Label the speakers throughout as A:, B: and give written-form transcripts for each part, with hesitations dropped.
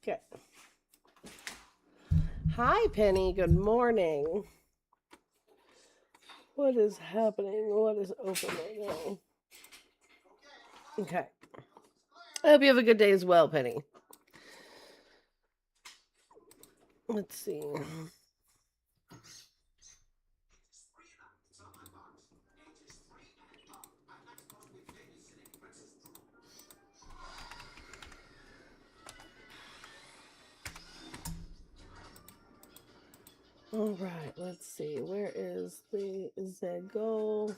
A: Okay. Hi, Penny. Good morning. What is happening? What is open right now? Okay. I hope you have a good day as well, Penny. Let's see. All right, let's see. Where is the Zego?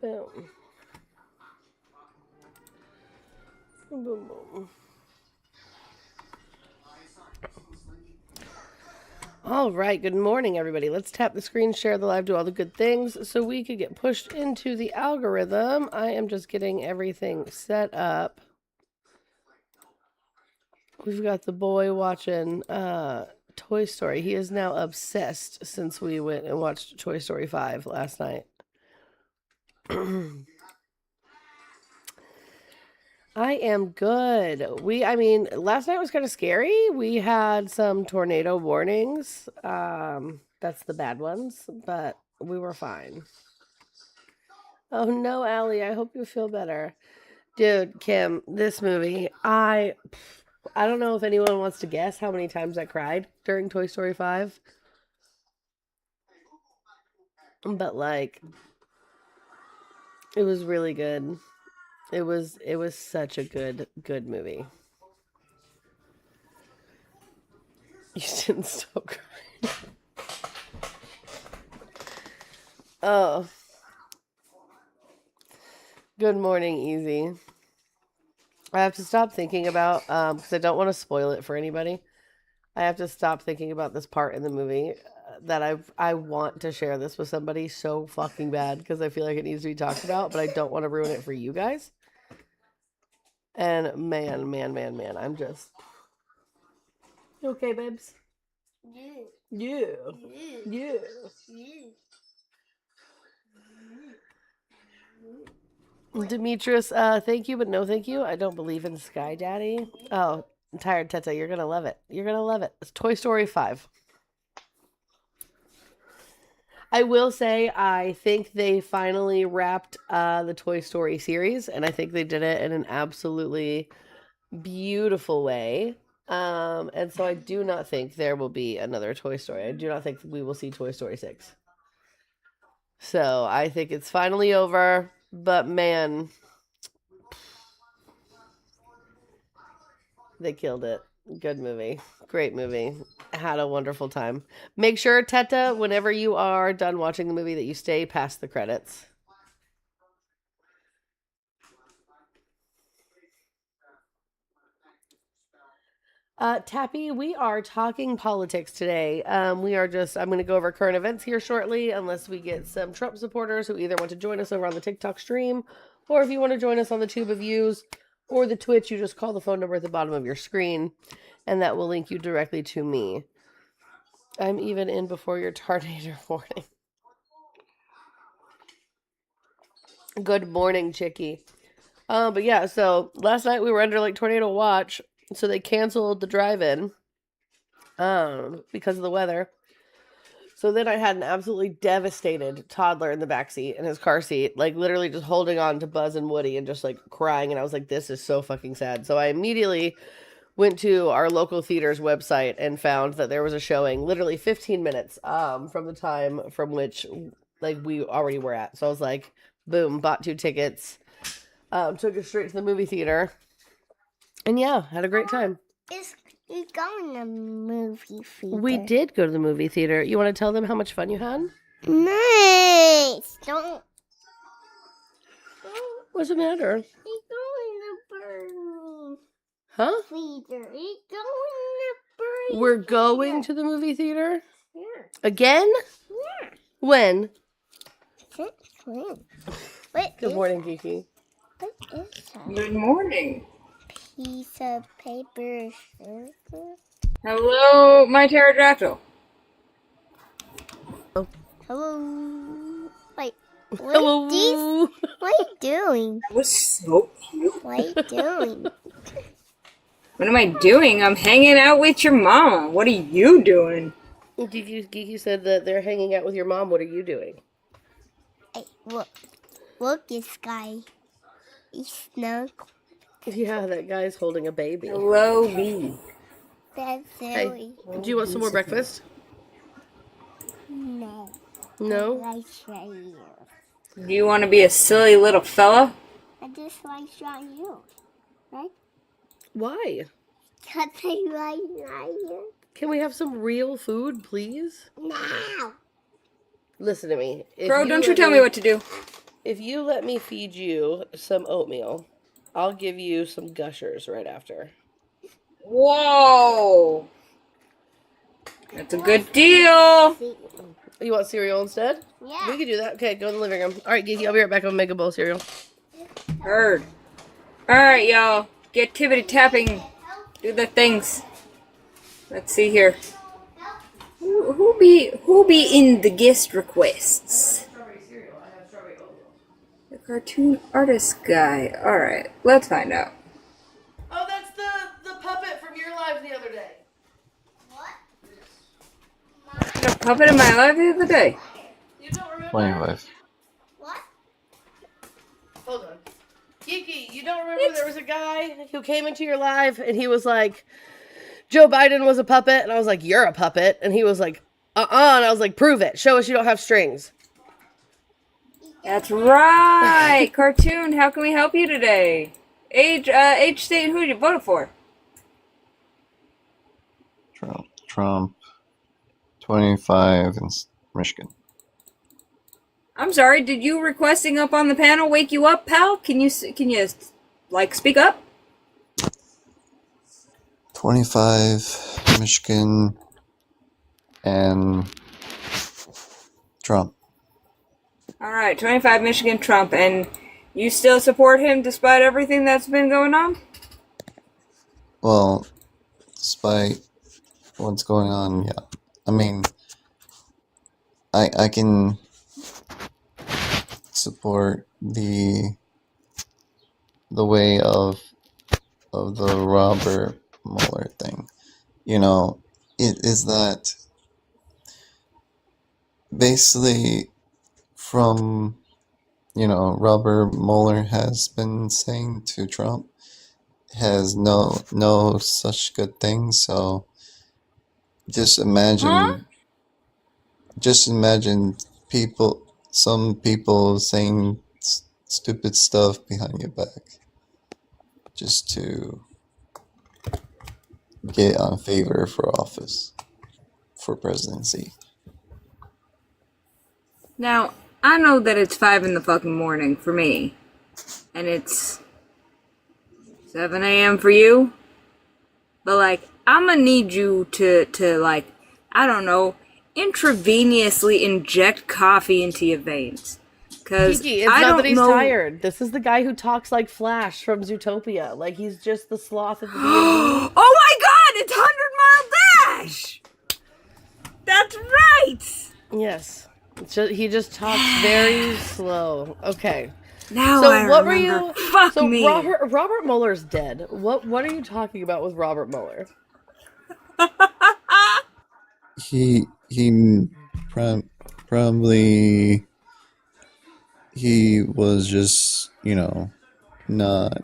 A: Boom. Boom, boom, boom. All right, good morning, everybody. Let's tap the screen, share the live, do all the good things so we could get pushed into the algorithm. I am just getting everything set up. We've got the boy watching Toy Story. He is now obsessed since we went and watched Toy Story 5 last night. I am good. Last night was kind of scary. We had some tornado warnings. That's the bad ones, but we were fine. Oh no, Allie, I hope you feel better. Dude, Kim, this movie, I don't know if anyone wants to guess how many times I cried during Toy Story 5. But like it was really good. It was such a good movie. You didn't stop crying. Oh. Good morning, Easy. I have to stop thinking about because I don't want to spoil it for anybody. I have to stop thinking about this part in the movie that I want to share this with somebody so fucking bad because I feel like it needs to be talked about, but I don't want to ruin it for you guys. And man, I'm just you okay, babes? Yeah. Yeah. Demetrius, thank you, but no thank you. I don't believe in Sky Daddy. Oh, I'm tired, Teta. You're gonna love it. You're gonna love it. It's Toy Story 5. I will say, I think they finally wrapped the Toy Story series, and I think they did it in an absolutely beautiful way. And so I do not think there will be another Toy Story. I do not think we will see Toy Story 6. So I think it's finally over, but man, they killed it. Good movie. Great movie. Had a wonderful time. Make sure, Teta, whenever you are done watching the movie, that you stay past the credits. Tappy, we are talking politics today. I'm going to go over current events here shortly, unless we get some Trump supporters who either want to join us over on the TikTok stream, or if you want to join us on the Tube of Views or the Twitch, you just call the phone number at the bottom of your screen, and that will link you directly to me. I'm even in before your tornado warning. Good morning, Chicky. But yeah, so last night we were under like tornado watch, so they canceled the drive-in because of the weather. So then I had an absolutely devastated toddler in the backseat in his car seat, like literally just holding on to Buzz and Woody and just like crying. And I was like, this is so fucking sad. So I immediately went to our local theater's website and found that there was a showing literally 15 minutes from the time from which like we already were at. So I was like, boom, bought 2 tickets, took it straight to the movie theater. And yeah, had a great time.
B: We going to the movie theater.
A: We did go to the movie theater. You want to tell them how much fun you had?
B: Nice. Don't.
A: What's the matter?
B: We're going to Burn
A: Huh?
B: Theater. We're going to Burn.
A: We're going to the movie theater?
B: Yeah.
A: Again?
B: Yeah.
A: When?
B: When?
A: Good morning, Kiki.
B: What is that?
C: Good morning.
B: Piece of paper circle.
C: Hello, my pterodactyl.
B: Hello. Wait.
A: Hello.
B: What are you doing?
C: That was so cute.
B: What are you doing?
C: What am I doing? I'm hanging out with your mama. What are you doing?
A: Geeky said that they're hanging out with your mom. What are you doing?
B: Hey, look, this guy. He's snug.
A: Yeah, that guy's holding a baby.
C: Hello, B.
B: That's
A: Hey,
B: silly.
A: do you want some more breakfast?
B: No.
A: No?
B: Right here.
C: Do you want to be a silly little fella?
B: I just like showing you. Right?
A: Why?
B: Because I right here.
A: Can we have some real food, please?
B: Now.
A: Listen to me.
C: Crow, don't you tell me what to do.
A: If you let me feed you some oatmeal, I'll give you some gushers right after.
C: Whoa! That's a good deal.
A: You want cereal instead?
B: Yeah.
A: We could do that. Okay, go in the living room. All right, Geeky, I'll be right back. I'm gonna make a bowl of cereal.
C: Heard. Alright, y'all. Get tippity tapping. Do the things. Let's see here. Who be in the guest requests? The cartoon artist guy. Alright, let's find out.
A: Oh, that's the puppet from your live the other day.
C: A puppet in my life the other day.
A: You don't remember?
D: 25.
B: What?
A: Hold on. Geeky, you don't remember there was a guy who came into your live and he was like, Joe Biden was a puppet, and I was like, you're a puppet, and he was like, and I was like, prove it. Show us you don't have strings.
C: That's right. Cartoon, how can we help you today? Age, state, and who you voted for?
D: Trump. 25 in Michigan.
C: I'm sorry, did you requesting up on the panel wake you up, pal? Can you like speak up?
D: 25 Michigan and Trump.
C: All right, 25 Michigan Trump, and you still support him despite everything that's been going on?
D: Well, despite what's going on, yeah. I mean, I can support the way of the Robert Mueller thing. You know, it is that basically from, Robert Mueller has been saying to Trump has no such good things. So just imagine some people saying stupid stuff behind your back just to get on favor for office, for presidency.
C: Now, I know that it's 5 in the fucking morning for me, and it's 7 a.m. for you, but like, I'm gonna need you to like, I don't know, intravenously inject coffee into your veins. Cause
A: Kiki, it's not that he's tired. This is the guy who talks like Flash from Zootopia. Like, he's just the sloth at the beginning.
C: Oh my god, it's 100 Mile Dash! That's right!
A: Yes. He just talks very slow. Okay.
C: Now
A: So
C: I
A: what were
C: remember.
A: you?
C: Fuck
A: So
C: me.
A: Robert Mueller's dead. What are you talking about with Robert Mueller?
D: He probably he was just not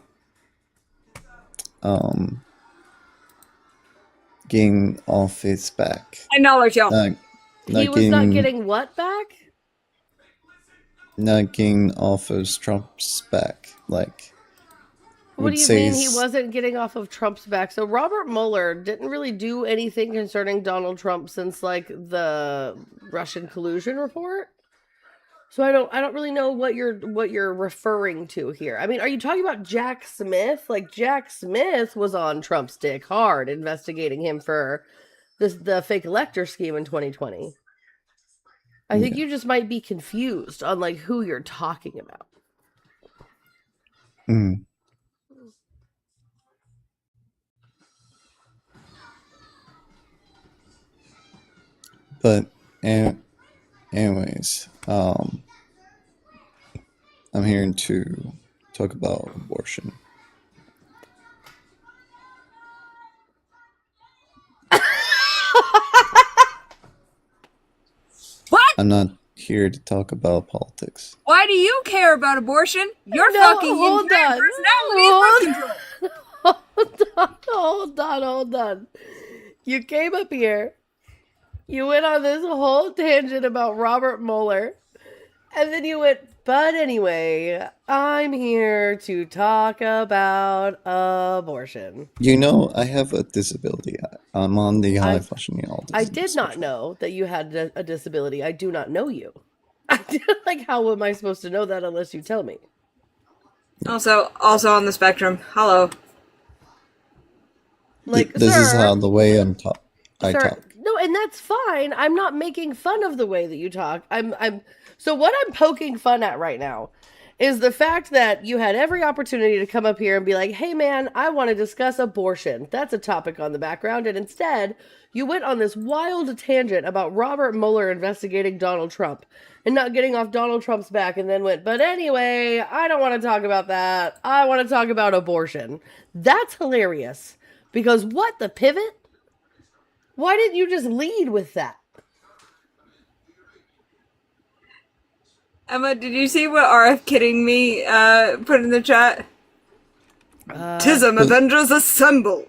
D: getting off his back.
C: I acknowledge y'all.
A: He was not getting what back?
D: Not getting off of Trump's back. Like,
A: What do you mean he wasn't getting off of Trump's back? So Robert Mueller didn't really do anything concerning Donald Trump since like the Russian collusion report. So I don't really know what you're referring to here. I mean, are you talking about Jack Smith? Like, Jack Smith was on Trump's dick hard investigating him for the fake elector scheme in 2020. I think you just might be confused on like who you're talking about.
D: But anyways, I'm here to talk about abortion.
C: What?
D: I'm not here to talk about politics.
C: Why do you care about abortion? Your
A: No,
C: fucking
A: hold
C: entire
A: on.
C: personality is birth control.
A: Hold on. You came up here. You went on this whole tangent about Robert Mueller. And then you went, but anyway, I'm here to talk about abortion.
D: You know, I have a disability. I'm on the high functioning autism
A: I did not
D: spectrum.
A: know that you had a disability. I do not know you. Like, how am I supposed to know that unless you tell me?
C: Also on the spectrum. Hello.
A: Like,
D: This
A: sir,
D: is how the way I
A: sir,
D: talk.
A: no, and that's fine. I'm not making fun of the way that you talk. So what I'm poking fun at right now is the fact that you had every opportunity to come up here and be like, "Hey man, I want to discuss abortion. That's a topic on the background." And instead, you went on this wild tangent about Robert Mueller investigating Donald Trump and not getting off Donald Trump's back, and then went, "But anyway, I don't want to talk about that. I want to talk about abortion." That's hilarious. Because what the pivot? Why didn't you just lead with that?
C: Emma, did you see what RF Kidding Me put in the chat? Tism Avengers Assemble!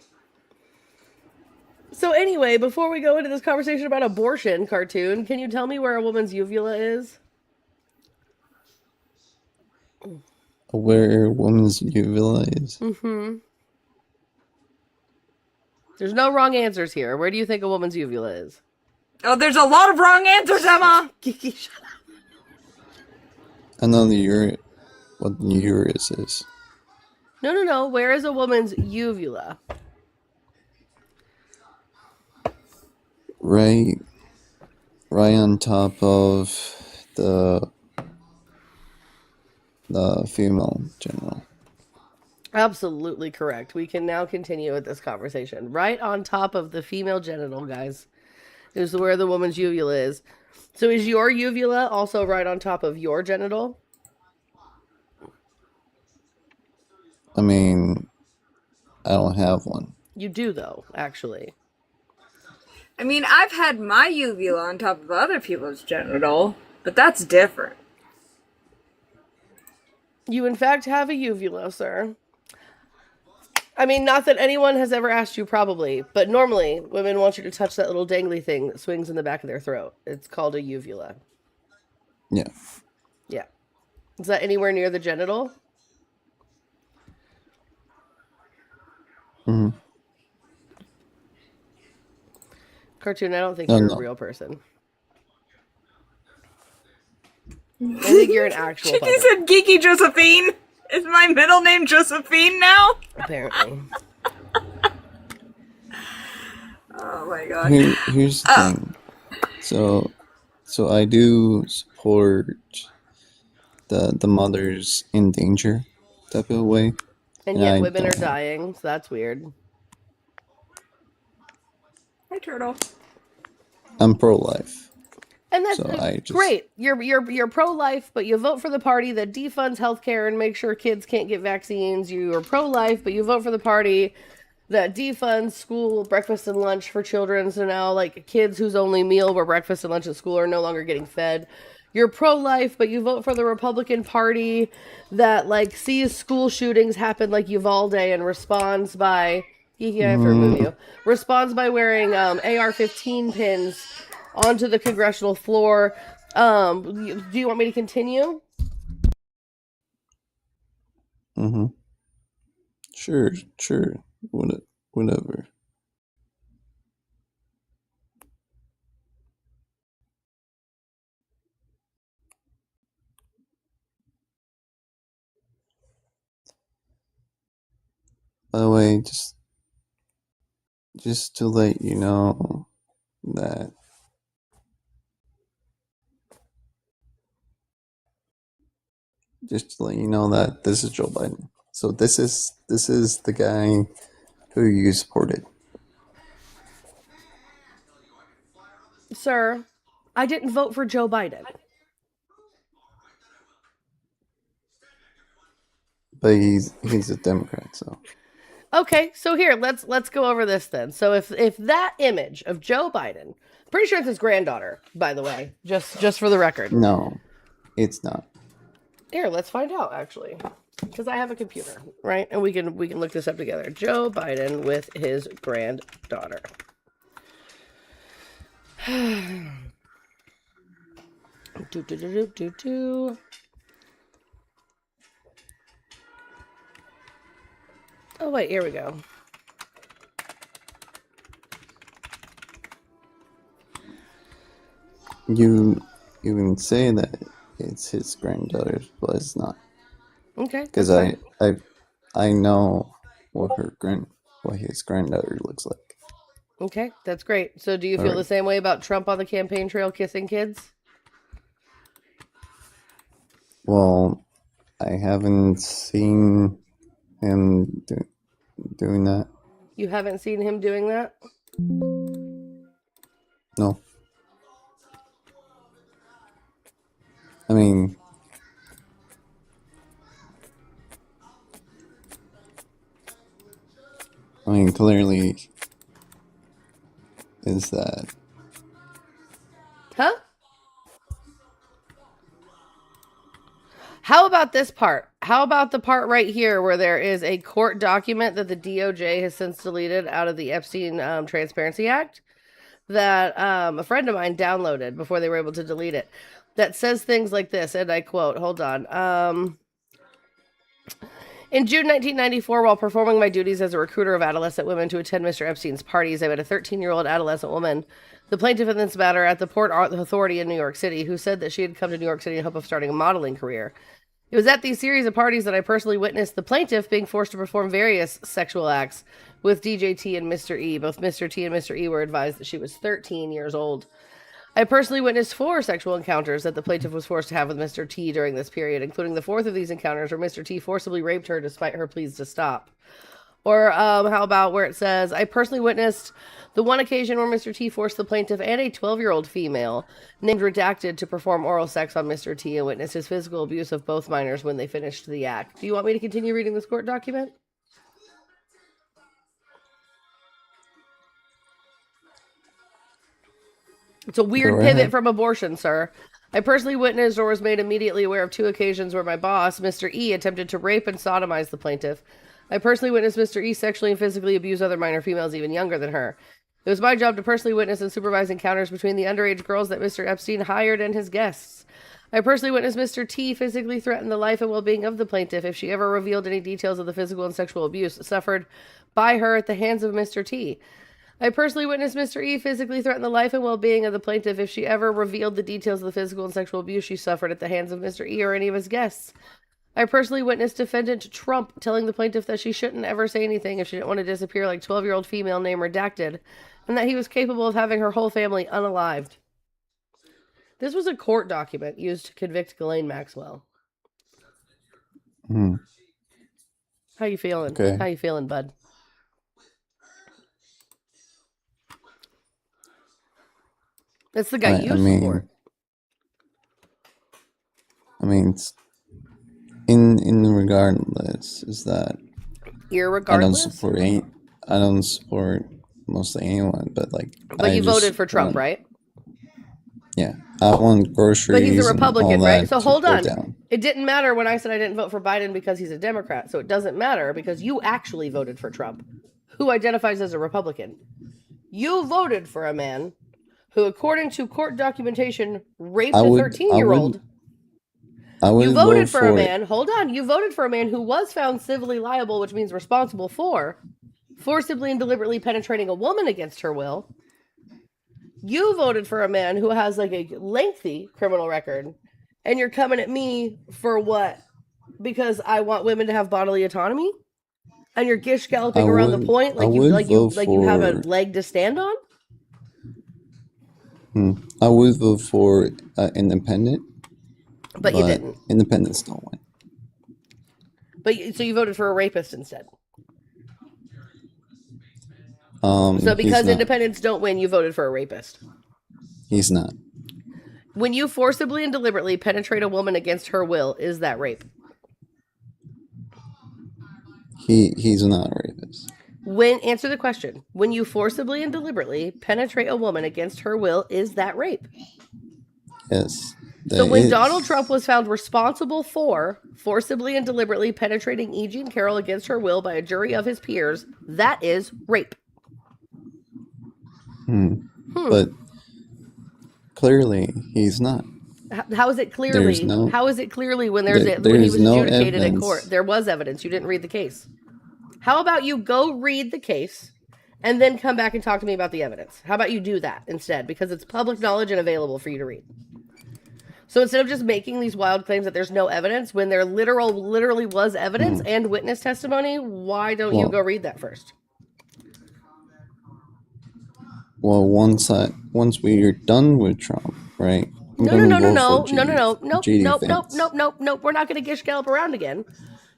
A: So anyway, before we go into this conversation about abortion, Cartoon, can you tell me where a woman's uvula is?
D: Where a woman's uvula is.
A: Mm-hmm. There's no wrong answers here. Where do you think a woman's uvula is?
C: Oh, there's a lot of wrong answers, Emma!
A: Kiki, shut up.
D: I know what the uterus is.
A: No. Where is a woman's uvula?
D: Right on top of the female genital.
A: Absolutely correct. We can now continue with this conversation. Right on top of the female genital, guys, is where the woman's uvula is. So is your uvula also right on top of your genital?
D: I mean, I don't have one.
A: You do, though, actually.
C: I mean, I've had my uvula on top of other people's genital, but that's different.
A: You, in fact, have a uvula, sir. I mean, not that anyone has ever asked you, probably, but normally women want you to touch that little dangly thing that swings in the back of their throat. It's called a uvula.
D: Yeah.
A: Yeah. Is that anywhere near the genital?
D: Mm-hmm.
A: Cartoon, I don't think
D: No,
A: you're
D: no.
A: a real person. I think you're an actual
C: Chicky
A: puppet.
C: said Geeky Josephine! Is my middle name Josephine now?
A: Apparently.
C: Oh my god.
D: Here's the thing. So I do support the mothers in danger type of way.
A: And
D: And
A: yet
D: I
A: women are
D: don't have-
A: dying, so that's weird.
C: Hi, Turtle.
D: I'm pro-life.
A: And that's
D: So I just-
A: great. You're pro-life, but you vote for the party that defunds healthcare and makes sure kids can't get vaccines. You are pro-life, but you vote for the party that defunds school breakfast and lunch for children. So now, like, kids whose only meal were breakfast and lunch at school are no longer getting fed. You're pro-life, but you vote for the Republican Party that, like, sees school shootings happen like Uvalde and responds by... Responds by wearing AR-15 pins onto the congressional floor. Do you want me to continue?
D: Mm-hmm. Sure. Whatever. By the way, just to let you know that this is Joe Biden. So this is the guy who you supported.
A: Sir, I didn't vote for Joe Biden.
D: But he's a Democrat, so
A: Okay, so here let's go over this then. So if that image of Joe Biden, pretty sure it's his granddaughter, by the way, just for the record.
D: no, it's not.
A: Here, let's find out actually, because I have a computer, right, and we can look this up together. Joe Biden with his granddaughter. do. Oh wait, here we go.
D: You can say that it's his granddaughter, but it's not.
A: Okay.
D: Because I know what his granddaughter looks like.
A: Okay, that's great. So do you feel the same way about Trump on the campaign trail kissing kids?
D: Well, I haven't seen him doing that.
A: You haven't seen him doing that?
D: No. I mean, clearly, is that...
A: Huh? How about this part? How about the part right here where there is a court document that the DOJ has since deleted out of the Epstein Transparency Act that a friend of mine downloaded before they were able to delete it, that says things like this, and I quote, hold on. In June 1994, while performing my duties as a recruiter of adolescent women to attend Mr. Epstein's parties, I met a 13-year-old adolescent woman, the plaintiff in this matter, at the Port Authority in New York City, who said that she had come to New York City in hope of starting a modeling career. It was at these series of parties that I personally witnessed the plaintiff being forced to perform various sexual acts with DJ T and Mr. E. Both Mr. T and Mr. E were advised that she was 13 years old. I personally witnessed 4 sexual encounters that the plaintiff was forced to have with Mr. T during this period, including the 4th of these encounters where Mr. T forcibly raped her despite her pleas to stop. Or how about where it says, I personally witnessed the one occasion where Mr. T forced the plaintiff and a 12-year-old female named Redacted to perform oral sex on Mr. T and witnessed his physical abuse of both minors when they finished the act. Do you want me to continue reading this court document? It's a weird pivot from abortion, sir. I personally witnessed or was made immediately aware of 2 occasions where my boss, Mr. E, attempted to rape and sodomize the plaintiff. I personally witnessed Mr. E sexually and physically abuse other minor females even younger than her. It was my job to personally witness and supervise encounters between the underage girls that Mr. Epstein hired and his guests. I personally witnessed Mr. T physically threaten the life and well-being of the plaintiff if she ever revealed any details of the physical and sexual abuse suffered by her at the hands of Mr. T. I personally witnessed Mr. E physically threaten the life and well-being of the plaintiff if she ever revealed the details of the physical and sexual abuse she suffered at the hands of Mr. E or any of his guests. I personally witnessed defendant Trump telling the plaintiff that she shouldn't ever say anything if she didn't want to disappear like 12-year-old female named Redacted, and that he was capable of having her whole family unalived. This was a court document used to convict Ghislaine Maxwell. How you feeling?
D: Okay.
A: How you feeling, bud? That's the guy you support.
D: I mean, in regardless, is that
A: irregardless?
D: I don't support mostly anyone, but like.
A: But you voted for Trump, right?
D: Yeah, I want groceries.
A: But he's a Republican, right? So hold on.
D: Down.
A: It didn't matter when I said I didn't vote for Biden because he's a Democrat. So it doesn't matter because you actually voted for Trump, who identifies as a Republican. You voted for a man who, according to court documentation, raped a 13-year-old. You voted for a man. Hold on. You voted for a man who was found civilly liable, which means responsible for forcibly and deliberately penetrating a woman against her will. You voted for a man who has like a lengthy criminal record, and you're coming at me for what? Because I want women to have bodily autonomy, and you're gish galloping around the point like you have a leg to stand on.
D: I would vote for independent,
A: but you didn't.
D: Independents don't win.
A: But so you voted for a rapist instead. So because independents don't win, you voted for a rapist.
D: He's not.
A: When you forcibly and deliberately penetrate a woman against her will, is that rape?
D: He's not a rapist.
A: Answer the question. When you forcibly and deliberately penetrate a woman against her will, is that rape?
D: Yes.
A: So
D: That
A: when
D: is.
A: Donald Trump was found responsible for forcibly and deliberately penetrating E. Jean Carroll against her will by a jury of his peers, that is rape.
D: But clearly he's not.
A: How is it clearly?
D: There's no-
A: How is it clearly when
D: There's
A: when he was
D: no
A: adjudicated in
D: evidence.
A: court? There was evidence. You didn't read the case. How about you go read the case and then come back and talk to me about the evidence? How about you do that instead? Because it's public knowledge and available for you to read. So instead of just making these wild claims that there's no evidence, when there literally was evidence and witness testimony, why don't you go read that first?
D: Well, once we're done with Trump, right?
A: No. Nope. We're not going to gish gallop around again.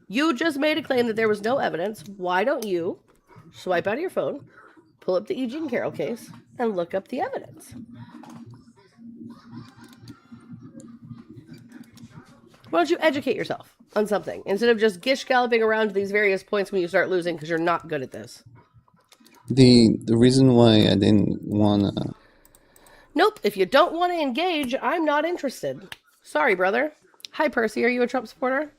A: You just made a claim that there was no evidence. Why don't you swipe out of your phone, pull up the E. Jean Carroll case, and look up the evidence? Why don't you educate yourself on something instead of just gish galloping around to these various points when you start losing because you're not good at this?
D: The reason why I didn't wanna.
A: Nope. If you don't want to engage, I'm not interested. Sorry, brother. Hi, Percy. Are you a Trump supporter?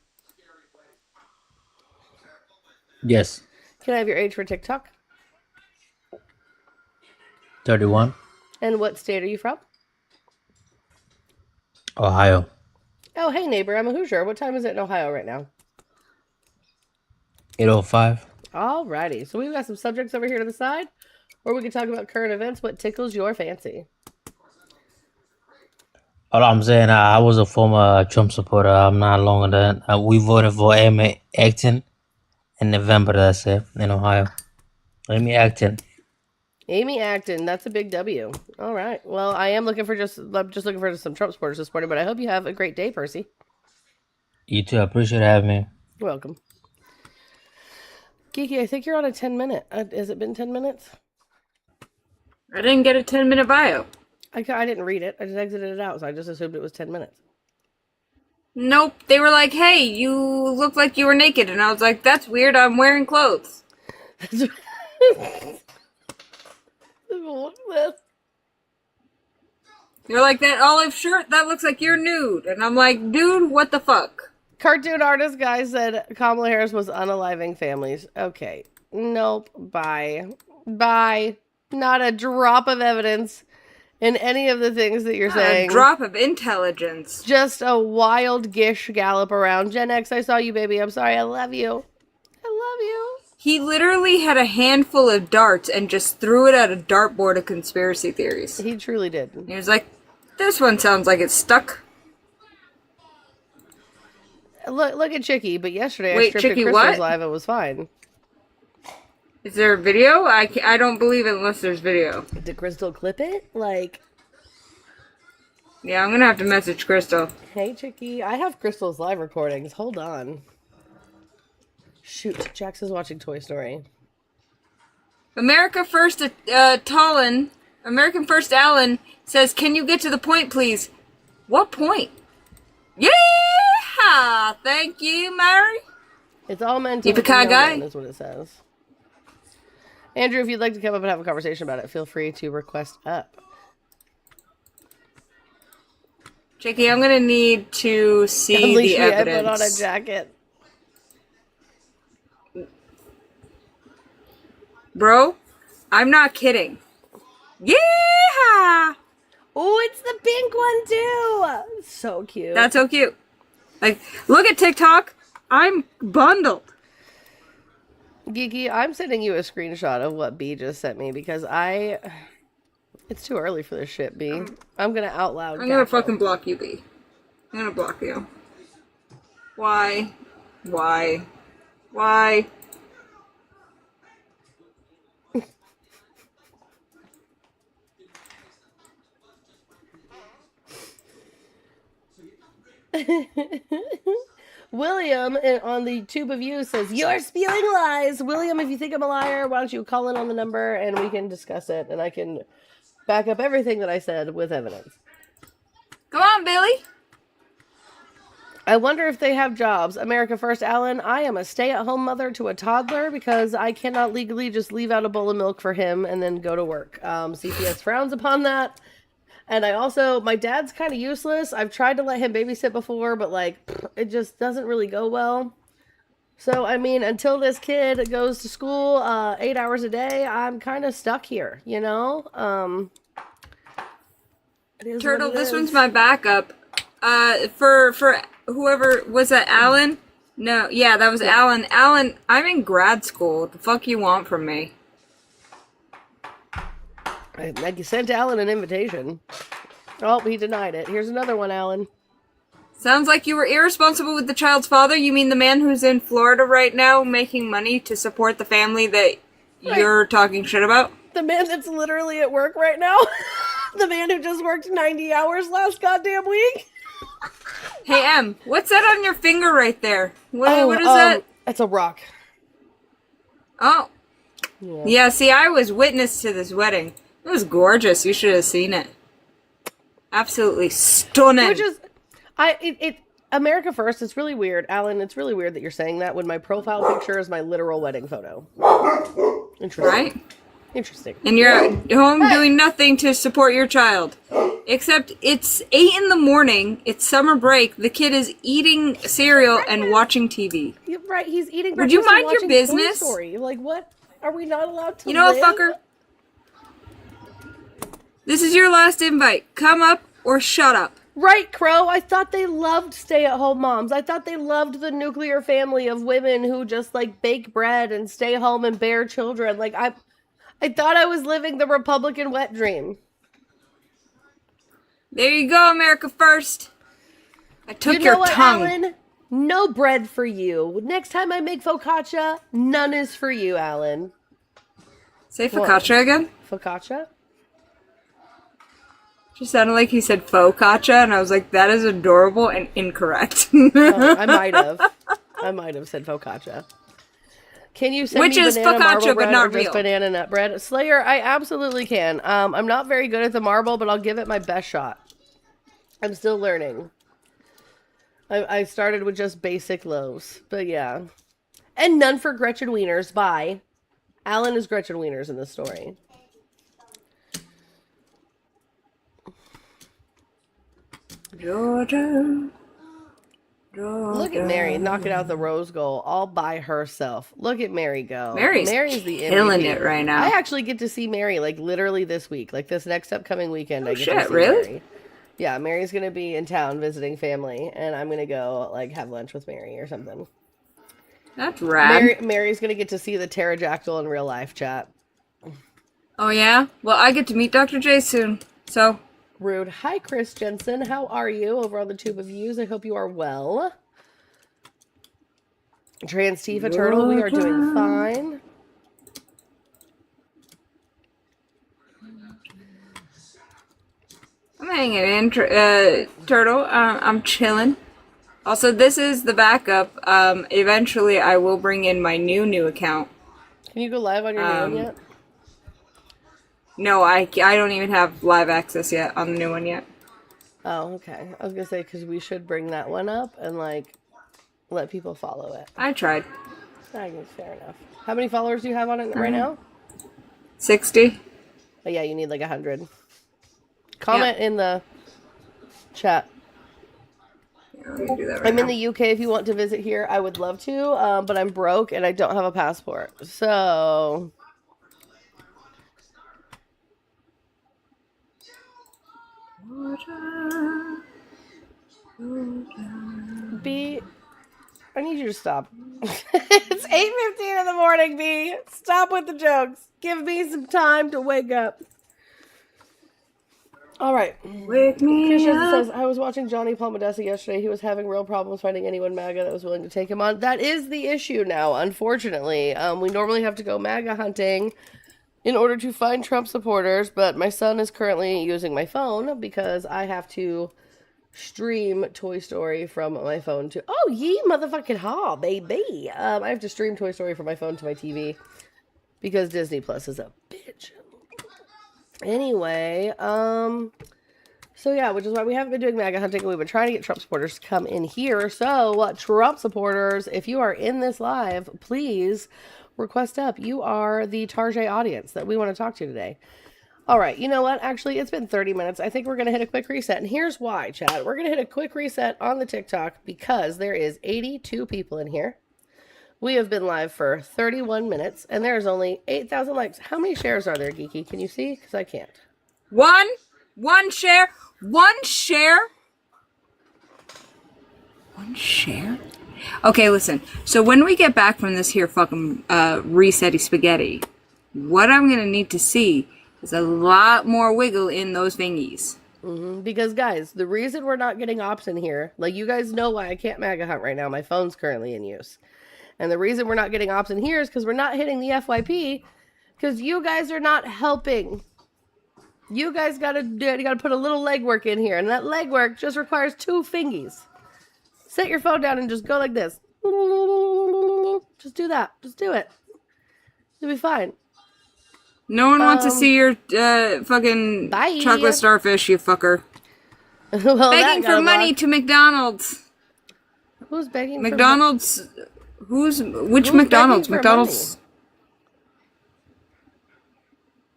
E: Yes.
A: Can I have your age for TikTok?
E: 31.
A: And what state are you from?
E: Ohio.
A: Oh, hey, neighbor. I'm a Hoosier. What time is it in Ohio right now?
E: 8:05.
A: Alrighty. So we've got some subjects over here to the side, or we can talk about current events. What tickles your fancy?
E: All I'm saying, I was a former Trump supporter. I'm not longer than. We voted for Amy Acton in November, that's it, in Ohio. Amy Acton.
A: Amy Acton. That's a big W. All right. Well, I'm just looking for some Trump supporters this morning, but I hope you have a great day, Percy.
E: You too. I appreciate having me.
A: You're welcome. Geeky, I think you're on a 10-minute. Has it been 10 minutes?
C: I didn't get a 10-minute bio.
A: I didn't read it. I just exited it out, so I just assumed it was 10 minutes.
C: Nope. They were like, hey, you look like you were naked. And I was like, that's weird. I'm wearing clothes. You're like, that olive shirt? That looks like you're nude. And I'm like, dude, what the fuck?
A: Cartoon artist guy said Kamala Harris was unaliving families. Okay. Nope. Bye. Bye. Not a drop of evidence in any of the things that you're saying.
C: A drop of intelligence.
A: Just a wild gish gallop around. Gen X, I saw you, baby. I'm sorry. I love you. I love you.
C: He literally had a handful of darts and just threw it at a dartboard of conspiracy theories.
A: He truly did.
C: He was like, this one sounds like it's stuck.
A: Look at Chicky, but yesterday
C: Wait,
A: I stripped
C: Chicky
A: at Crystal's
C: what?
A: live. It was fine.
C: Is there a video? I don't believe it unless there's video.
A: Did Crystal clip it? Like,
C: Yeah, I'm gonna have to message Crystal.
A: hey, Chicky. I have Crystal's live recordings. Hold on. Shoot, Jax is watching Toy Story.
C: American First Alan says, can you get to the point, please? What point? Yeah! Thank you, Mary.
A: It's all meant to
C: You
A: be
C: pecan guy?
A: known, is what it says. Andrew, if you'd like to come up and have a conversation about it, feel free to request up.
C: Jackie, I'm gonna need to see
A: Unleash
C: the
A: me, I
C: evidence.
A: put on a jacket.
C: Bro, I'm not kidding. Yeah!
A: Oh, it's the pink one too. So cute.
C: That's so cute. Like, look at TikTok. I'm bundled.
A: Geeky, I'm sending you a screenshot of what B just sent me because it's too early for this shit, B. I'm gonna out loud.
C: I'm gonna fucking block you, B. I'm gonna block you. Why? Why? Why?
A: William on the Tube of You says, you're spewing lies. William, if you think I'm a liar, why don't you call in on the number and we can discuss it and I can back up everything that I said with evidence.
C: Come on, Billy.
A: I wonder if they have jobs. America First, Alan. I am a stay-at-home mother to a toddler because I cannot legally just leave out a bowl of milk for him and then go to work. CPS frowns upon that. And I also, my dad's kind of useless. I've tried to let him babysit before, but like, it just doesn't really go well. So, I mean, until this kid goes to school 8 hours a day, I'm kind of stuck here, you know? It is
C: Turtle,
A: what it
C: this
A: is.
C: one's my backup. For whoever, was that Alan? No, yeah, that was Alan. Alan, I'm in grad school. What the fuck you want from me?
A: I sent Alan an invitation. Oh, he denied it. Here's another one, Alan.
C: Sounds like you were irresponsible with the child's father. You mean the man who's in Florida right now making money to support the family that you're talking shit about?
A: The man that's literally at work right now? The man who just worked 90 hours last goddamn week?
C: Hey, Em, what's that on your finger right there? What is that?
A: It's a rock.
C: Oh.
A: Yeah.
C: Yeah, see, I was witness to this wedding. It was gorgeous. You should have seen it. Absolutely stunning.
A: Which is, America First, it's really weird. Alan, it's really weird that you're saying that when my profile picture is my literal wedding photo. Interesting.
C: Right?
A: Interesting.
C: And you're at home doing nothing to support your child. Except it's 8 in the morning, it's summer break, the kid is eating cereal and watching TV.
A: You're right, he's eating
C: Would you
A: breakfast and
C: mind your
A: watching
C: business?
A: Toy Story. Like, what? Are we not allowed to
C: You know
A: live?
C: what, fucker? This is your last invite. Come up or shut up.
A: Right, Crow. I thought they loved stay-at-home moms. I thought they loved the nuclear family of women who just, like, bake bread and stay home and bear children. Like, I thought I was living the Republican wet dream.
C: There you go, America First. I took
A: You know
C: your
A: what,
C: tongue.
A: Alan? No bread for you. Next time I make focaccia, none is for you, Alan.
C: Say focaccia again?
A: Focaccia?
C: Just sounded like he said focaccia, and I was like, that is adorable and incorrect.
A: Oh, I might have. I might have said focaccia. Can you send
C: Which
A: me
C: is
A: banana marble
C: focaccia, but
A: bread
C: not
A: or just
C: real.
A: banana nut bread? Slayer, I absolutely can. I'm not very good at the marble, but I'll give it my best shot. I'm still learning. I started with just basic loaves, but yeah. And none for Gretchen Wieners. Bye. Alan is Gretchen Wieners in this story.
C: Georgia.
A: Look at Mary knocking out the rose goal all by herself. Look at Mary go.
C: Mary's
A: the
C: killing
A: MVP.
C: it right now.
A: I actually get to see Mary like literally this week, like this next upcoming weekend. I get to
C: shit,
A: see
C: really?
A: Mary. Yeah, Mary's gonna be in town visiting family, and I'm gonna go like have lunch with Mary or something.
C: That's rad.
A: Mary's gonna get to see the pterodactyl in real life. Chat.
C: Oh, yeah? Well, I get to meet Dr. J soon, so...
A: Rude. Hi, Chris Jensen. How are you over on the Tube of Views? I hope you are well. Trans Tifa Turtle, we are doing fine.
C: I'm hanging in, Turtle. I'm chilling. Also, this is the backup. Eventually, I will bring in my new account.
A: Can you go live on your new one yet?
C: No, I don't even have live access yet on the new one yet.
A: Oh, okay. I was gonna say, because we should bring that one up and, like, let people follow it.
C: I tried.
A: I guess fair enough. How many followers do you have on it right now?
C: 60.
A: Oh, yeah, you need, like, 100. Comment in the chat.
C: Yeah, let me do that right
A: I'm
C: now.
A: in the UK if you want to visit here. I would love to, but I'm broke and I don't have a passport. So... B, I need you to stop. It's 8:15 in the morning, B. Stop with the jokes. Give me some time to wake up. All right.
C: Wake me
A: Christian
C: up.
A: says, I was watching Johnny Palmadesi yesterday. He was having real problems finding anyone MAGA that was willing to take him on. That is the issue now, unfortunately. We normally have to go MAGA hunting in order to find Trump supporters, but my son is currently using my phone because I have to stream Toy Story from my phone to... Oh, ye motherfucking ha, baby. I have to stream Toy Story from my phone to my TV because Disney Plus is a bitch. Anyway, So yeah, which is why we haven't been doing MAGA hunting. We've been trying to get Trump supporters to come in here. So Trump supporters, if you are in this live, please request up. You are the Tarjay audience that we want to talk to today. All right, you know what? Actually, it's been 30 minutes. I think we're going to hit a quick reset. And here's why, Chad. We're going to hit a quick reset on the TikTok because there is 82 people in here. We have been live for 31 minutes, and there's only 8,000 likes. How many shares are there, Geeky? Can you see? Because I can't.
C: One share. Okay, listen. So when we get back from this here fucking resetty spaghetti, what I'm gonna need to see is a lot more wiggle in those thingies.
A: Because, guys, the reason we're not getting ops in here, like, you guys know why I can't MAGA hunt right now. My phone's currently in use. And the reason we're not getting ops in here is because we're not hitting the FYP because you guys are not helping. You guys gotta put a little legwork in here, and that legwork just requires 2 fingies. Set your phone down and just go like this. Just do that. Just do it. You'll be fine.
C: No one wants to see your fucking chocolate starfish, you fucker.
A: Well,
C: begging for money to McDonald's.
A: Who's begging
C: McDonald's? Which McDonald's? McDonald's.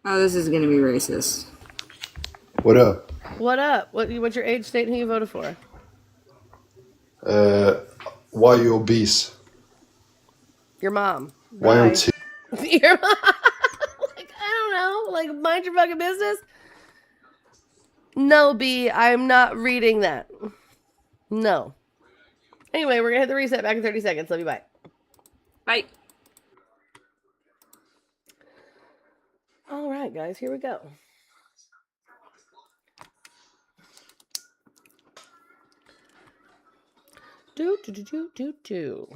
C: Oh, this is gonna be racist.
F: What up?
A: What up? What's your age, state, and who you voted for?
F: Why you obese?
A: Your mom.
F: Why on T?
A: Your mom. Like, I don't know. Like, mind your fucking business. No, B, I'm not reading that. No. Anyway, we're gonna hit the reset back in 30 seconds. Love you, bye.
C: Bye.
A: All right, guys, here we go. Do.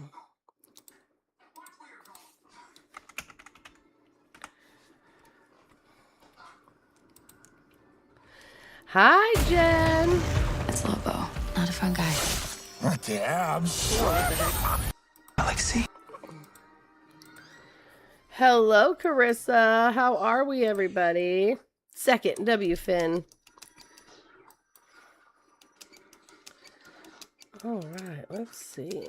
A: Hi, Jen.
G: It's Lobo, not a fun guy.
H: What the abs? Alexei.
A: Hello, Carissa. How are we, everybody? Second, W. Finn. All right, let's see.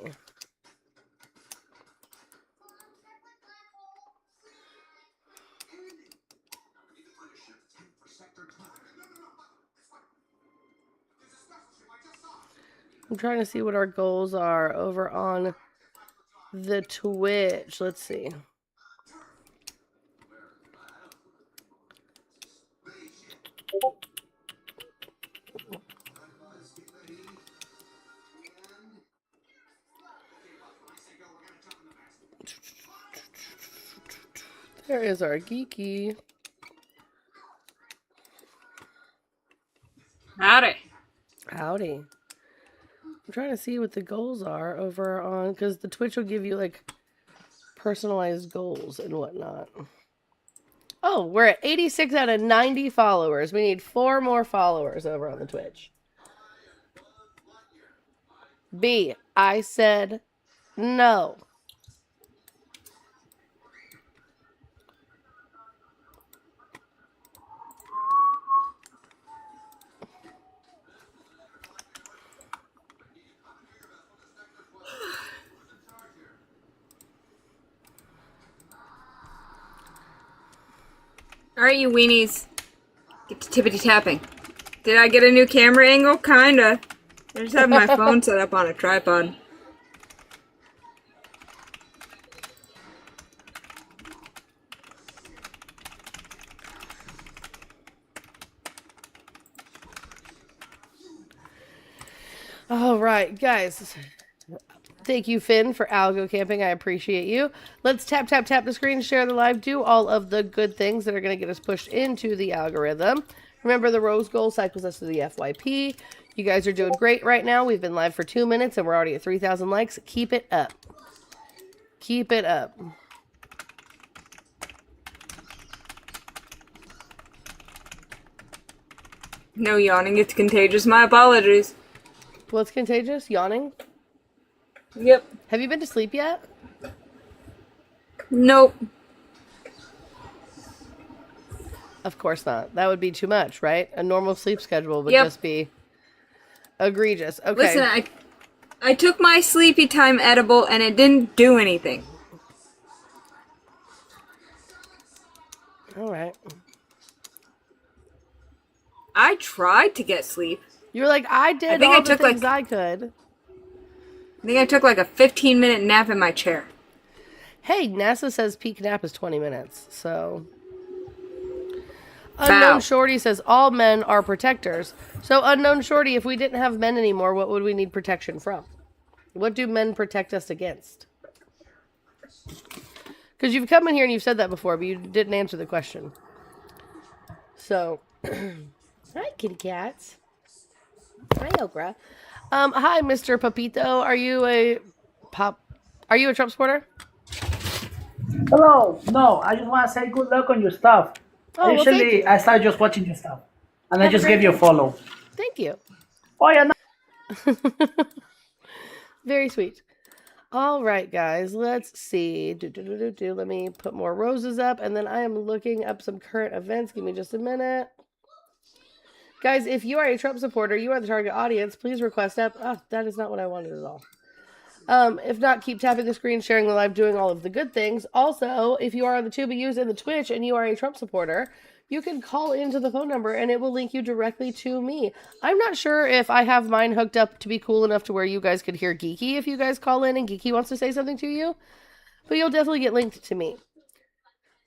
A: I'm trying to see what our goals are over on the Twitch. Let's see. There is our geeky.
C: Howdy.
A: Howdy. I'm trying to see what the goals are over on, because the Twitch will give you like personalized goals and whatnot. Oh, we're at 86 out of 90 followers. We need 4 more followers over on the Twitch. B, I said no.
C: Alright, you weenies. Get to tippity tapping. Did I get a new camera angle? Kinda. I just have my phone set up on a tripod.
A: All right, guys. Thank you, Finn, for algo camping. I appreciate you. Let's tap the screen, share the live, do all of the good things that are going to get us pushed into the algorithm. Remember, the Rose Gold cycles us to the FYP. You guys are doing great right now. We've been live for 2 minutes, and we're already at 3,000 likes. Keep it up. Keep it up.
C: No yawning, it's contagious. My apologies.
A: What's contagious? Yawning?
C: Yep.
A: Have you been to sleep yet?
C: Nope.
A: Of course not. That would be too much, right? A normal sleep schedule would
C: Yep.
A: just be egregious. Okay.
C: Listen, I took my sleepy time edible and it didn't do anything.
A: All right.
C: I tried to get sleep.
A: You were like, I did
C: think
A: all
C: I
A: the
C: took,
A: things
C: like-
A: I could.
C: I think I took like a 15-minute nap in my chair.
A: Hey, NASA says peak nap is 20 minutes, so...
C: Bow.
A: Unknown Shorty says all men are protectors. So, Unknown Shorty, if we didn't have men anymore, what would we need protection from? What do men protect us against? Because you've come in here and you've said that before, but you didn't answer the question. So, hi, kitty cats. Hi, Okra. Hi, Mr. Papito. Are you a Trump supporter?
I: Hello. No, I just want to say good luck on your stuff.
A: Oh, well, thank you.
I: I started just watching your stuff, and I
A: Have a
I: just
A: great
I: gave you a
A: day.
I: follow.
A: Thank you.
I: Oh yeah. No.
A: Very sweet. All right, guys. Let's see. Let me put more roses up, and then I am looking up some current events. Give me just a minute. Guys, if you are a Trump supporter, you are the target audience. Please request up. Oh, that is not what I wanted at all. If not, keep tapping the screen, sharing the live, doing all of the good things. Also, if you are on the Tubius and the Twitch and you are a Trump supporter, you can call into the phone number and it will link you directly to me. I'm not sure if I have mine hooked up to be cool enough to where you guys could hear Geeky if you guys call in and Geeky wants to say something to you. But you'll definitely get linked to me.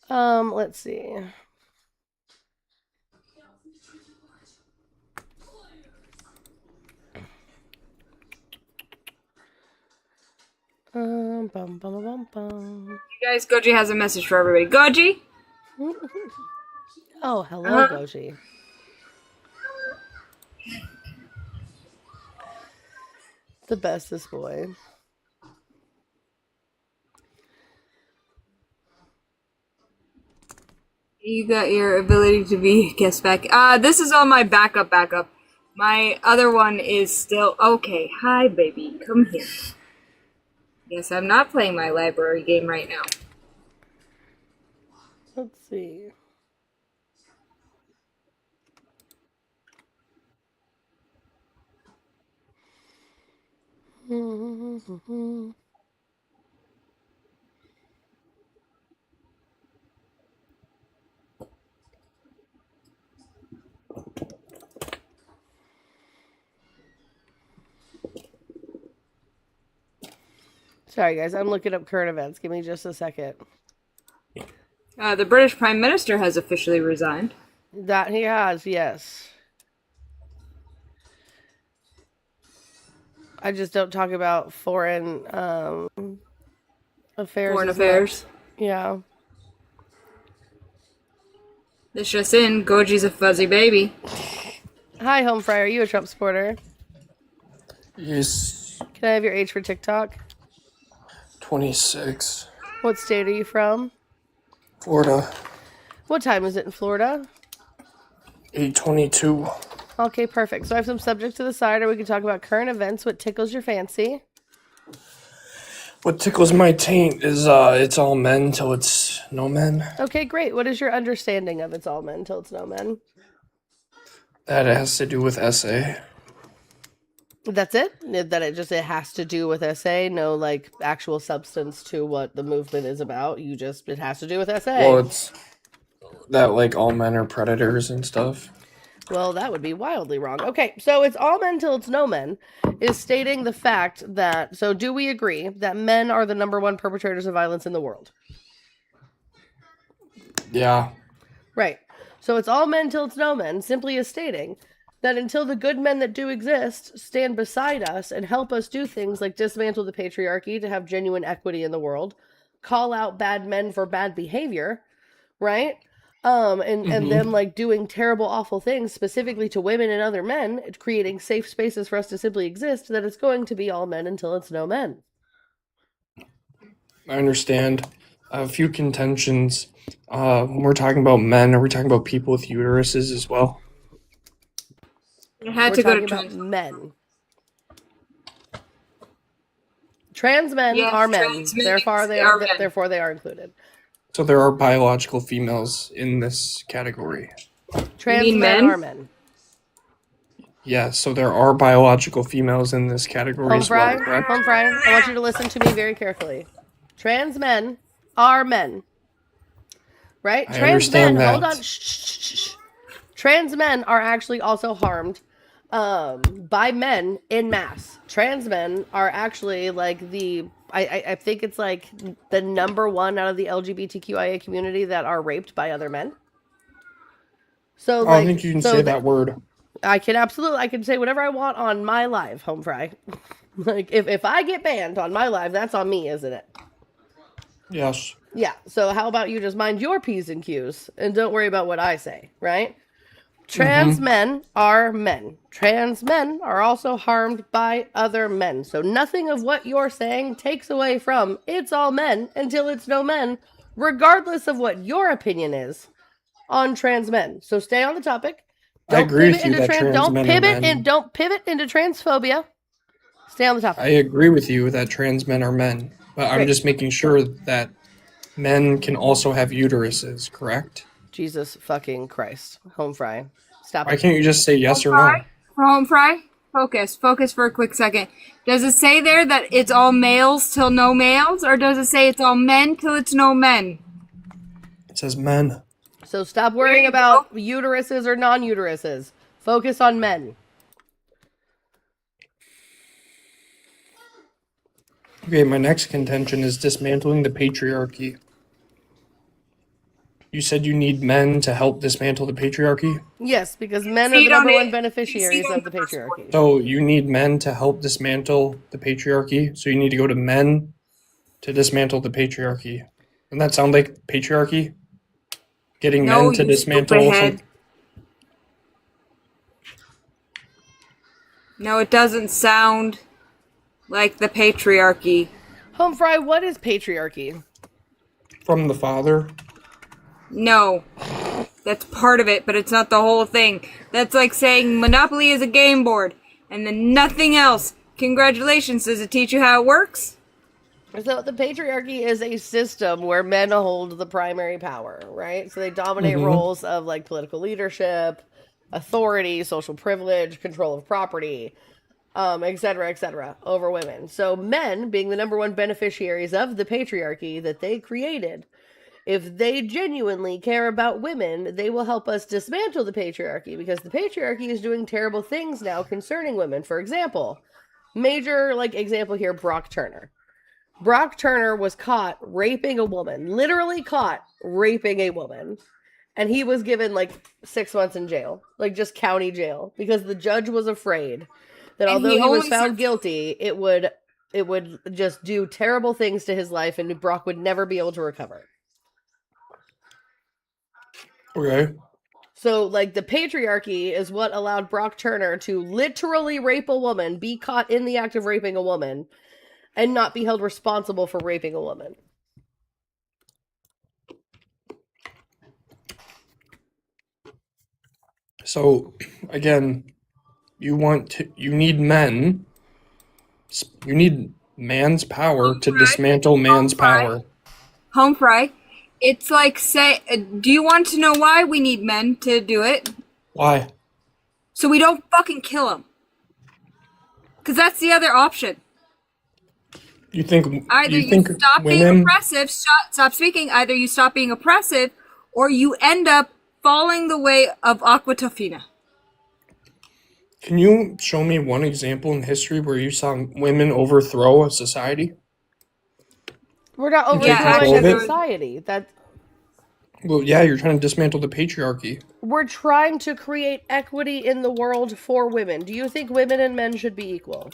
A: Let's see. Bum, bum, bum, bum.
C: You guys, Goji has a message for everybody. Goji?
A: Oh, hello, Goji. The bestest boy.
C: You got your ability to be guest back. This is on my backup. My other one is still... Okay, hi, baby. Come here. Yes, I'm not playing my library game right now.
A: Let's see. Sorry, guys. I'm looking up current events. Give me just a second.
C: The British Prime Minister has officially resigned.
A: That he has, yes. I just don't talk about foreign affairs.
C: Foreign
A: as
C: affairs.
A: much. Yeah.
C: This just in, Goji's a fuzzy baby.
A: Hi, Home Fry. Are you a Trump supporter?
J: Yes.
A: Can I have your age for TikTok?
J: 26.
A: What state are you from?
J: Florida.
A: What time is it in Florida?
J: 8:22.
A: Okay, perfect. So I have some subjects to the side, or we can talk about current events. What tickles your fancy?
J: What tickles my taint is it's all men till it's no men.
A: Okay, great. What is your understanding of it's all men till it's no men?
J: That has to do with SA.
A: That's it? That it has to do with SA? No, like, actual substance to what the movement is about? It has to do with SA?
J: Well, it's that like all men are predators and stuff.
A: Well, that would be wildly wrong. Okay, so it's all men till it's no men is stating the fact that, so do we agree that men are the number one perpetrators of violence in the world?
J: Yeah.
A: Right. So it's all men till it's no men simply is stating that until the good men that do exist stand beside us and help us do things like dismantle the patriarchy to have genuine equity in the world, call out bad men for bad behavior, right? And them like doing terrible, awful things specifically to women and other men, creating safe spaces for us to simply exist, that it's going to be all men until it's no men.
J: I understand. A few contentions. When we're talking about men, are we talking about people with uteruses as well?
C: It had
A: We're
C: to go
A: talking
C: to
A: about
C: trans.
A: men. Trans men
C: Yes,
A: are men.
C: trans men
A: Therefore,
C: are men.
A: therefore they are included.
J: So there are biological females in this category.
A: Trans
C: mean
A: men
C: men?
A: are men.
J: Yes, so there are biological females in this category
A: Home
J: as well,
A: fry,
J: correct?
A: home fry. I want you to listen to me very carefully. Trans men are men. Right?
J: I
A: Trans men,
J: understand that.
A: hold on. Shh, shh, shh, shh. Trans men are actually also harmed by men in mass. Trans men are actually like I think it's like the number one out of the LGBTQIA community that are raped by other men. So
J: I don't think you can say that word.
A: I can say whatever I want on my live, home fry. Like if I get banned on my live, that's on me, isn't it?
J: Yes.
A: Yeah. So how about you just mind your P's and Q's and don't worry about what I say, right? Trans men are men. Trans men are also harmed by other men. So nothing of what you're saying takes away from it's all men until it's no men, regardless of what your opinion is on trans men. So stay on the topic.
J: I
A: Don't
J: agree
A: pivot
J: with you
A: into
J: that trans
A: don't
J: men are
A: pivot
J: men.
A: and don't pivot into transphobia. Stay on the topic.
J: I agree with you that trans men are men, but I'm
A: Great.
J: just making sure that men can also have uteruses, correct?
A: Jesus fucking Christ. Home fry. Stop
J: Why
A: it.
J: can't you just say yes or no?
C: Home fry? Focus for a quick second. Does it say there that it's all males till no males, or does it say it's all men till it's no men?
J: It says men.
A: So stop worrying about uteruses or non-uteruses. Focus on men.
J: Okay, my next contention is dismantling the patriarchy. You said you need men to help dismantle the patriarchy?
A: Yes, because men are the number one beneficiaries of the patriarchy.
J: So you need men to help dismantle the patriarchy? So you need to go to men to dismantle the patriarchy. Doesn't that sound like patriarchy? Getting
C: No,
J: men to
C: you
J: dismantle
C: stupid. No, it doesn't sound like the patriarchy.
A: Home fry, what is patriarchy?
J: from the father.
C: No. That's part of it, but it's not the whole thing. That's like saying Monopoly is a game board, and then nothing else. Congratulations, does it teach you how it works?
A: So the patriarchy is a system where men hold the primary power, right? So they dominate roles of like political leadership, authority, social privilege, control of property, et cetera, over women. So men, being the number one beneficiaries of the patriarchy that they created, if they genuinely care about women, they will help us dismantle the patriarchy, because the patriarchy is doing terrible things now concerning women. For example, major like example here, Brock Turner. Brock Turner was caught raping a woman, literally caught raping a woman. And he was given like 6 months in jail, like just county jail, because the judge was afraid that
C: And
A: although
C: he
A: he was
C: only
A: found guilty, it would just do terrible things to his life and Brock would never be able to recover.
J: Okay.
A: So, like, the patriarchy is what allowed Brock Turner to literally rape a woman, be caught in the act of raping a woman, and not be held responsible for raping a woman.
J: So, again, you need men. You need man's power to dismantle man's power.
C: Home fry. It's like do you want to know why we need men to do it?
J: Why?
C: So we don't fucking kill them. Because that's the other option.
J: You think
C: Either you stop being oppressive, stop speaking, either you stop being oppressive, or you end up following the way of Aquatofina.
J: Can you show me one example in history where you saw women overthrow a society?
A: We're not
J: take control
A: overthrowing
J: of
A: a
J: it?
A: society.
J: Well, yeah, you're trying to dismantle the patriarchy.
A: We're trying to create equity in the world for women. Do you think women and men should be equal?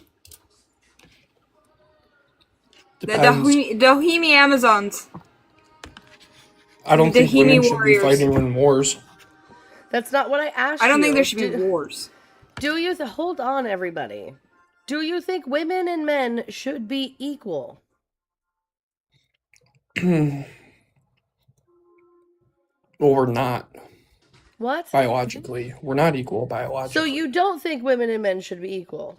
J: Depends.
C: The Dahomey Amazons.
J: I don't think
C: Dahomey
J: women should be
C: warriors.
J: fighting in wars.
A: That's not what I asked you.
C: I don't think there should be wars.
A: Hold on, everybody. Do you think women and men should be equal?
J: Well, we're not.
A: What?
J: Biologically. We're not equal biologically.
A: So you don't think women and men should be equal?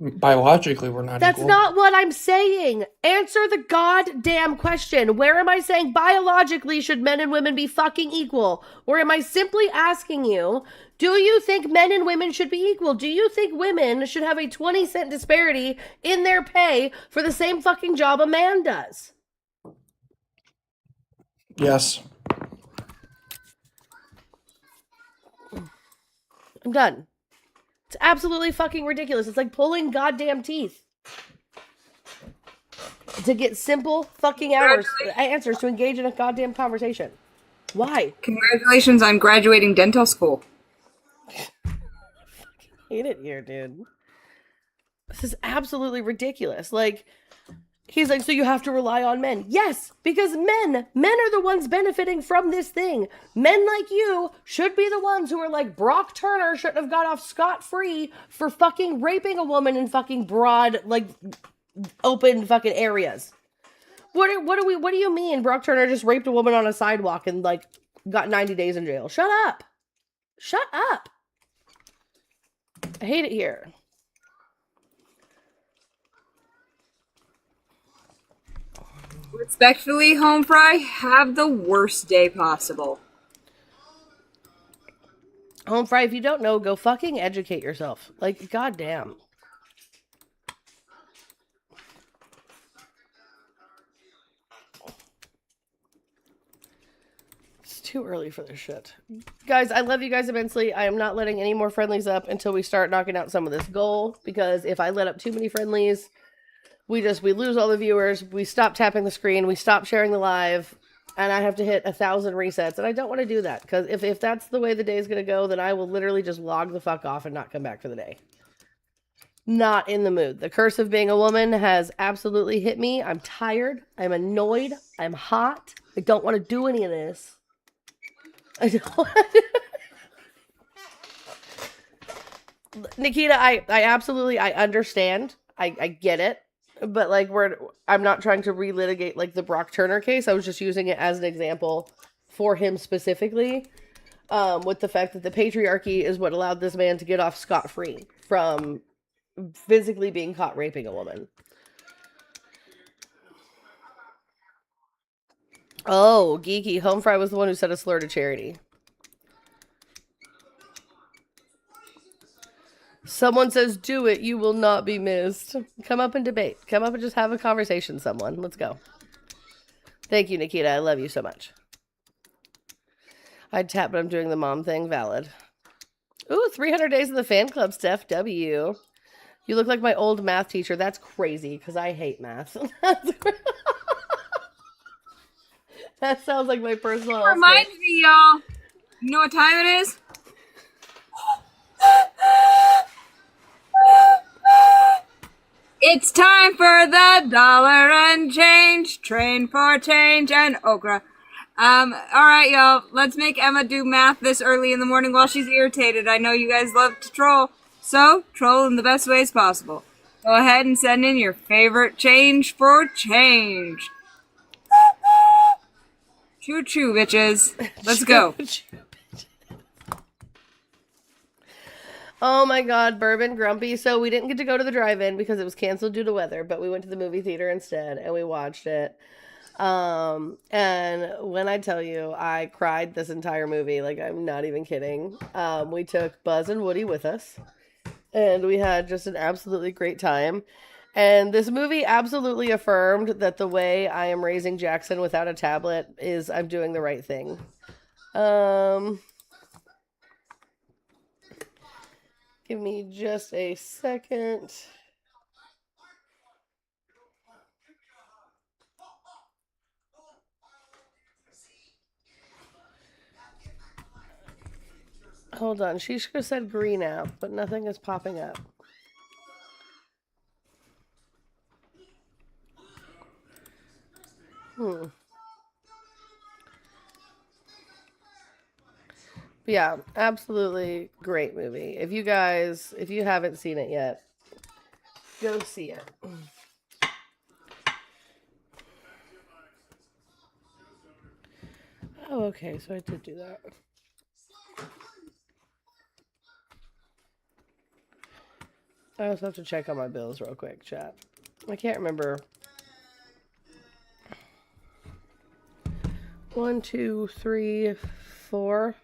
J: Biologically, we're not
A: That's
J: equal.
A: not what I'm saying. Answer the goddamn question. Where am I saying biologically should men and women be fucking equal? Or am I simply asking you, do you think men and women should be equal? Do you think women should have a 20-cent disparity in their pay for the same fucking job a man does?
J: Yes.
A: I'm done. It's absolutely fucking ridiculous. It's like pulling goddamn teeth to get simple fucking answers to engage in a goddamn conversation. Why?
C: Congratulations on graduating dental school.
A: Hate it here, dude. This is absolutely ridiculous. Like, he's like, so you have to rely on men. Yes, because men are the ones benefiting from this thing. Men like you should be the ones who are like, Brock Turner shouldn't have got off scot-free for fucking raping a woman in fucking broad, like, open fucking areas. What do you mean Brock Turner just raped a woman on a sidewalk and like got 90 days in jail? Shut up. Shut up. I hate it here.
C: Respectfully, home fry, have the worst day possible.
A: Home fry, if you don't know, go fucking educate yourself. Like, goddamn. It's too early for this shit. Guys, I love you guys immensely. I am not letting any more friendlies up until we start knocking out some of this goal, because if I let up too many friendlies, we lose all the viewers, we stop tapping the screen, we stop sharing the live, and I have to hit 1,000 resets, and I don't want to do that, because if that's the way the day is going to go, then I will literally just log the fuck off and not come back for the day. Not in the mood. The curse of being a woman has absolutely hit me. I'm tired. I'm annoyed. I'm hot. I don't want to do any of this. I don't. Nikita, I absolutely, I understand. I get it. But like, I'm not trying to relitigate like the Brock Turner case. I was just using it as an example for him specifically, with the fact that the patriarchy is what allowed this man to get off scot-free from physically being caught raping a woman. Oh, geeky. Home Fry was the one who said a slur to Charity. Someone says, do it, you will not be missed. Come up and debate. Come up and just have a conversation, someone. Let's go. Thank you, Nikita. I love you so much. I'd tap, but I'm doing the mom thing. Valid. Ooh, 300 days in the fan club, Steph W. You look like my old math teacher. That's crazy, because I hate math. That sounds like my personal...
C: Remind me, y'all. You know what time it is? It's time for the dollar and change train for change and okra. All right, y'all. Let's make Emma do math this early in the morning while she's irritated. I know you guys love to troll, so troll in the best ways possible. Go ahead and send in your favorite change for change. Choo choo, bitches. Let's go.
A: Oh my god, Bourbon Grumpy. So we didn't get to go to the drive-in because it was canceled due to weather, but we went to the movie theater instead and we watched it. And when I tell you I cried this entire movie, like I'm not even kidding. We took Buzz and Woody with us and we had just an absolutely great time. And this movie absolutely affirmed that the way I am raising Jackson without a tablet is I'm doing the right thing. Give me just a second. Hold on. She should have said green app, but nothing is popping up. Yeah, absolutely great movie. If you haven't seen it yet, go see it. Oh, okay, so I did do that. I also have to check on my bills real quick, chat. I can't remember. 1, 2, 3, 4.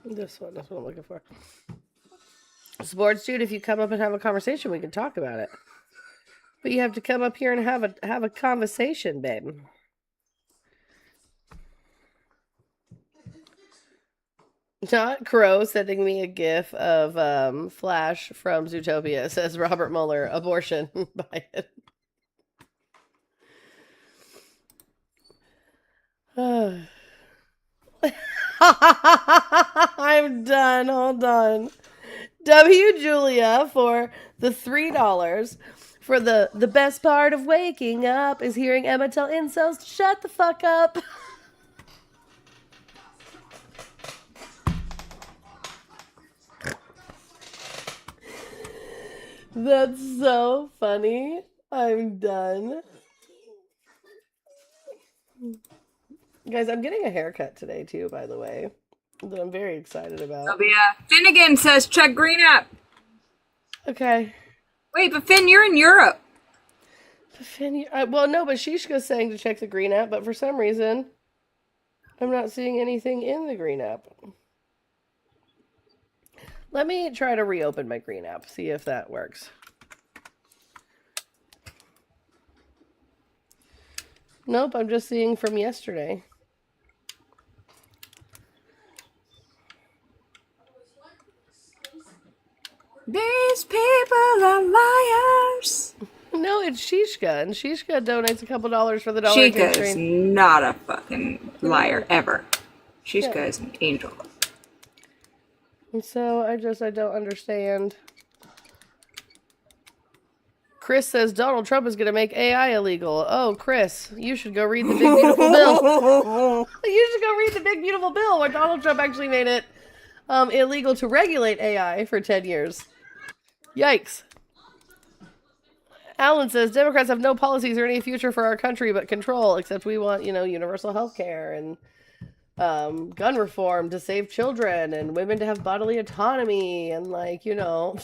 A: This one, that's what I'm looking for. Sports dude, if you come up and have a conversation, we can talk about it. But you have to come up here and have a conversation, babe. Not Crow sending me a gif of Flash from Zootopia. It says Robert Mueller, abortion. Buy it. I'm done. Hold on. W. Julia for the $3 for the best part of waking up is hearing Emma tell incels to shut the fuck up. That's so funny. I'm done. Guys, I'm getting a haircut today too, by the way, that I'm very excited about.
C: Finnegan says check Green app.
A: Okay.
C: Wait, but Finn, you're in Europe.
A: Finn, well, no, but Shishka's saying to check the Green app, but for some reason, I'm not seeing anything in the Green app. Let me try to reopen my Green app, see if that works. Nope, I'm just seeing from yesterday.
C: These people are liars.
A: No, it's Shishka, and Shishka donates a couple dollars for the dollar.
C: Shishka is not a fucking liar, ever. Shishka is an angel.
A: And so I don't understand. Chris says Donald Trump is going to make AI illegal. Oh, Chris, you should go read the Big Beautiful Bill. You should go read the Big Beautiful Bill where Donald Trump actually made it illegal to regulate AI for 10 years. Yikes. Alan says Democrats have no policies or any future for our country but control, except we want, universal health care and gun reform to save children and women to have bodily autonomy and, all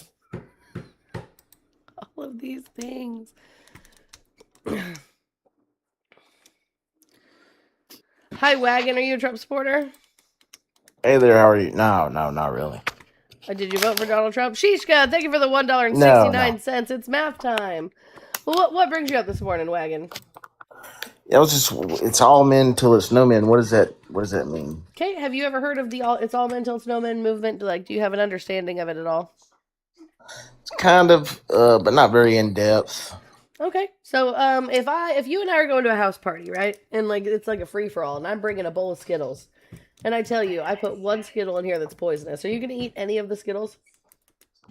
A: of these things. Hi, Wagon. Are you a Trump supporter?
K: Hey there, how are you? No, not really.
A: Did you vote for Donald Trump? Shishka, thank you for the $1.69. It's math time. Well, what brings you up this morning, Wagon?
K: Yeah, it's all men till it's no men. What does that mean?
A: Okay, have you ever heard of the it's all men till it's no men movement? Do you have an understanding of it at all?
K: It's kind of, but not very in depth.
A: Okay, so if you and I are going to a house party, right, and it's like a free for all, and I'm bringing a bowl of Skittles, and I tell you I put one Skittle in here that's poisonous, are you going to eat any of the Skittles?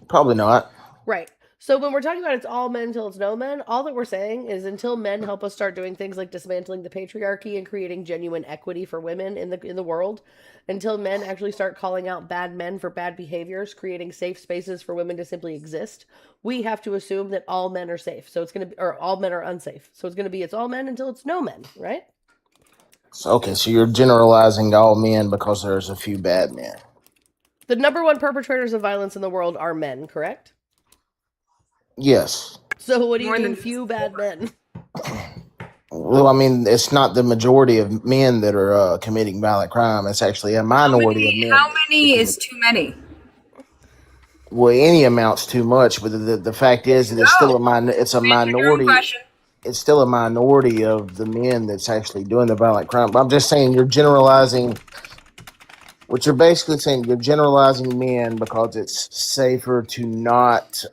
K: Probably not.
A: Right. So when we're talking about it's all men till it's no men, all that we're saying is until men help us start doing things like dismantling the patriarchy and creating genuine equity for women in the world, until men actually start calling out bad men for bad behaviors, creating safe spaces for women to simply exist, we have to assume that all men are safe. So it's going to be, or all men are unsafe. So it's going to be it's all men until it's no men, right?
K: Okay, so you're generalizing all men because there's a few bad men.
A: The number one perpetrators of violence in the world are men, correct?
K: Yes.
A: So what do you mean few bad men?
K: Well, I mean, it's not the majority of men that are committing violent crime. It's actually a minority of men.
C: How many is too many?
K: Well, any amount's too much, but the fact is that it's still a minority. It's still a minority of the men that's actually doing the violent crime. But I'm just saying you're generalizing. What you're basically saying, you're generalizing men because it's safer to not.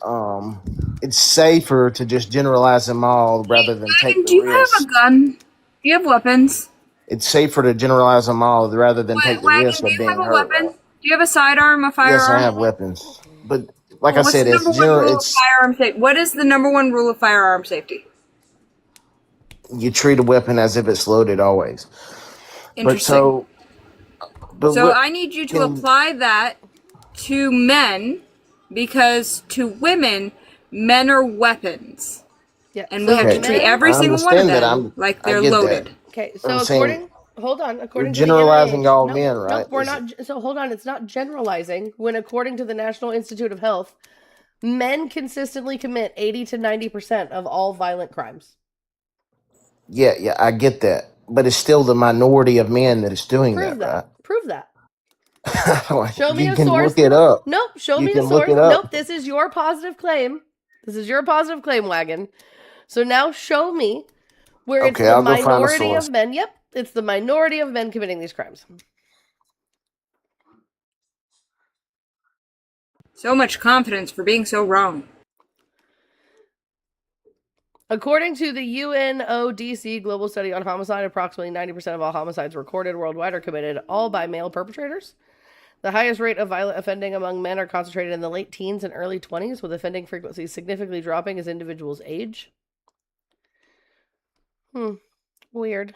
K: It's safer to just generalize them all rather than take the risk.
C: Do you have a gun? Do you have weapons?
K: It's safer to generalize them all rather than take the risk of being hurt.
C: Do you have a weapon? Do you have a sidearm, a firearm?
K: Yes, I have weapons. But like I said, it's
C: firearm safety. What is the number one rule of firearm safety?
K: You treat a weapon as if it's loaded always.
C: Interesting. So I need you to apply that to men, because to women, men are weapons.
A: Yeah.
C: And
A: so
C: we have to
A: men,
C: treat every
K: I
C: single one of
K: understand that.
C: them like
K: I
C: they're
K: get
C: loaded.
K: that.
A: Okay, so
K: I'm saying
A: hold on,
K: you're
A: according to the
K: generalizing
A: NIH,
K: all
A: nope,
K: men, right?
A: nope, we're not. So hold on, it's not generalizing. When according to the National Institute of Health, men consistently commit 80 to 90% of all violent crimes.
K: Yeah, I get that. But it's still the minority of men that is doing
A: Prove
K: that, right?
A: that. Prove that. Show me
K: You
A: a
K: can
A: source.
K: look it up.
A: Nope. Show
K: You
A: me a
K: can look
A: source.
K: it
A: Nope.
K: up.
A: This is your positive claim. This is your positive claim, Wagon. So now show me where it's
K: Okay,
A: the
K: I'll go find a
A: minority
K: source.
A: of men. Yep. It's the minority of men committing these crimes.
C: So much confidence for being so wrong.
A: According to the UNODC Global Study on Homicide, approximately 90% of all homicides recorded worldwide are committed all by male perpetrators. The highest rate of violent offending among men are concentrated in the late teens and early 20s, with offending frequency significantly dropping as individuals age. Weird.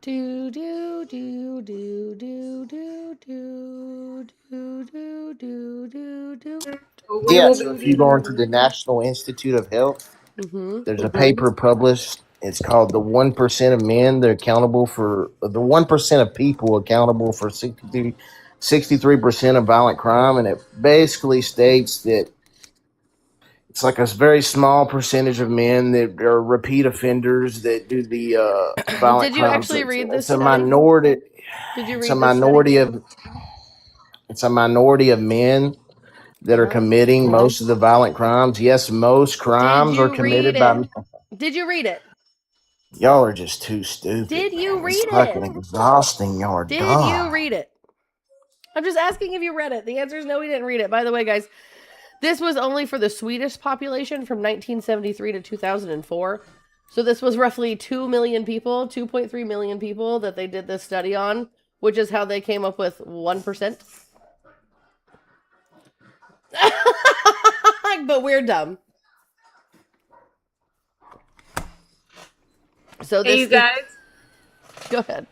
A: Do do do do do do do do do do do do.
K: Yeah, so if you go into the National Institute of Health, there's a paper published. It's called "The 1% of Men They're Accountable for the 1% of People Accountable for 63% of violent crime," and it basically states that it's like a very small percentage of men that are repeat offenders that do the violent
A: Did you
K: crimes.
A: actually read this
K: It's a
A: study?
K: minority.
A: Did you
K: It's a
A: read this study?
K: minority of men that are committing most of the violent crimes. Yes, most
A: Did
K: crimes are
A: you read
K: committed by.
A: it? Did you read it?
K: Y'all are just too stupid,
A: Did you
K: man. It's
A: read
K: fucking
A: it?
K: exhausting. Y'all are
A: Did you
K: dumb.
A: read it? I'm just asking if you read it. The answer is no, we didn't read it. By the way, guys, this was only for the Swedish population from 1973 to 2004. So this was roughly 2 million people, 2.3 million people that they did this study on, which is how they came up with 1%. But we're dumb. So
C: Hey, you guys.
A: Go ahead.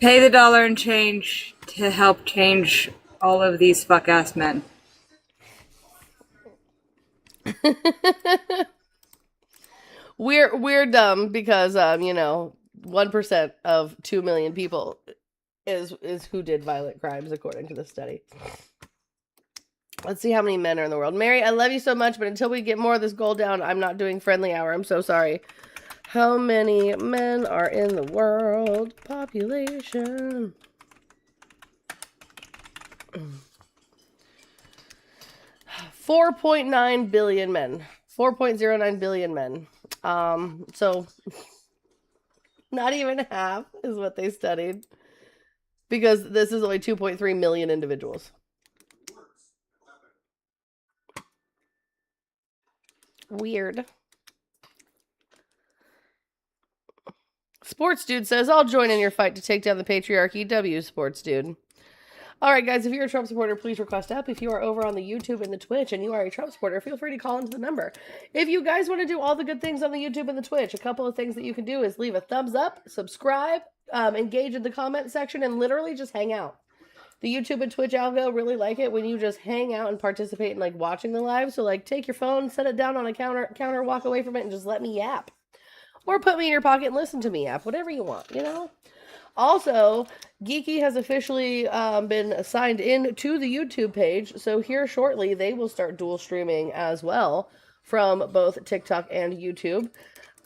C: Pay the dollar and change to help change all of these fuck-ass men.
A: We're dumb because 1% of 2 million people is who did violent crimes according to the study. Let's see how many men are in the world. Mary, I love you so much, but until we get more of this goal down, I'm not doing friendly hour. I'm so sorry. How many men are in the world population? 4.9 billion men. 4.09 billion men. So not even half is what they studied, because this is only 2.3 million individuals. Weird. Sports Dude says, I'll join in your fight to take down the patriarchy. W, Sports Dude. All right, guys, if you're a Trump supporter, please request up. If you are over on the YouTube and the Twitch and you are a Trump supporter, feel free to call into the number. If you guys want to do all the good things on the YouTube and the Twitch, a couple of things that you can do is leave a thumbs up, subscribe, engage in the comment section, and literally just hang out. The YouTube and Twitch algo really like it when you just hang out and participate in, like, watching the live. So, like, take your phone, set it down on a counter, walk away from it, and just let me yap. Or put me in your pocket and listen to me yap. Whatever you want, you know? Also, Geeky has officially been signed in to the YouTube page. So here shortly, they will start dual streaming as well from both TikTok and YouTube.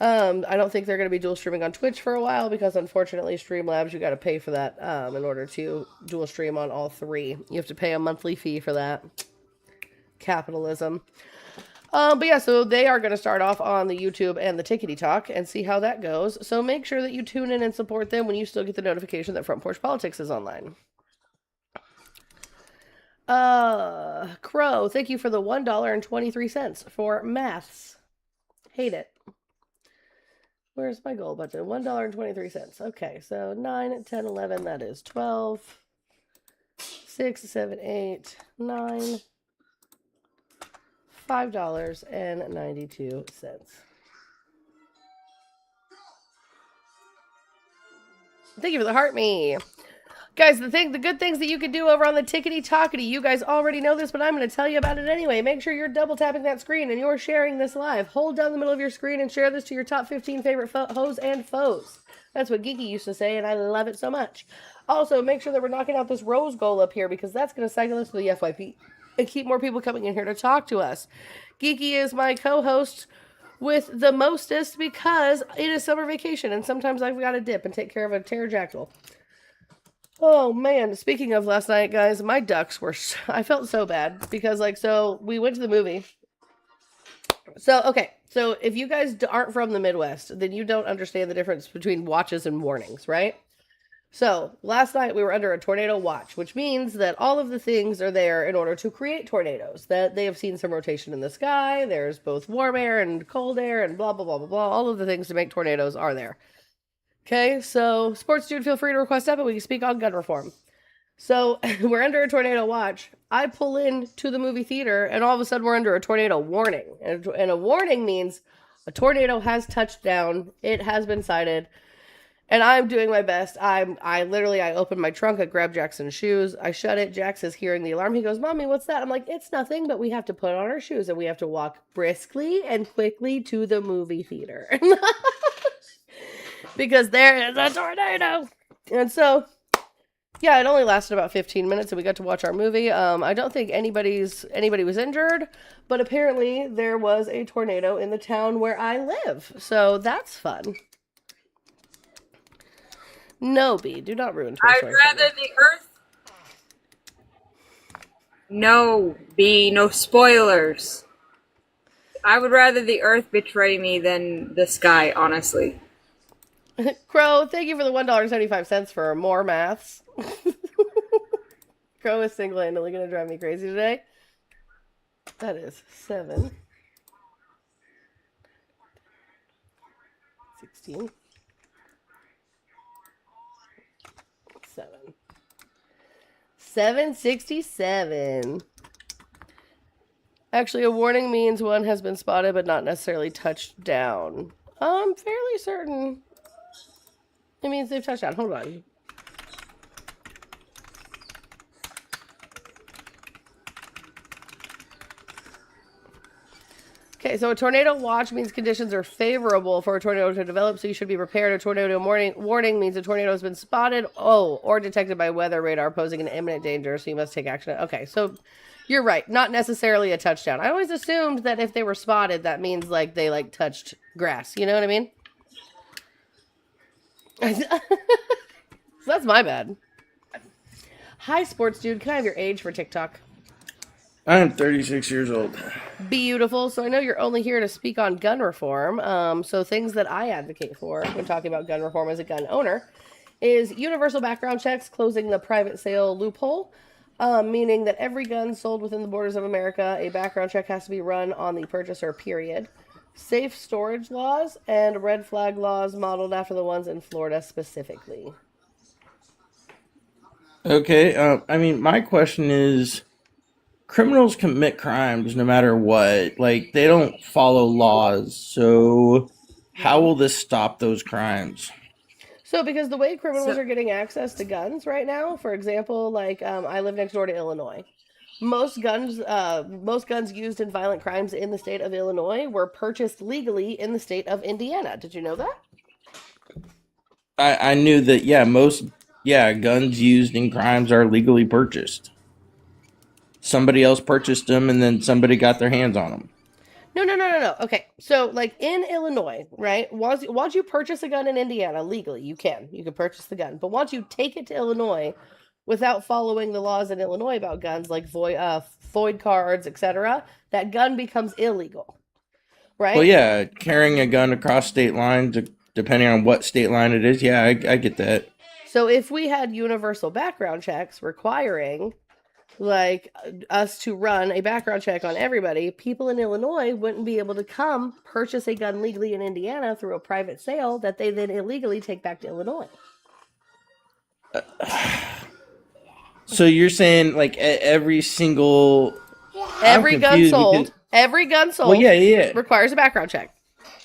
A: I don't think they're going to be dual streaming on Twitch for a while because, unfortunately, Streamlabs, you got to pay for that in order to dual stream on all three. You have to pay a monthly fee for that. Capitalism. But yeah, so they are going to start off on the YouTube and the Tickety Talk and see how that goes. So make sure that you tune in and support them when you still get the notification that Front Porch Politics is online. Crow, thank you for the $1.23 for maths. Hate it. Where's my goal budget? $1.23. Okay, so 9, 10, 11, that is 12. 6, 7, 8, 9. $5.92. Thank you for the heart me. Guys, the good things that you can do over on the Tickety Talkety, you guys already know this, but I'm going to tell you about it anyway. Make sure you're double tapping that screen and you're sharing this live. Hold down the middle of your screen and share this to your top 15 favorite hoes and foes. That's what Geeky used to say, and I love it so much. Also, make sure that we're knocking out this rose goal up here because that's going to cycle us to the FYP and keep more people coming in here to talk to us. Geeky is my co-host with the mostest because it is summer vacation, and sometimes I've got to dip and take care of a pterodactyl. Oh man, speaking of last night, guys, my ducks were, I felt so bad because so we went to the movie. So, okay, so if you guys aren't from the Midwest, then you don't understand the difference between watches and warnings, right? So, last night we were under a tornado watch, which means that all of the things are there in order to create tornadoes. That they have seen some rotation in the sky, there's both warm air and cold air and blah, blah, blah, blah, blah. All of the things to make tornadoes are there. Okay, so sports dude, feel free to request up and we can speak on gun reform. So we're under a tornado watch. I pull in to the movie theater and all of a sudden we're under a tornado warning. And a warning means a tornado has touched down. It has been sighted. And I'm doing my best. I opened my trunk. I grabbed Jackson's shoes. I shut it. Jax is hearing the alarm. He goes, "Mommy, what's that?" I'm like, "It's nothing, but we have to put on our shoes and we have to walk briskly and quickly to the movie theater." Because there is a tornado. And so, yeah, it only lasted about 15 minutes and we got to watch our movie. I don't think anybody was injured, but apparently there was a tornado in the town where I live. So that's fun. No, B, do not ruin Toy Story.
C: I'd rather the Earth. No, B, no spoilers. I would rather the Earth betray me than the sky, honestly.
A: Crow, thank you for the $1.75 for more maths. Crow is single-handedly going to drive me crazy today. That is 7. 16. 7. 767. Actually, a warning means one has been spotted but not necessarily touched down. I'm fairly certain it means they've touched down. Hold on. Okay, so a tornado watch means conditions are favorable for a tornado to develop, so you should be prepared. A tornado warning means a tornado has been spotted, or detected by weather radar posing an imminent danger, so you must take action. Okay, so you're right. Not necessarily a touchdown. I always assumed that if they were spotted, that means they touched grass. You know what I mean? So that's my bad. Hi, sports dude. Can I have your age for TikTok?
L: I am 36 years old.
A: Beautiful. So I know you're only here to speak on gun reform. So things that I advocate for when talking about gun reform as a gun owner is universal background checks, closing the private sale loophole, meaning that every gun sold within the borders of America, a background check has to be run on the purchaser, period. Safe storage laws and red flag laws modeled after the ones in Florida specifically.
L: Okay, I mean, my question is, criminals commit crimes no matter what. Like, they don't follow laws, so how will this stop those crimes?
A: So, because the way criminals are getting access to guns right now, for example, I live next door to Illinois. Most guns used in violent crimes in the state of Illinois were purchased legally in the state of Indiana. Did you know that?
L: I knew that, guns used in crimes are legally purchased. Somebody else purchased them, and then somebody got their hands on them.
A: No. Okay, so in Illinois, right? Once you purchase a gun in Indiana legally, you can purchase the gun. But once you take it to Illinois, without following the laws in Illinois about guns, like void cards, etc., that gun becomes illegal, right?
L: Well, yeah, carrying a gun across state lines, depending on what state line it is, yeah, I get that.
A: So if we had universal background checks requiring like us to run a background check on everybody, people in Illinois wouldn't be able to come purchase a gun legally in Indiana through a private sale that they then illegally take back to Illinois.
L: So you're saying like every single
A: Every gun
L: confused
A: sold,
L: Well, yeah.
A: requires a background check.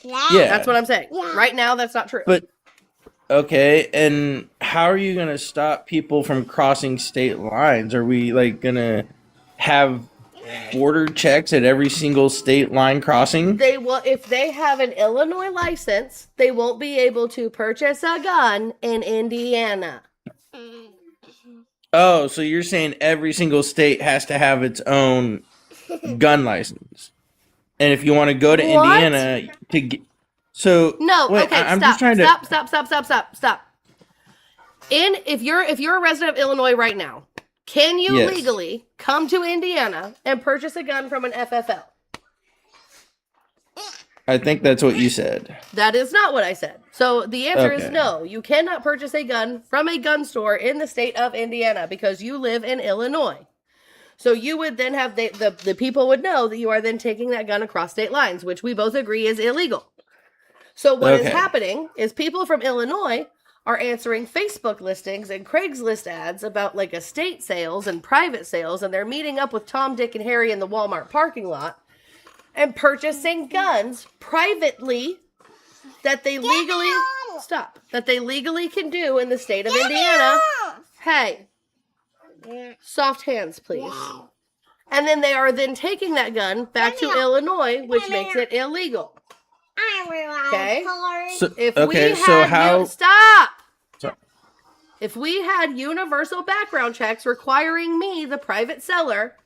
L: Yeah.
A: That's what I'm saying. Right now, that's not true.
L: But okay, and how are you gonna stop people from crossing state lines? Are we like gonna have border checks at every single state line crossing?
A: They will, if they have an Illinois license, they won't be able to purchase a gun in Indiana.
L: Oh, so you're saying every single state has to have its own gun license, and if you want to go to
A: What?
L: Indiana to get, so
A: No,
L: wait,
A: okay,
L: I'm
A: stop,
L: just trying to
A: stop. If you're a resident of Illinois right now, can you
L: Yes.
A: legally come to Indiana and purchase a gun from an FFL?
L: I think that's what you said.
A: That is not what I said. So the answer is
L: Okay.
A: no. You cannot purchase a gun from a gun store in the state of Indiana because you live in Illinois. So you would then have the people would know that you are then taking that gun across state lines, which we both agree is illegal. So what is
L: Okay.
A: happening is people from Illinois are answering Facebook listings and Craigslist ads about like estate sales and private sales, and they're meeting up with Tom, Dick, and Harry in the Walmart parking lot and purchasing guns privately that they legally can do in the state of Indiana. Hey, soft hands, please. And then they are then taking that gun back to Illinois, which makes it illegal. Okay?
L: So,
A: If
L: okay,
A: we
L: so
A: had
L: how?
A: stop.
L: Sorry.
A: If we had universal background checks requiring me, the private seller,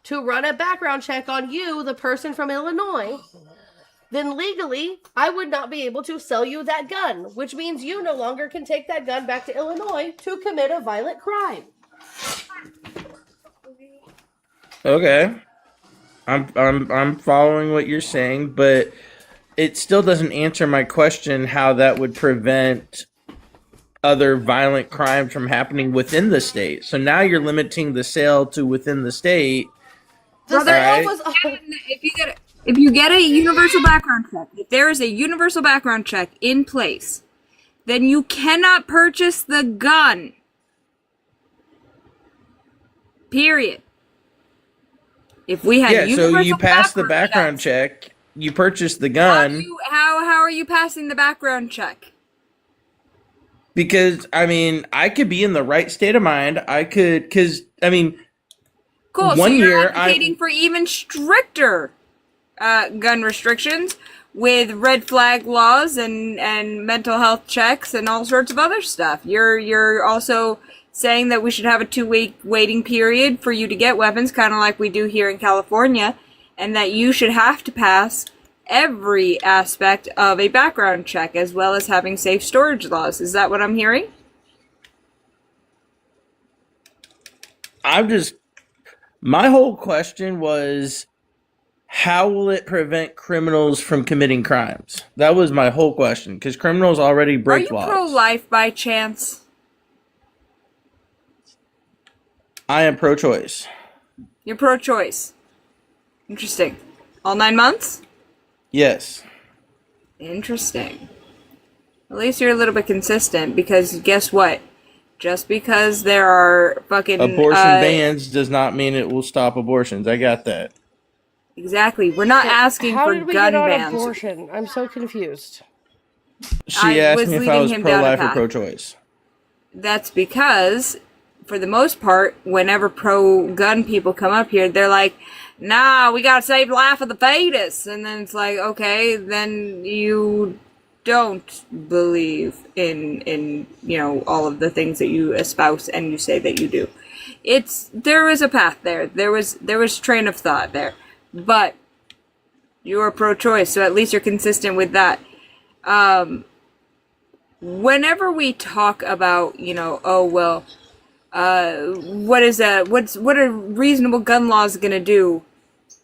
A: to run a background check on you, the person from Illinois, then legally I would not be able to sell you that gun, which means you no longer can take that gun back to Illinois to commit a violent crime.
L: Okay, I'm following what you're saying, but it still doesn't answer my question how that would prevent other violent crimes from happening within the state. So now you're limiting the sale to within the state.
A: Brother,
L: Right.
C: If you get a universal background check, if there is a universal background check in place, then you cannot purchase the gun. Period. If we had
L: Yeah, so
C: universal
L: you pass the background check, you purchase the gun.
C: How are you passing the background check?
L: Because, I mean, I could be in the right state of mind.
C: Cool. So
L: One
C: you're
L: year,
C: advocating for even stricter gun restrictions with red flag laws and mental health checks and all sorts of other stuff. You're also saying that we should have a 2-week waiting period for you to get weapons, kind of like we do here in California, and that you should have to pass every aspect of a background check as well as having safe storage laws. Is that what I'm hearing?
L: My whole question was, how will it prevent criminals from committing crimes? That was my whole question, because criminals already break laws.
C: Are you pro-life by chance?
L: I am pro-choice.
C: You're pro-choice. Interesting. All 9 months?
L: Yes.
C: Interesting. At least you're a little bit consistent, because guess what? Just because there are fucking
L: Abortion bans does not mean it will stop abortions. I got that.
C: Exactly. We're not asking
A: How
C: for
A: did we
C: gun
A: get on
C: bans.
A: abortion? I'm so confused.
L: She asked me if I was pro-life or pro-choice.
C: That's because, for the most part, whenever pro-gun people come up here, they're like, nah, we gotta save the life of the fetus. And then it's like, okay, then you don't believe in all of the things that you espouse and you say that you do. There was a path there. There was train of thought there. But you are pro-choice, so at least you're consistent with that. Whenever we talk about, what are reasonable gun laws gonna do?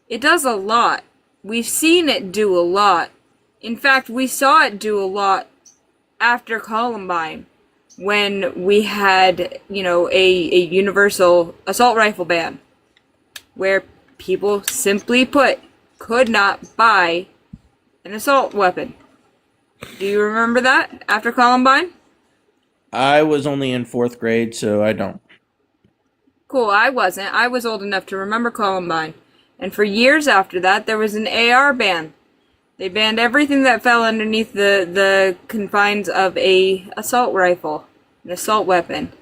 C: It does a lot. We've seen it do a lot. In fact, we saw it do a lot after Columbine, when we had, a universal assault rifle ban. where people simply put could not buy an assault weapon. Do you remember that after Columbine?
L: I was only in 4th grade, so I don't.
C: Cool, I wasn't. I was old enough to remember Columbine. And for years after that, there was an AR ban. They banned everything that fell underneath the confines of a assault rifle, an assault weapon.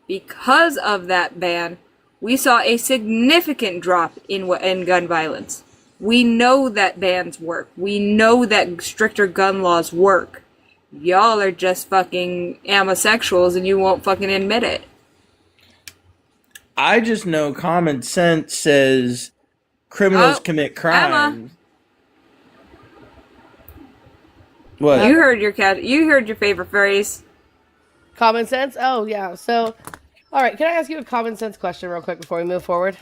C: Because of that ban, we saw a significant drop in gun violence. We know that bans work. We know that stricter gun laws work. Y'all are just fucking homosexuals and you won't fucking admit it.
L: I just know common sense says criminals commit crimes.
C: Emma.
L: What?
C: You heard your favorite phrase.
A: Common sense? Oh, yeah. So, all right. Can I ask you a common sense question real quick before we move forward?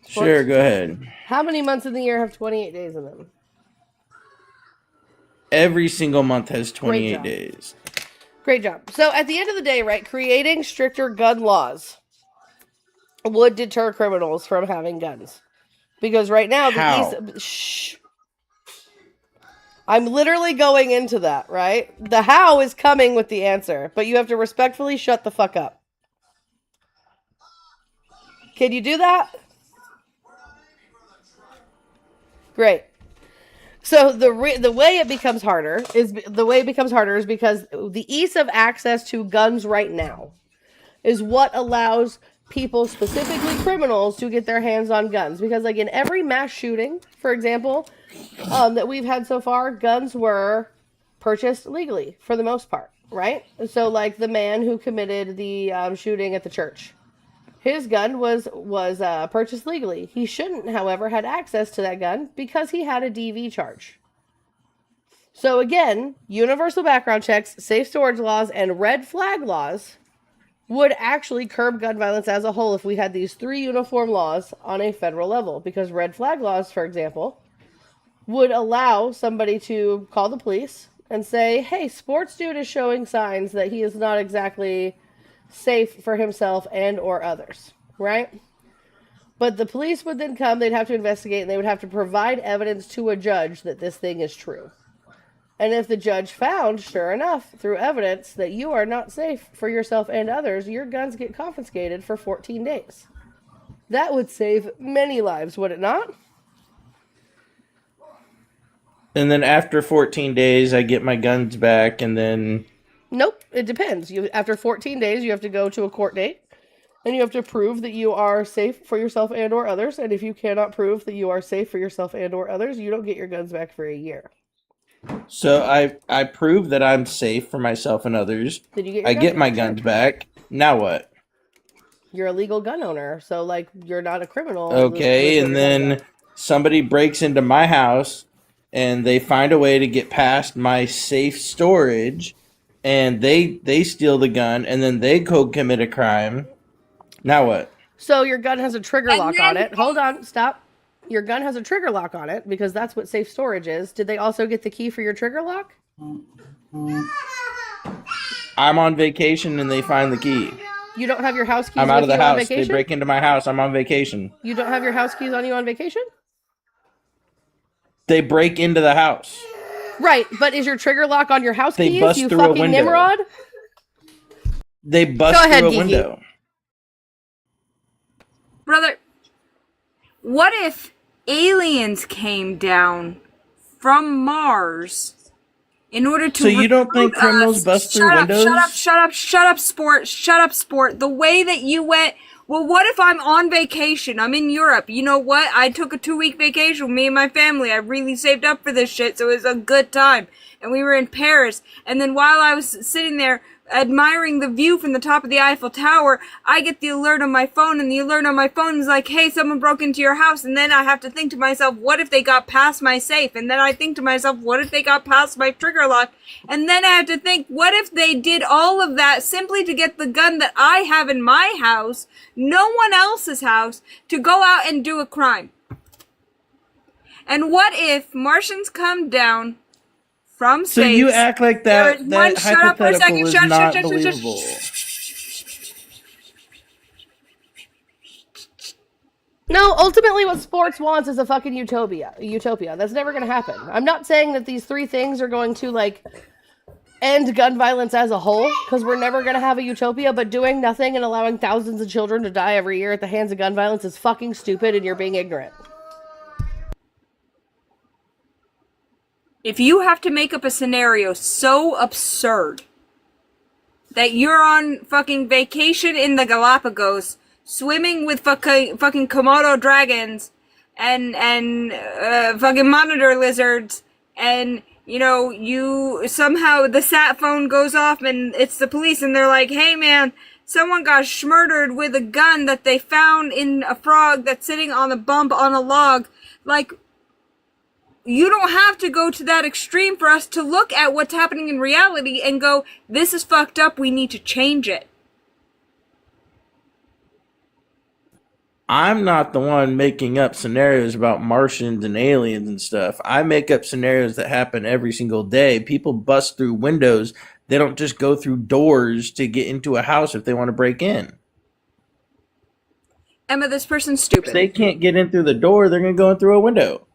L: Sure, go ahead.
A: How many months in the year have 28 days in them?
L: Every single month has 28 days.
A: Great job. So at the end of the day, right, creating stricter gun laws would deter criminals from having guns. Because right now, I'm literally going into that, right? The how is coming with the answer, but you have to respectfully shut the fuck up. Can you do that? Great. So the way it becomes harder is because the ease of access to guns right now is what allows people, specifically criminals, to get their hands on guns. Because like in every mass shooting, for example, that we've had so far, guns were purchased legally for the most part, right? So like the man who committed the shooting at the church, his gun was purchased legally. He shouldn't, however, had access to that gun because he had a DV charge. So again, universal background checks, safe storage laws, and red flag laws would actually curb gun violence as a whole if we had these 3 uniform laws on a federal level. Because red flag laws, for example, would allow somebody to call the police and say, hey, sports dude is showing signs that he is not exactly safe for himself and or others, right? But the police would then come, they'd have to investigate, and they would have to provide evidence to a judge that this thing is true. And if the judge found, sure enough, through evidence, that you are not safe for yourself and others, your guns get confiscated for 14 days. That would save many lives, would it not?
L: And then after 14 days, I get my guns back, and then...
A: Nope, it depends. After 14 days, you have to go to a court date, and you have to prove that you are safe for yourself and or others. And if you cannot prove that you are safe for yourself and or others, you don't get your guns back for a year.
L: So I prove that I'm safe for myself and others.
A: Did you get your
L: I
A: guns
L: get
A: back?
L: my guns back. Now what?
A: You're a legal gun owner, so like you're not a criminal.
L: Okay, and then somebody breaks into my house, and they find a way to get past my safe storage, and they steal the gun, and then they go commit a crime. Now what?
A: So your gun has a trigger lock on it. Hold on, stop. Your gun has a trigger lock on it because that's what safe storage is. Did they also get the key for your trigger lock?
L: I'm on vacation and they find the key.
A: You don't have your house keys
L: I'm out of the house.
A: on vacation?
L: They break into my house. I'm on vacation.
A: You don't have your house keys on you on vacation?
L: They break into the house.
A: Right, but is your trigger lock on your house
L: They
A: keys?
L: bust
A: You
L: through a
A: fucking
L: window.
A: Nimrod?
L: They bust
A: Go ahead,
L: through a
A: Geeky.
L: window.
C: Brother, what if aliens came down from Mars in order to...
L: So you don't think criminals bust through windows?
C: Shut up, sport. The way that you went... Well, what if I'm on vacation? I'm in Europe. You know what? I took a 2-week vacation with me and my family. I really saved up for this shit, so it was a good time. And we were in Paris. And then while I was sitting there admiring the view from the top of the Eiffel Tower, I get the alert on my phone, and the alert on my phone is like, hey, someone broke into your house. And then I have to think to myself, what if they got past my safe? And then I think to myself, what if they got past my trigger lock? And then I have to think, what if they did all of that simply to get the gun that I have in my house, no one else's house, to go out and do a crime? And what if Martians come down from space?
L: So you act like that hypothetical is not believable.
A: No, ultimately what sports wants is a fucking utopia. That's never going to happen. I'm not saying that these three things are going to, like, end gun violence as a whole, because we're never going to have a utopia, but doing nothing and allowing thousands of children to die every year at the hands of gun violence is fucking stupid, and you're being ignorant.
C: If you have to make up a scenario so absurd that you're on fucking vacation in the Galapagos, swimming with fucking Komodo dragons and fucking monitor lizards, and you somehow the sat phone goes off and it's the police and they're like, hey man, someone got schmurdered with a gun that they found in a frog that's sitting on a bump on a log. Like, you don't have to go to that extreme for us to look at what's happening in reality and go, this is fucked up, we need to change it.
L: I'm not the one making up scenarios about Martians and aliens and stuff. I make up scenarios that happen every single day. People bust through windows. They don't just go through doors to get into a house if they want to break in.
C: Emma, this person's stupid.
L: If they can't get in through the door, they're going to go in through a window.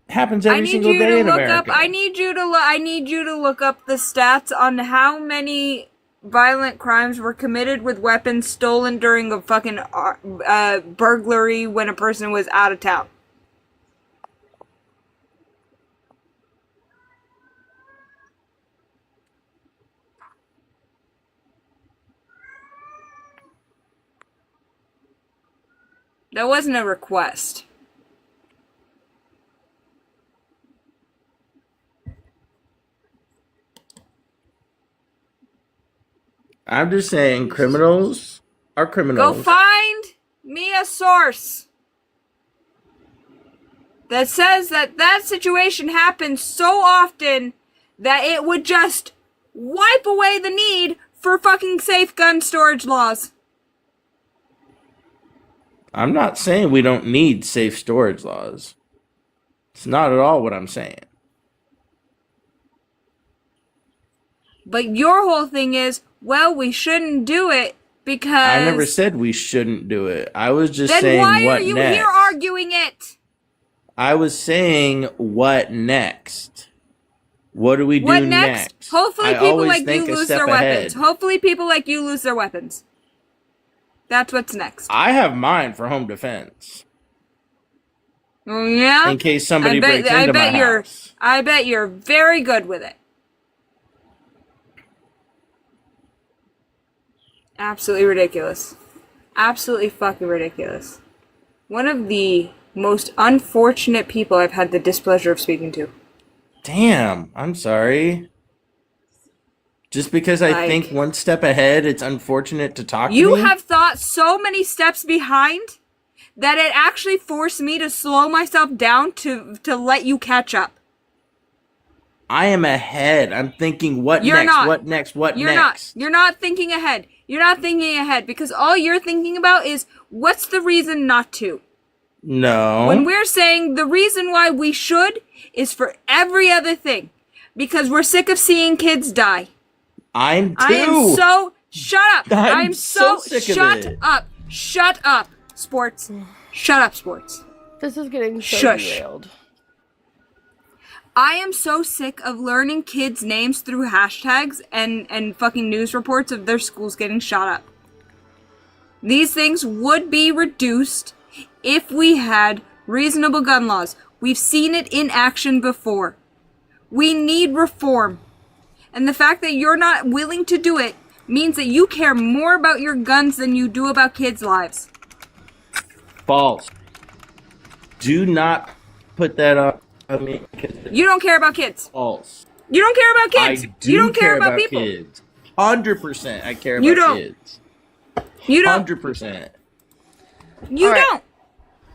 L: Happens every single day in America.
C: I need you to look up the stats on how many violent crimes were committed with weapons stolen during a fucking burglary when a person was out of town. That wasn't a request.
L: I'm just saying, criminals are criminals.
C: Go find me a source that says that situation happens so often that it would just wipe away the need for fucking safe gun storage laws.
L: I'm not saying we don't need safe storage laws. It's not at all what I'm saying.
C: But your whole thing is, well, we shouldn't do it because...
L: I never said we shouldn't do it. I was just saying
C: what
L: what next.
C: Then why are you here arguing it?
L: I was saying what next. What do we do next?
C: Hopefully people like you lose their weapons. Hopefully people like you lose their weapons. That's what's next.
L: I have mine for home defense.
C: Oh, yeah?
L: In case somebody breaks into my house.
C: I bet you're very good with it. Absolutely ridiculous. Absolutely fucking ridiculous. One of the most unfortunate people I've had the displeasure of speaking to.
L: Damn, I'm sorry. Just because I think one step ahead, it's unfortunate to talk to me?
C: You have thought so many steps behind that it actually forced me to slow myself down to let you catch up.
L: I am ahead. I'm thinking, what next?
C: You're not thinking ahead. You're not thinking ahead because all you're thinking about is what's the reason not to.
L: No.
C: When we're saying the reason why we should is for every other thing. Because we're sick of seeing kids die.
L: I'm too.
C: I am so... Shut up.
L: I'm so sick of it.
C: Shut up. Shut up, sports. Shut up, sports.
A: This is getting so derailed.
C: I am so sick of learning kids' names through hashtags and fucking news reports of their schools getting shot up. These things would be reduced if we had reasonable gun laws. We've seen it in action before. We need reform. And the fact that you're not willing to do it means that you care more about your guns than you do about kids' lives.
L: False. Do not put that on me.
C: You don't care about kids.
L: False.
C: You don't care about kids.
L: You
C: don't care about people.
L: Kids. 100% I care about kids.
C: You don't.
L: 100%.
C: You don't.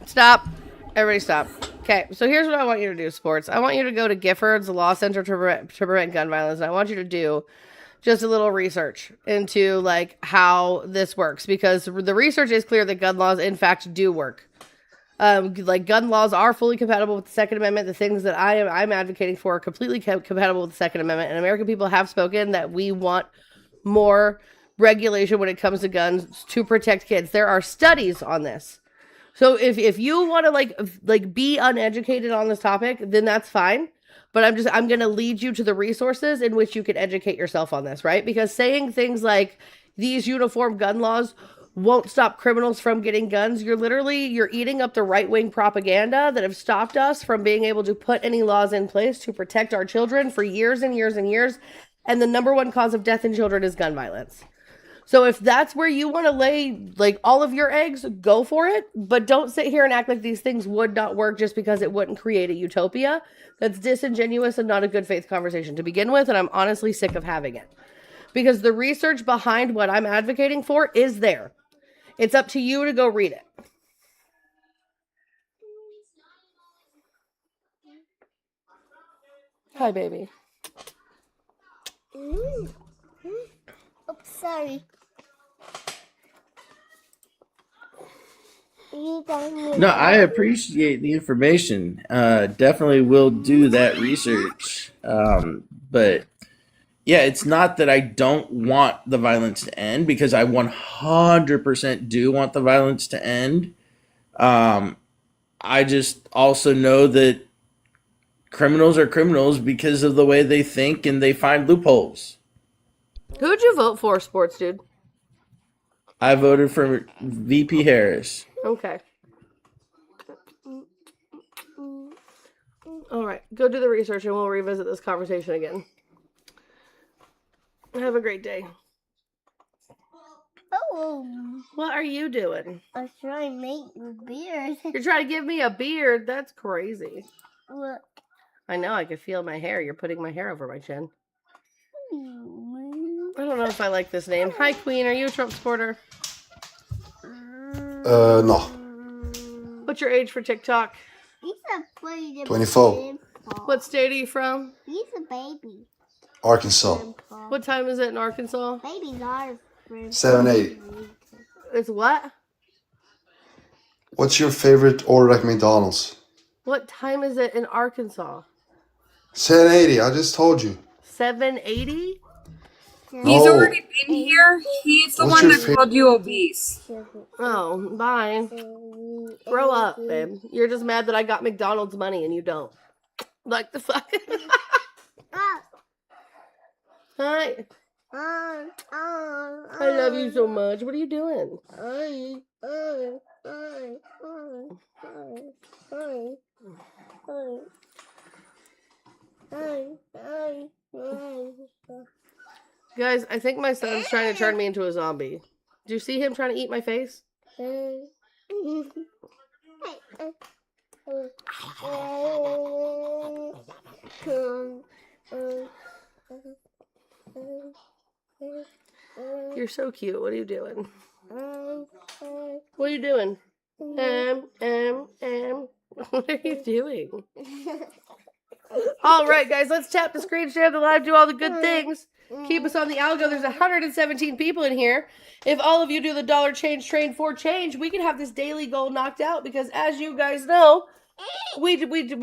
A: Stop. Everybody stop. Okay, so here's what I want you to do, sports. I want you to go to Gifford's Law Center to prevent gun violence, and I want you to do just a little research into, like, how this works, because the research is clear that gun laws, in fact, do work. Like, gun laws are fully compatible with the Second Amendment. The things that I'm advocating for are completely compatible with the Second Amendment, and American people have spoken that we want more regulation when it comes to guns to protect kids. There are studies on this. So if you want to like be uneducated on this topic, then that's fine. But I'm going to lead you to the resources in which you can educate yourself on this, right? Because saying things like these uniform gun laws won't stop criminals from getting guns, you're eating up the right-wing propaganda that have stopped us from being able to put any laws in place to protect our children for years and years and years. And the number one cause of death in children is gun violence. So if that's where you want to lay like all of your eggs, go for it. But don't sit here and act like these things would not work just because it wouldn't create a utopia. That's disingenuous and not a good faith conversation to begin with. And I'm honestly sick of having it. Because the research behind what I'm advocating for is there. It's up to you to go read it. Hi, baby.
B: Oops, sorry.
L: No, I appreciate the information. Definitely will do that research. But yeah, it's not that I don't want the violence to end, because I 100% do want the violence to end. I just also know that criminals are criminals because of the way they think and they find loopholes.
A: Who'd you vote for, sports dude?
L: I voted for VP Harris.
A: Okay. All right. Go do the research and we'll revisit this conversation again. Have a great day.
B: Oh,
A: what are you doing?
B: I was trying to make you a beard.
A: You're trying to give me a beard? That's crazy.
B: Look.
A: I know, I can feel my hair. You're putting my hair over my chin. I don't know if I like this name. Hi, Queen. Are you a Trump supporter?
F: No.
A: What's your age for TikTok?
B: He's a baby.
F: 24.
A: What state are you from?
B: He's a baby.
F: Arkansas.
A: What time is it in Arkansas?
B: Baby's ours.
F: 7-8.
A: It's what?
F: What's your favorite order at McDonald's?
A: What time is it in Arkansas?
F: 780. I just told you.
A: 780?
C: He's already been here. He's the
F: What's
C: one
F: your
C: that called you obese.
A: Oh, bye. Grow up, babe. You're just mad that I got McDonald's money and you don't. Like the fuck? Hi. I love you so much. What are you doing? Guys, I think my son's trying to turn me into a zombie. Do you see him trying to eat my face? You're so cute. What are you doing? What are you doing? What are you doing? All right, guys, let's tap the screen, share the live, do all the good things. Keep us on the algo. There's 117 people in here. If all of you do the dollar change train for change, we can have this daily goal knocked out because, as you guys know, we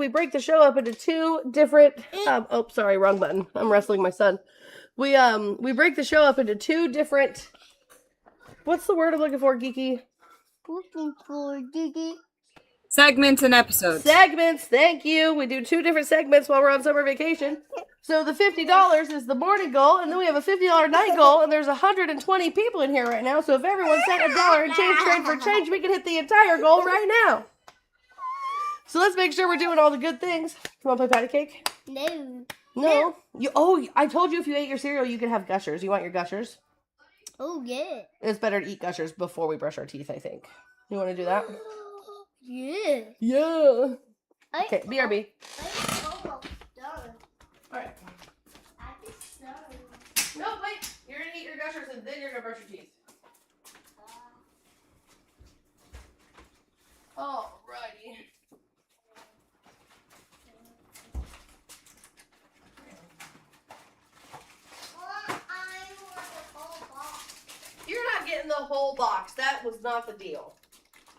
A: break the show up into two different. Oh, sorry, wrong button. I'm wrestling my son. We break the show up into two different. What's the word I'm looking for, Geeky?
B: Looking for Geeky.
C: Segments and episodes.
A: Segments, thank you. We do two different segments while we're on summer vacation. So the $50 is the morning goal, and then we have a $50 night goal, and there's 120 people in here right now. So if everyone sent $1 and change trade for change, we can hit the entire goal right now. So let's make sure we're doing all the good things. You want to play patty cake? No. I told you if you ate your cereal, you could have gushers. You want your gushers?
B: Oh, yeah.
A: It's better to eat gushers before we brush our teeth, I think. You want to do that?
B: Yeah.
A: Yeah. Okay, BRB. Alright. No, wait. You're going to eat your gushers and then you're going to brush your teeth. Alrighty. You're not getting the whole box. That was not the deal.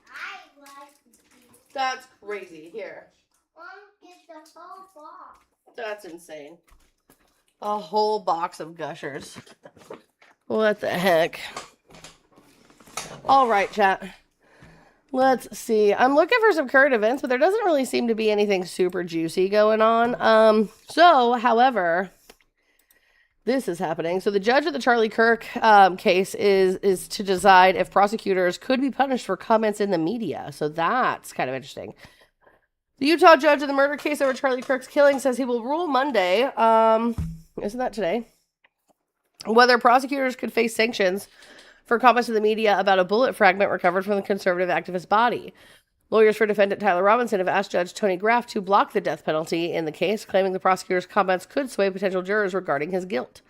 B: I like the deal.
A: That's crazy. Here.
B: Get the whole box.
A: That's insane. A whole box of gushers. What the heck? All right, chat. Let's see. I'm looking for some current events, but there doesn't really seem to be anything super juicy going on. However, this is happening. So the judge of the Charlie Kirk case is to decide if prosecutors could be punished for comments in the media. So that's kind of interesting. The Utah judge in the murder case over Charlie Kirk's killing says he will rule Monday. Isn't that today? Whether prosecutors could face sanctions for comments in the media about a bullet fragment recovered from the conservative activist body. Lawyers for defendant Tyler Robinson have asked Judge Tony Graff to block the death penalty in the case, claiming the prosecutor's comments could sway potential jurors regarding his guilt.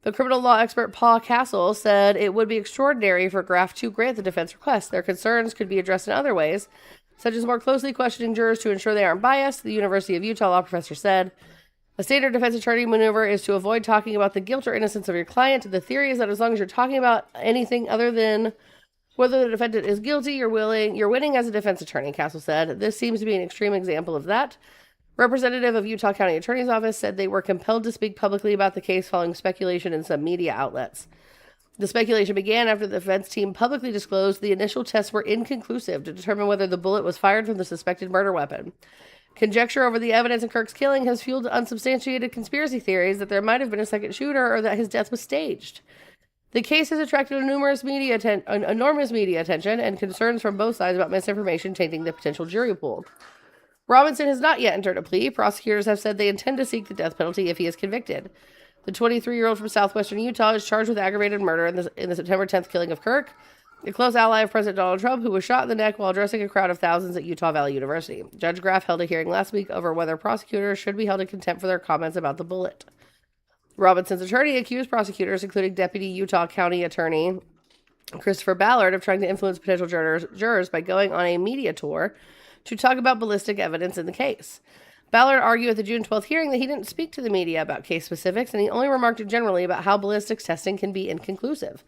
A: The criminal law expert Paul Castle said it would be extraordinary for Graff to grant the defense request. Their concerns could be addressed in other ways, such as more closely questioning jurors to ensure they aren't biased, the University of Utah law professor said. A standard defense attorney maneuver is to avoid talking about the guilt or innocence of your client. The theory is that as long as you're talking about anything other than whether the defendant is guilty, you're winning as a defense attorney, Castle said. This seems to be an extreme example of that. Representative of Utah County Attorney's Office said they were compelled to speak publicly about the case following speculation in some media outlets. The speculation began after the defense team publicly disclosed the initial tests were inconclusive to determine whether the bullet was fired from the suspected murder weapon. Conjecture over the evidence in Kirk's killing has fueled unsubstantiated conspiracy theories that there might have been a second shooter or that his death was staged. The case has attracted enormous media attention and concerns from both sides about misinformation tainting the potential jury pool. Robinson has not yet entered a plea. Prosecutors have said they intend to seek the death penalty if he is convicted. The 23-year-old from southwestern Utah is charged with aggravated murder in the September 10th killing of Kirk, a close ally of President Donald Trump, who was shot in the neck while addressing a crowd of thousands at Utah Valley University. Judge Graff held a hearing last week over whether prosecutors should be held in contempt for their comments about the bullet. Robinson's attorney accused prosecutors, including Deputy Utah County Attorney Christopher Ballard, of trying to influence potential jurors by going on a media tour to talk about ballistic evidence in the case. Ballard argued at the June 12th hearing that he didn't speak to the media about case specifics, and he only remarked generally about how ballistics testing can be inconclusive.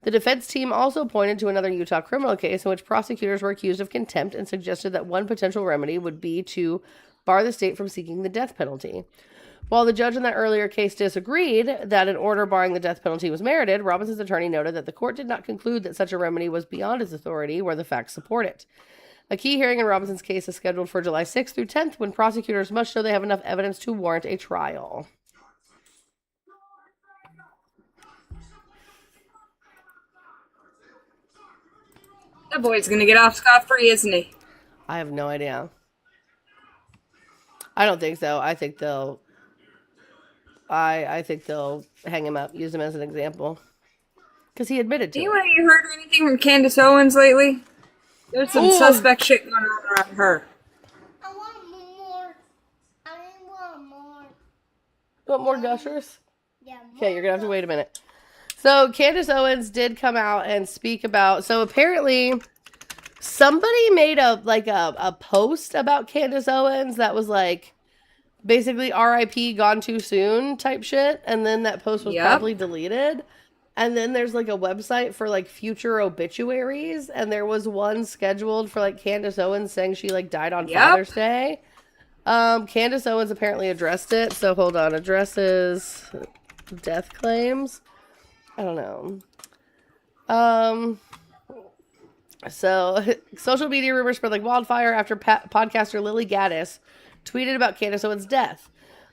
A: The defense team also pointed to another Utah criminal case in which prosecutors were accused of contempt and suggested that one potential remedy would be to bar the state from seeking the death penalty. While the judge in that earlier case disagreed that an order barring the death penalty was merited, Robinson's attorney noted that the court did not conclude that such a remedy was beyond its authority where the facts support it. A key hearing in Robinson's case is scheduled for July 6th through 10th, when prosecutors must show they have enough evidence to warrant a trial.
C: That boy's gonna get off scot-free, isn't he?
A: I have no idea. I don't think so. I think they'll hang him up, use him as an example. Because he admitted to it.
C: Anyway, you heard anything from Candace Owens lately? There's some suspect shit going on around her.
B: I want more. I want more.
A: You want more gushers?
B: Yeah.
A: Okay, you're going to have to wait a minute. So, Candace Owens did come out and speak about... So, apparently, somebody made a post about Candace Owens that was like, basically, RIP gone too soon type shit. And then that post was probably deleted. And then there's like a website for like future obituaries. And there was one scheduled for like Candace Owens saying she like died on Father's Day. Candace Owens apparently addressed it. So, hold on. Addresses death claims. I don't know. So, social media rumors spread like wildfire after podcaster Lily Gaddis tweeted about Candace Owens' death.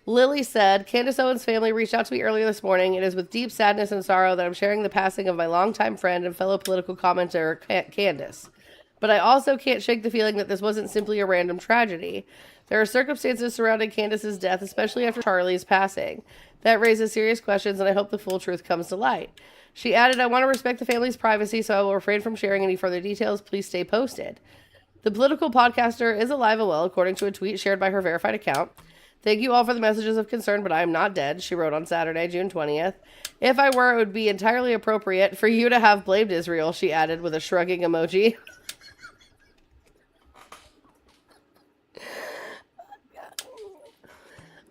A: Lily said, Candace Owens' family reached out to me earlier this morning. It is with deep sadness and sorrow that I'm sharing the passing of my longtime friend and fellow political commenter, Candace. But I also can't shake the feeling that this wasn't simply a random tragedy. There are circumstances surrounding Candace's death, especially after Charlie's passing. That raises serious questions, and I hope the full truth comes to light. She added, I want to respect the family's privacy, so I will refrain from sharing any further details. Please stay posted. The political podcaster is alive and well, according to a tweet shared by her verified account. Thank you all for the messages of concern, but I am not dead, she wrote on Saturday, June 20th. If I were, it would be entirely appropriate for you to have blamed Israel, she added with a shrugging emoji.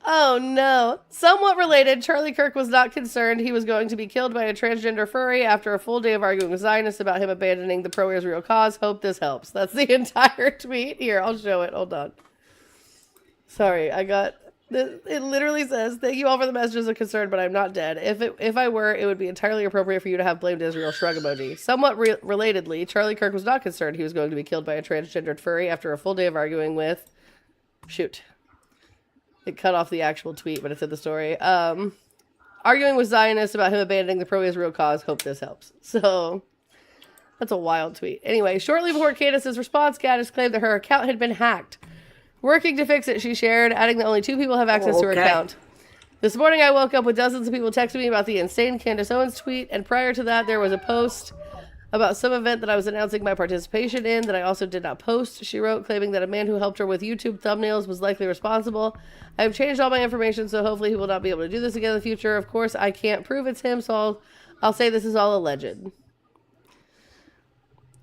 A: Oh no. Somewhat related, Charlie Kirk was not concerned he was going to be killed by a transgender furry after a full day of arguing with Zionists about him abandoning the pro-Israel cause. Hope this helps. That's the entire tweet. Here, I'll show it. Hold on. Sorry, I got It literally says, "Thank you all for the messages of concern, but I'm not dead. If I were, it would be entirely appropriate for you to have blamed Israel." Shrug emoji. Somewhat relatedly, Charlie Kirk was not concerned he was going to be killed by a transgendered furry after a full day of arguing with. Shoot, it cut off the actual tweet, but it's in the story. Arguing with Zionists about him abandoning the pro-Israel cause. Hope this helps. So that's a wild tweet. Anyway, shortly before Candace's response, Gaddis claimed that her account had been hacked. Working to fix it, she shared, adding that only 2 people have access to her account. This morning I woke up with dozens of people texting me about the insane Candace Owens tweet, and prior to that there was a post about some event that I was announcing my participation in that I also did not post, she wrote, claiming that a man who helped her with YouTube thumbnails was likely responsible. I have changed all my information, so hopefully he will not be able to do this again in the future. Of course, I can't prove it's him, so I'll say this is all alleged.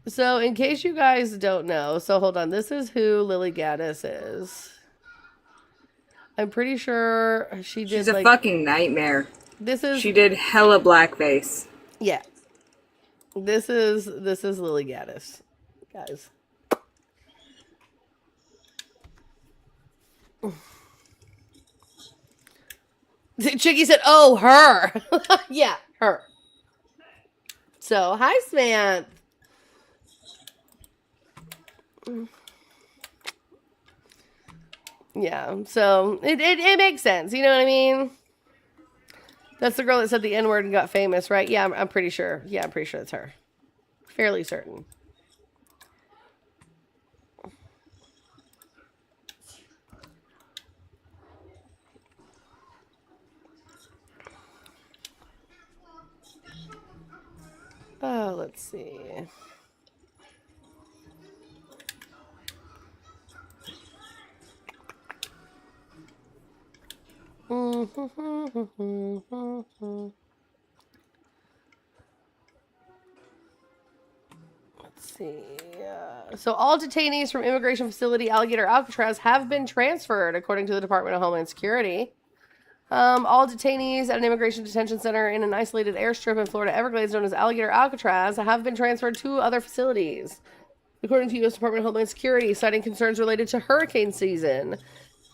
A: So, in case you guys don't know, so hold on, this is who Lily Gaddis is. I'm pretty sure she did.
C: She's a fucking nightmare. She did hella blackface.
A: Yeah. This is Lily Gaddis, guys. Chicky said, "Oh, her." Yeah, her. So, hi, Samantha. Yeah, so it makes sense. You know what I mean? That's the girl that said the N-word and got famous, right? Yeah, I'm pretty sure. Yeah, I'm pretty sure it's her. Fairly certain. Oh, let's see. Let's see. So all detainees from immigration facility Alligator Alcatraz have been transferred, according to the Department of Homeland Security. All detainees at an immigration detention center in an isolated airstrip in Florida Everglades known as Alligator Alcatraz have been transferred to other facilities, according to U.S. Department of Homeland Security, citing concerns related to hurricane season.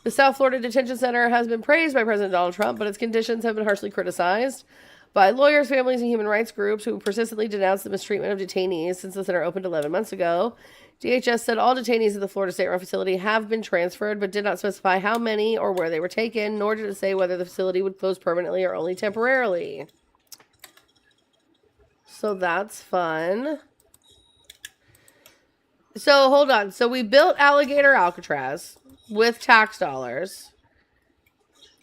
A: The South Florida Detention Center has been praised by President Donald Trump, but its conditions have been harshly criticized by lawyers, families, and human rights groups who persistently denounced the mistreatment of detainees since the center opened 11 months ago. DHS said all detainees at the Florida State-run facility have been transferred, but did not specify how many or where they were taken, nor did it say whether the facility would close permanently or only temporarily. So that's fun. So hold on. So we built Alligator Alcatraz with tax dollars.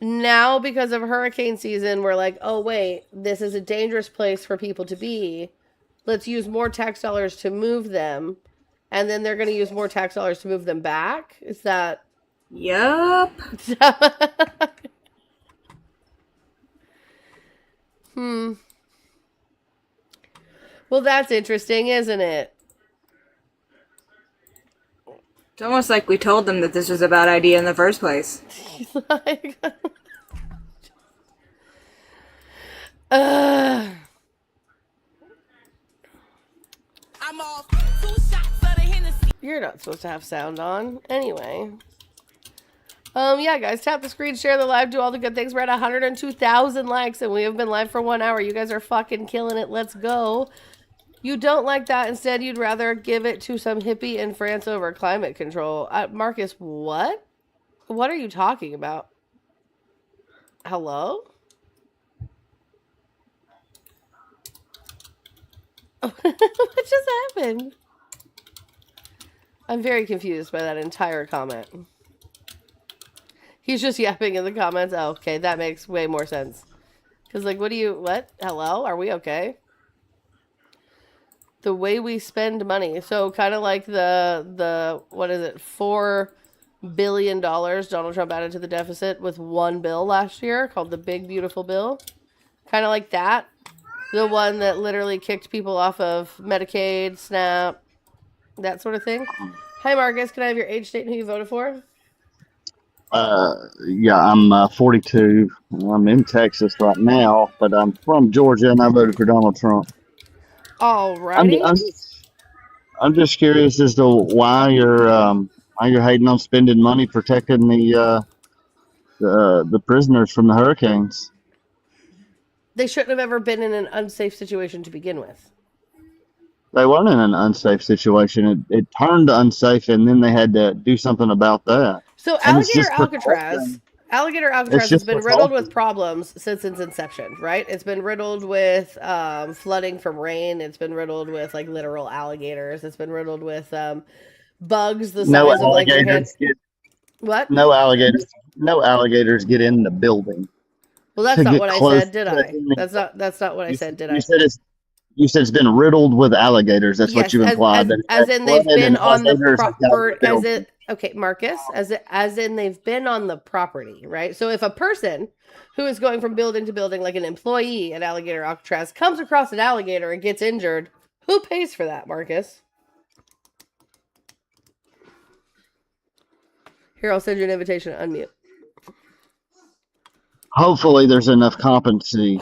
A: Now, because of hurricane season, we're like, oh, wait, this is a dangerous place for people to be. Let's use more tax dollars to move them. And then they're going to use more tax dollars to move them back? Is that...
C: Yup.
A: Well, that's interesting, isn't it?
C: It's almost like we told them that this was a bad idea in the first place.
A: Like...
M: I'm off 2 shots of the Hennessy.
A: You're not supposed to have sound on. Anyway. Yeah, guys, tap the screen, share the live, do all the good things. We're at 102,000 likes, and we have been live for 1 hour. You guys are fucking killing it. Let's go. You don't like that. Instead, you'd rather give it to some hippie in France over climate control. Marcus, what? What are you talking about? Hello? What just happened? I'm very confused by that entire comment. He's just yapping in the comments. Oh, okay, that makes way more sense. Because, like, what? Hello? Are we okay? The way we spend money. So, kind of like the what is it, $4 billion Donald Trump added to the deficit with one bill last year called the Big Beautiful Bill. Kind of like that. The one that literally kicked people off of Medicaid, SNAP, that sort of thing. Hi, Marcus. Can I have your age, date, and who you voted for?
N: Yeah, I'm 42. I'm in Texas right now, but I'm from Georgia, and I voted for Donald Trump.
A: Alrighty.
N: I'm just curious as to why you're hating on spending money protecting the the prisoners from the hurricanes.
A: They shouldn't have ever been in an unsafe situation to begin with.
N: They weren't in an unsafe situation. It turned unsafe, and then they had to do something about that.
A: So
N: And it's
A: Alligator
N: just
A: Alcatraz,
N: precaution.
A: Alligator
N: It's
A: Alcatraz has
N: just
A: been riddled with
N: precaution.
A: problems since its inception, right? It's been riddled with flooding from rain. It's been riddled with like literal alligators. It's been riddled with bugs the
N: No
A: size of like your hand.
N: alligators get
A: What?
N: no alligators. No alligators get in the building
A: Well, that's
N: to
A: not
N: get
A: what I
N: close
A: said, did
N: to
A: I?
N: any.
A: That's not what I said, did
N: You
A: I?
N: said it's been riddled with alligators. That's what
A: Yes,
N: you implied. That it
A: as
N: had
A: in they've
N: flooded
A: been
N: and
A: on the
N: alligators have got in the
A: proper as
N: building.
A: it okay, Marcus, as in they've been on the property, right? So if a person who is going from building to building, like an employee at Alligator Alcatraz, comes across an alligator and gets injured, who pays for that, Marcus? Here, I'll send you an invitation to unmute.
N: Hopefully, there's enough competency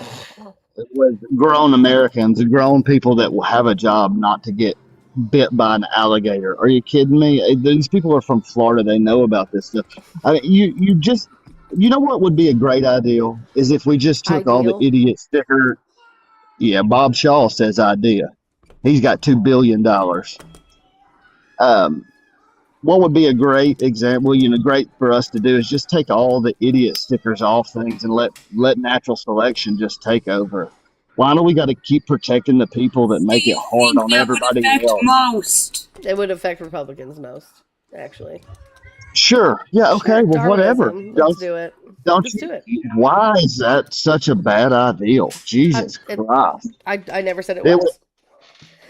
N: with grown Americans, grown people that will have a job, not to get bit by an alligator. Are you kidding me? These people are from Florida. They know about this stuff. I mean, you know what would be a great ideal is if we just took all the
A: Ideal.
N: idiot sticker. Yeah, Bob Shaw says idea. He's got $2 billion. What would be a great example, great for us to do is just take all the idiot stickers off things and let natural selection just take over. Why do we got to keep protecting the people that make it hard on
C: That would
N: everybody
C: affect
N: else?
C: most.
A: It would affect Republicans most, actually.
N: Sure. Yeah.
A: Sure,
N: Okay. Well, whatever.
A: Darwinism. Let's do it. Let's do it.
N: Why is that such a bad ideal? Jesus Christ.
A: I never said it
N: It
A: was.
N: was-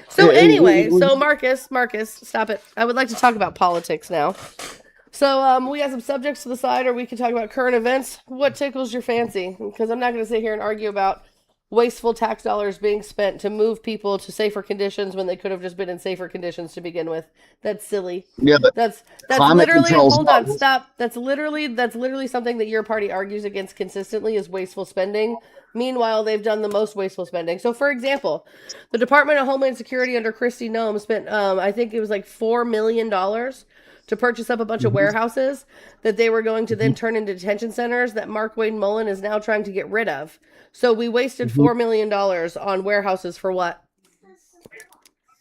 A: So
N: it-
A: anyway,
N: it was-
A: so Marcus, stop it. I would like to talk about politics now. So we got some subjects to the side, or we could talk about current events. What tickles your fancy? Because I'm not going to sit here and argue about wasteful tax dollars being spent to move people to safer conditions when they could have just been in safer conditions to begin with. That's silly.
N: Yeah, but
A: That's
N: climate
A: literally
N: control's
A: hold
N: not-
A: on, stop. That's literally something that your party argues against consistently is wasteful spending. Meanwhile, they've done the most wasteful spending. So, for example, the Department of Homeland Security under Kristi Noem spent, I think it was like $4 million to purchase up a bunch of warehouses that they were going to then turn into detention centers that Mark Wayne Mullen is now trying to get rid of. So we wasted $4 million on warehouses for what?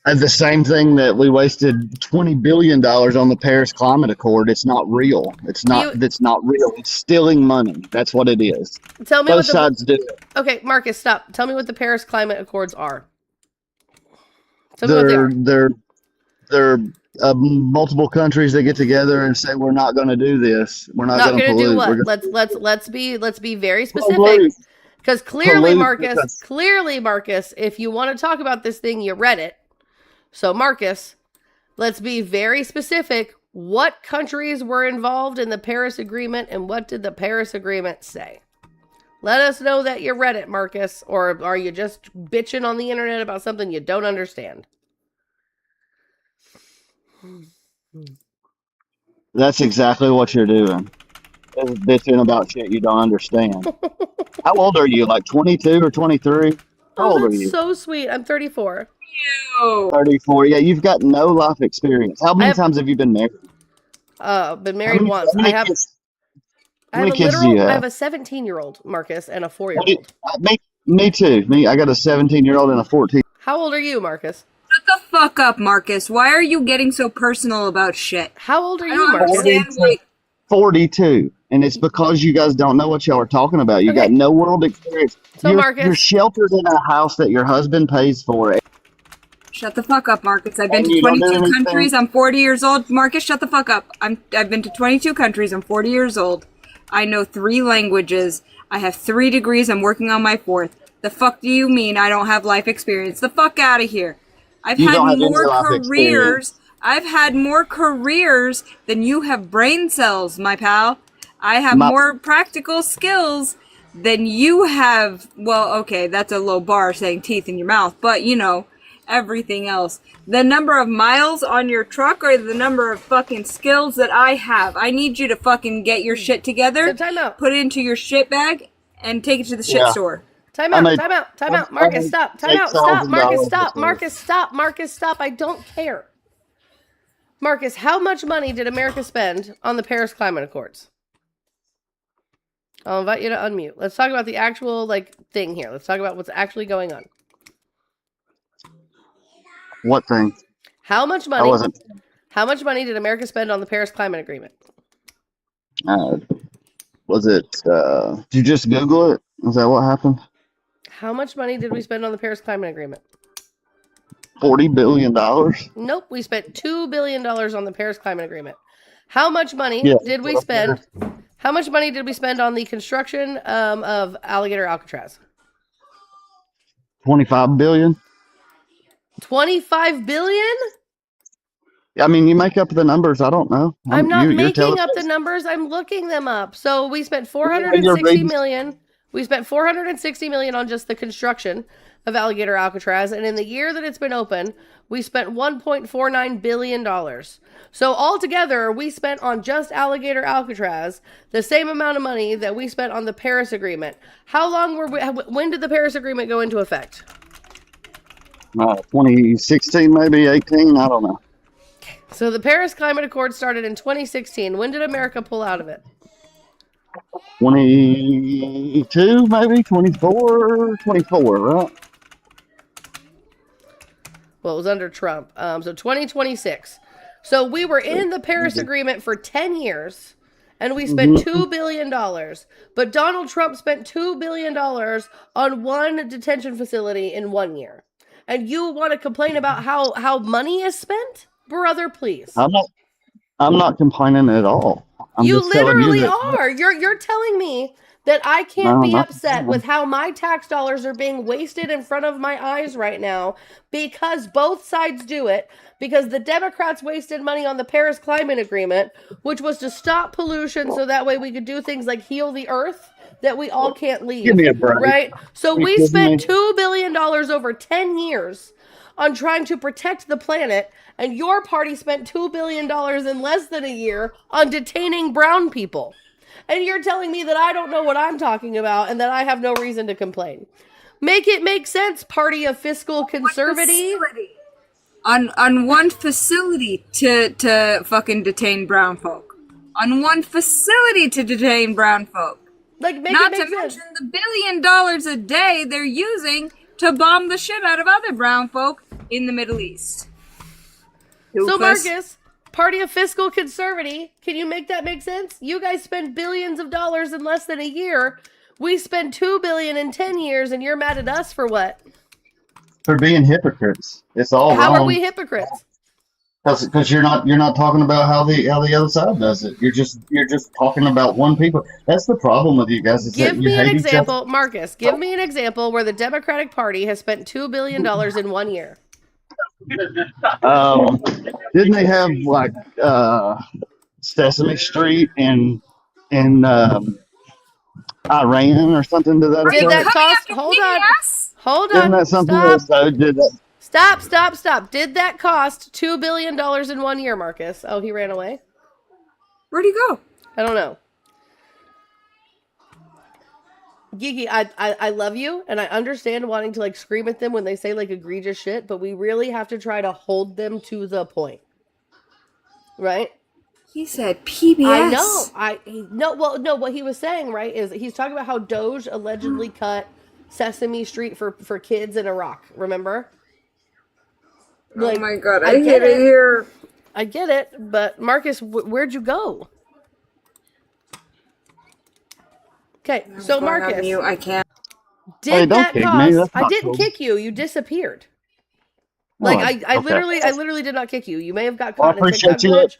N: And the same thing that we wasted $20 billion on the Paris Climate Accord. It's not real. It's not real. It's stealing money. That's what it is.
A: Tell me
N: Both
A: what the
N: sides do it.
A: Okay, Marcus, stop. Tell me what the Paris Climate Accords are. Tell me what they are.
N: They're multiple countries that get together and say we're not going to do this. We're not going to
A: gonna
N: pollute.
A: do
N: We're
A: what?
N: gonna
A: Let's be very specific.
N: pollute.
A: Because clearly,
N: Pollute
A: Marcus, if you want to talk about this thing, you read it. So, Marcus, let's be very specific. What countries were involved in the Paris Agreement, and what did the Paris Agreement say? Let us know that you read it, Marcus, or are you just bitching on the internet about something you don't understand?
N: That's exactly what you're doing. Is bitching about shit you don't understand. How old are you? Like 22 or 23? How old are
A: That's
N: you?
A: so sweet. I'm 34.
N: 34. Yeah, you've got no life experience. How many times have you been married?
A: Been married once.
N: How many kids do you have?
A: I have a 17-year-old, Marcus, and a 4-year-old.
N: Me too. I got a 17-year-old and a 14.
A: How old are you, Marcus?
C: Shut the fuck up, Marcus. Why are you getting so personal about shit?
A: How old are you,
C: I don't
A: Marcus?
C: understand why.
N: 42. And it's because you guys don't know what y'all are talking about. You got no world experience.
A: So, Marcus,
N: you're sheltered in a house that your husband pays for.
C: Shut the fuck up, Marcus. I've been
N: And
C: to
N: you don't do
C: 22
N: anything.
C: countries. I'm 40 years old. Marcus, shut the fuck up. I've been to 22 countries. I'm 40 years old. I know 3 languages. I have 3 degrees. I'm working on my 4th. The fuck do you mean I don't have life experience? The fuck out of here. I've had more careers. I've had more careers than you have brain cells, my pal. I have more practical skills than you have. Well, okay, that's a low bar saying teeth in your mouth, but you know, everything else. The number of miles on your truck or the number of fucking skills that I have. I need you to fucking get your shit together, put it into your shit bag, and take it to the shit store.
A: Time out. Marcus, stop. Time out. Stop. Marcus, stop. I don't care. Marcus, how much money did America spend on the Paris Climate Accords? I'll invite you to unmute. Let's talk about the actual thing here. Let's talk about what's actually going on.
N: What thing?
A: How much
N: I
A: money?
N: wasn't.
A: How much money did America spend on the Paris Climate Agreement?
N: Was it? Did you just Google it? Is that what happened?
A: How much money did we spend on the Paris Climate Agreement?
N: $40 billion.
A: Nope, we spent $2 billion on the Paris Climate Agreement. How much money
N: Yeah,
A: did we spend? How much money did we spend on the construction of Alligator Alcatraz?
N: 25 billion.
A: 25 billion?
N: I mean, you make up the numbers. I don't know.
A: I'm not
N: you're
A: making
N: telling
A: up the
N: us.
A: numbers. I'm looking them up. So we spent
N: You're
A: 460
N: reading.
A: million. We spent 460 million on just the construction of Alligator Alcatraz, and in the year that it's been open, we spent 1.49 billion dollars. So altogether, we spent on just Alligator Alcatraz the same amount of money that we spent on the Paris Agreement. How long were we? When did the Paris Agreement go into effect?
N: 2016, maybe 18. I don't know.
A: So the Paris Climate Accord started in 2016. When did America pull out of it?
N: 22, maybe 24, right?
A: Well, it was under Trump. So 2026. So we were in the Paris Agreement for 10 years, and we spent $2 billion. But Donald Trump spent $2 billion on one detention facility in 1 year. And you want to complain about how money is spent? Brother, please.
N: I'm not complaining at all. I'm
A: You
N: just telling
A: literally
N: you that,
A: are. You're telling me that I can't be upset with how my tax dollars are being wasted in front of my eyes right now because both sides do it, because the Democrats wasted money on the Paris Climate Agreement, which was to stop pollution so that way we could do things like heal the earth that we all can't leave.
N: Give me a break.
A: Right? So
N: Are you
A: we
N: kidding
A: spent
N: me?
A: $2 billion over 10 years on trying to protect the planet, and your party spent $2 billion in less than a year on detaining brown people. And you're telling me that I don't know what I'm talking about and that I have no reason to complain. Make it make sense, party of fiscal conservative.
C: On one facility to fucking detain brown folk. On one facility to detain brown folk.
A: Like,
C: not to mention the $1 billion a day they're using to bomb the shit out of other brown folk in the Middle East.
A: So Marcus, party of fiscal conservative, can you make that make sense? You guys spend billions of dollars in less than a year. We spend $2 billion in 10 years, and you're mad at us for what?
N: For being hypocrites. It's all
A: How
N: wrong.
A: are we hypocrites?
N: Because you're not talking about how the other side does it. You're just talking about one people. That's the problem with you guys. Is
A: Give
N: that you
A: me an
N: hate each other.
A: example, Marcus. Give me an example where the Democratic Party has spent $2 billion in 1 year.
N: Didn't they have like Sesame Street in Iran or something to that effect?
A: Did that cost? Hold on. Hold on.
N: Isn't that something
A: Stop.
N: did that?
A: Stop. Did that cost $2 billion in 1 year, Marcus? Oh, he ran away?
C: Where'd he go?
A: I don't know. Gigi, I love you, and I understand wanting to like scream at them when they say like egregious shit, but we really have to try to hold them to the point. Right?
C: He said PBS.
A: I know. No. What he was saying, right, is he's talking about how Doge allegedly cut Sesame Street for kids in Iraq. Remember?
C: Like, oh my god, I hate it here.
A: I get it, but Marcus, where'd you go? Okay, so Marcus,
C: I can't.
A: Did that cost? I didn't kick you. You disappeared. Like I literally did not kick you. You may have got caught in a TikTok glitch.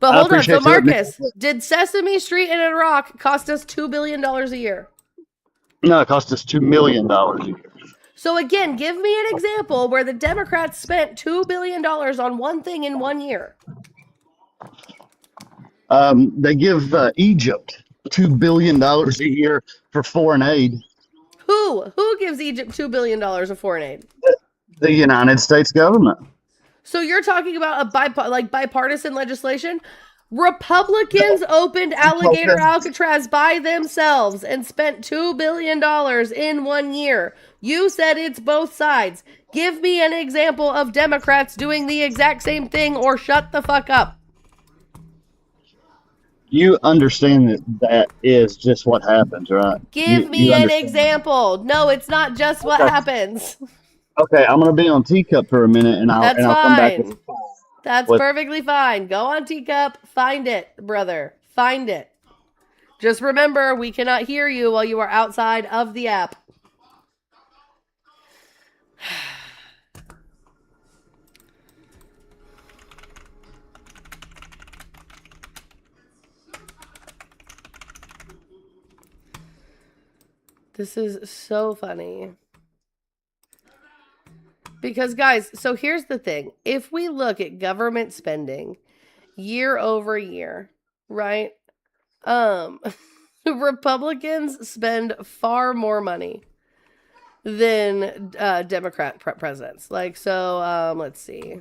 A: But hold on. So Marcus, did Sesame Street in Iraq cost us $2 billion a year?
N: No, it cost us $2 million a year.
A: So again, give me an example where the Democrats spent $2 billion on one thing in 1 year.
N: They give Egypt $2 billion a year for foreign aid.
A: Who gives Egypt $2 billion of foreign aid?
N: The United States government.
A: So you're talking about a bipartisan legislation? Republicans opened Alligator Alcatraz by themselves and spent $2 billion in 1 year. You said it's both sides. Give me an example of Democrats doing the exact same thing or shut the fuck up.
N: You understand that is just what happens, right?
A: Give me
N: you
A: an
N: understand.
A: example. No, it's not just what
N: Okay.
A: happens.
N: Okay, I'm gonna be on Teacup for a minute, and
A: That's
N: I'll come back
A: fine. That's
N: with
A: perfectly fine. Go on Teacup. Find it, brother. Find it. Just remember, we cannot hear you while you are outside of the app. This is so funny. Because, guys, so here's the thing. If we look at government spending year over year, right? Republicans spend far more money than Democrat presidents. Like, so, let's see.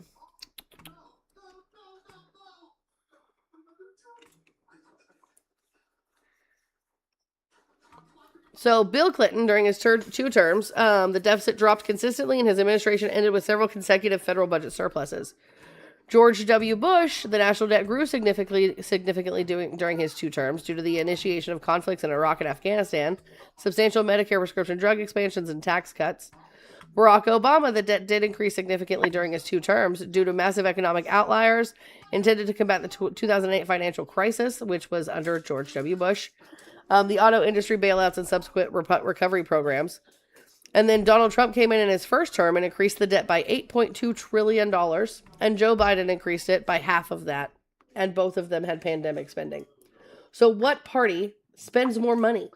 A: So Bill Clinton, during his two terms, the deficit dropped consistently, and his administration ended with several consecutive federal budget surpluses. George W. Bush, the national debt grew significantly during his 2 terms due to the initiation of conflicts in Iraq and Afghanistan, substantial Medicare prescription drug expansions, and tax cuts. Barack Obama, the debt did increase significantly during his 2 terms due to massive economic outliers intended to combat the 2008 financial crisis, which was under George W. Bush, the auto industry bailouts and subsequent recovery programs. And then Donald Trump came in his first term and increased the debt by $8.2 trillion. And Joe Biden increased it by half of that. And both of them had pandemic spending. So what party spends more money?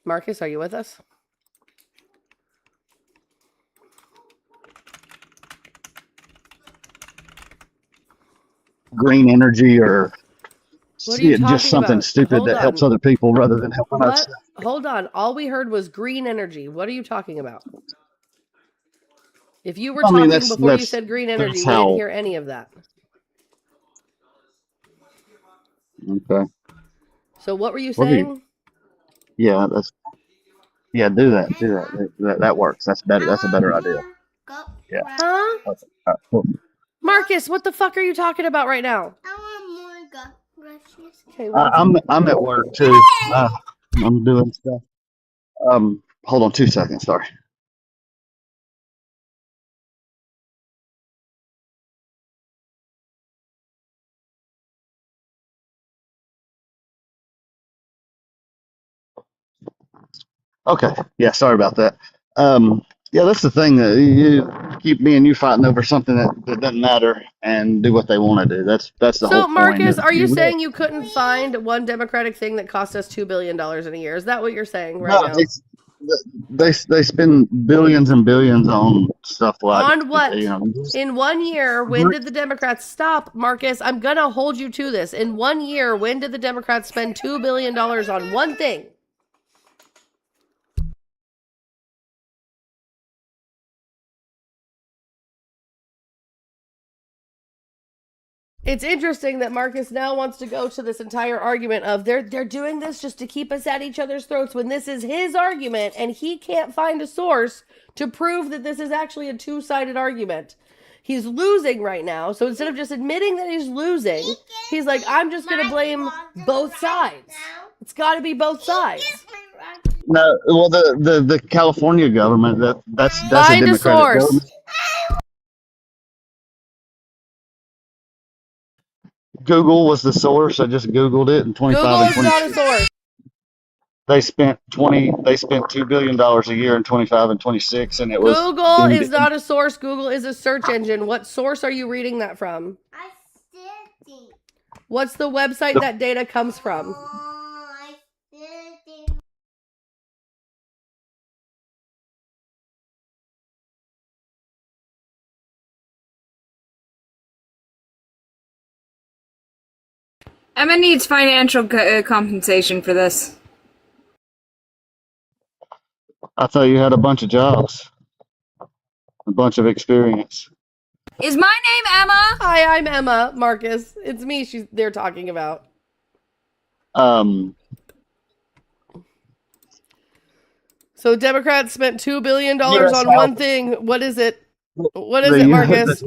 A: Marcus, are you with us?
N: green energy or
A: What are you
N: just something
A: about?
N: stupid
A: Hold
N: that helps
A: on.
N: other people rather than helping us.
A: Hold on. All we heard was green energy. What are you talking about? If you were
N: I mean,
A: talking before you said green energy, we didn't hear any of that.
N: Okay.
A: So what were you saying?
N: Yeah, do that. That works. That's better. That's a better idea. Yeah.
A: Huh?
N: Okay.
A: Marcus, what the fuck are you talking about right now? Okay,
N: I'm at work too. I'm doing stuff. Hold on 2 seconds. Sorry. Okay. Yeah. Sorry about that. Yeah, that's the thing that you keep me and you fighting over something that doesn't matter and do what they want to do. That's the whole
A: So,
N: point.
A: Marcus, are you saying you couldn't find one Democratic thing that cost us $2 billion in a year? Is that what you're saying right now?
N: They spend billions and billions on stuff like
A: on what?
N: Just,
A: in 1 year, when did the Democrats stop, Marcus? I'm gonna hold you to this. In 1 year, when did the Democrats spend $2 billion on one thing? It's interesting that Marcus now wants to go to this entire argument of they're doing this just to keep us at each other's throats when this is his argument and he can't find a source to prove that this is actually a two-sided argument. He's losing right now, so instead of just admitting that he's losing, he's like, I'm just going to blame both sides. It's got to be both sides.
N: no, well, the California government that's
A: Find
N: a Democratic
A: a source.
N: government. Google was the source. I just Googled it in 25
A: Google
N: and
A: is
N: 26.
A: not a source.
N: They spent $2 billion a year in 25 and 26, and it was
A: Google is not a source. Google is a search engine. What source are you reading that from? What's the website that data comes from?
C: Emma needs financial compensation for this.
N: I thought you had a bunch of jobs, a bunch of experience.
C: Is my name Emma?
A: Hi, I'm Emma, Marcus. It's me they're talking about. So Democrats spent $2 billion
N: U.S.
A: on one thing. What is it? What is
N: The,
A: it, Marcus?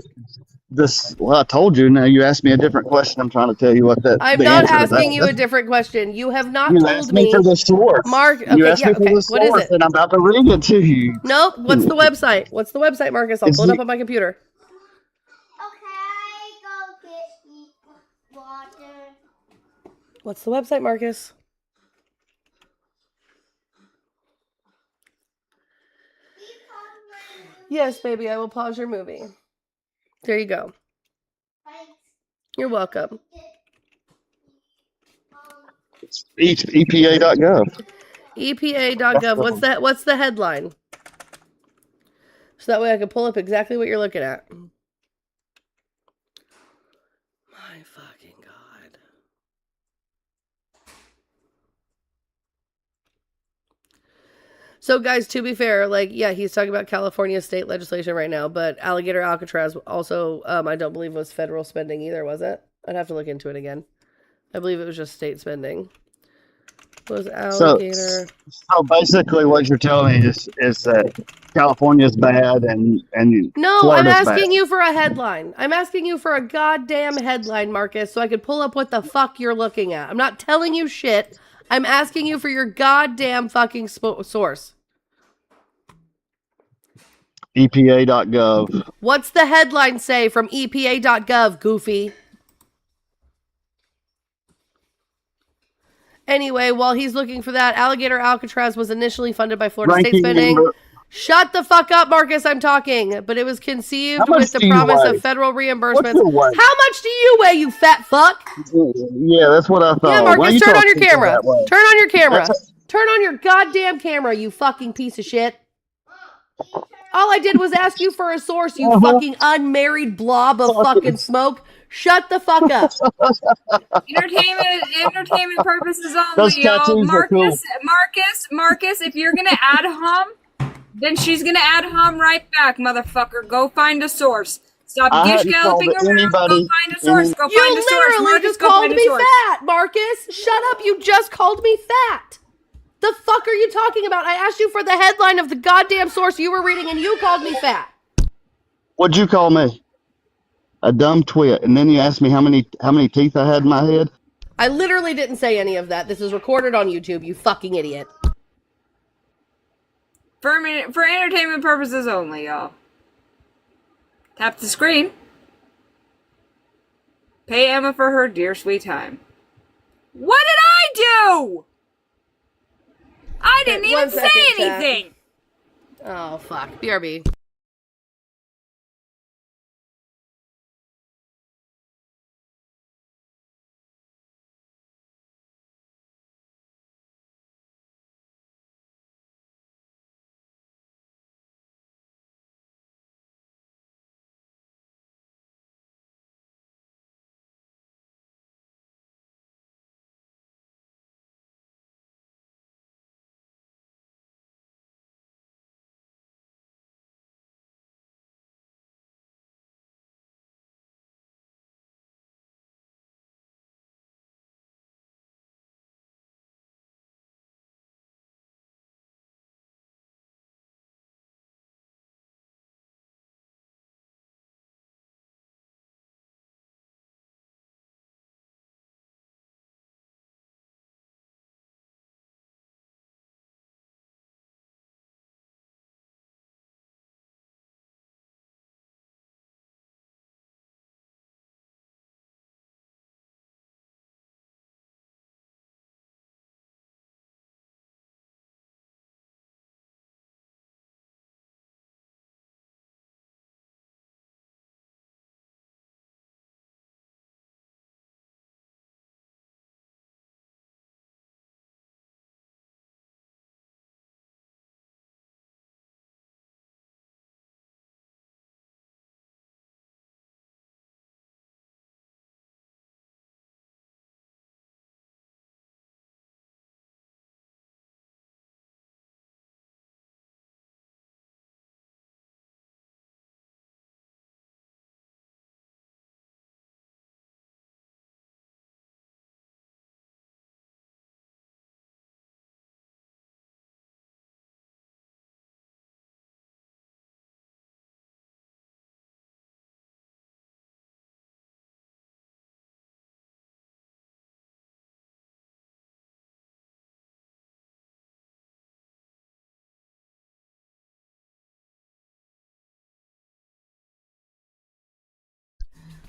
N: well, I told you. Now you asked me a different question. I'm trying to tell you what
A: I'm
N: the
A: not
N: answer to
A: asking you a
N: that.
A: different question. You have not
N: You
A: told
N: asked me for
A: me.
N: the source.
A: Mark,
N: You
A: okay,
N: asked
A: yeah,
N: me for
A: okay.
N: the
A: What is
N: source,
A: it?
N: and I'm about to read it to you.
A: Nope. What's the website? What's the website, Marcus? I'll
N: It's
A: pull it up
N: the,
A: on my computer.
B: Okay, go get water.
A: What's the website, Marcus? Yes, baby, I will pause your movie. There you go. You're welcome.
N: EPA.gov.
A: EPA.gov. What's the headline? So that way I can pull up exactly what you're looking at. My fucking God. So, guys, to be fair, like, yeah, he's talking about California state legislation right now, but Alligator Alcatraz also, I don't believe was federal spending either, was it? I'd have to look into it again. I believe it was just state spending. Was
N: So,
A: Alligator...
N: so basically, what you're telling me is that California's bad and
A: No, I'm
N: Florida's bad.
A: asking you for a headline. I'm asking you for a goddamn headline, Marcus, so I could pull up what the fuck you're looking at. I'm not telling you shit. I'm asking you for your goddamn fucking source.
N: EPA.gov.
A: What's the headline say from EPA.gov, goofy? Anyway, while he's looking for that, Alligator Alcatraz was initially funded by Florida state
N: Ranking
A: spending.
N: member.
A: Shut the fuck up, Marcus, I'm talking. But it was
N: How
A: conceived
N: much
A: with the
N: do you
A: promise
N: weigh?
A: of federal
N: What's
A: reimbursements.
N: your weight?
A: How much do you weigh, you fat fuck?
N: Yeah, that's what I thought.
A: Yeah,
N: Why
A: Marcus,
N: you
A: turn
N: talk
A: on your
N: to me
A: camera.
N: that way?
A: Turn on your
N: That's
A: camera. Turn on your goddamn camera, you fucking piece of shit. All I did was ask you for a source, you fucking unmarried blob of fucking smoke. Shut the fuck up.
C: Entertainment purposes
N: Those
C: only, y'all.
N: tattoos are cool.
C: Marcus, if you're gonna add hum, then she's gonna add hum right back, motherfucker. Go find a source. Stop
N: I
C: gish
N: hadn't called
C: galloping around. Go
N: anybody
C: find a source. Go
A: You
C: find a source.
A: literally
C: Marcus,
A: just
C: go
A: called
C: find a
A: me
C: source.
A: fat, Marcus. Shut up, you just called me fat. The fuck are you talking about? I asked you for the headline of the goddamn source you were reading and you called me fat.
N: What'd you call me? A dumb twit. And then you asked me how many teeth I had in my head.
A: I literally didn't say any of that. This is recorded on YouTube, you fucking idiot.
C: For entertainment purposes only, y'all. Tap the screen. Pay Emma for her dear sweet time. What did I do? I didn't even say anything.
A: Oh, fuck. BRB.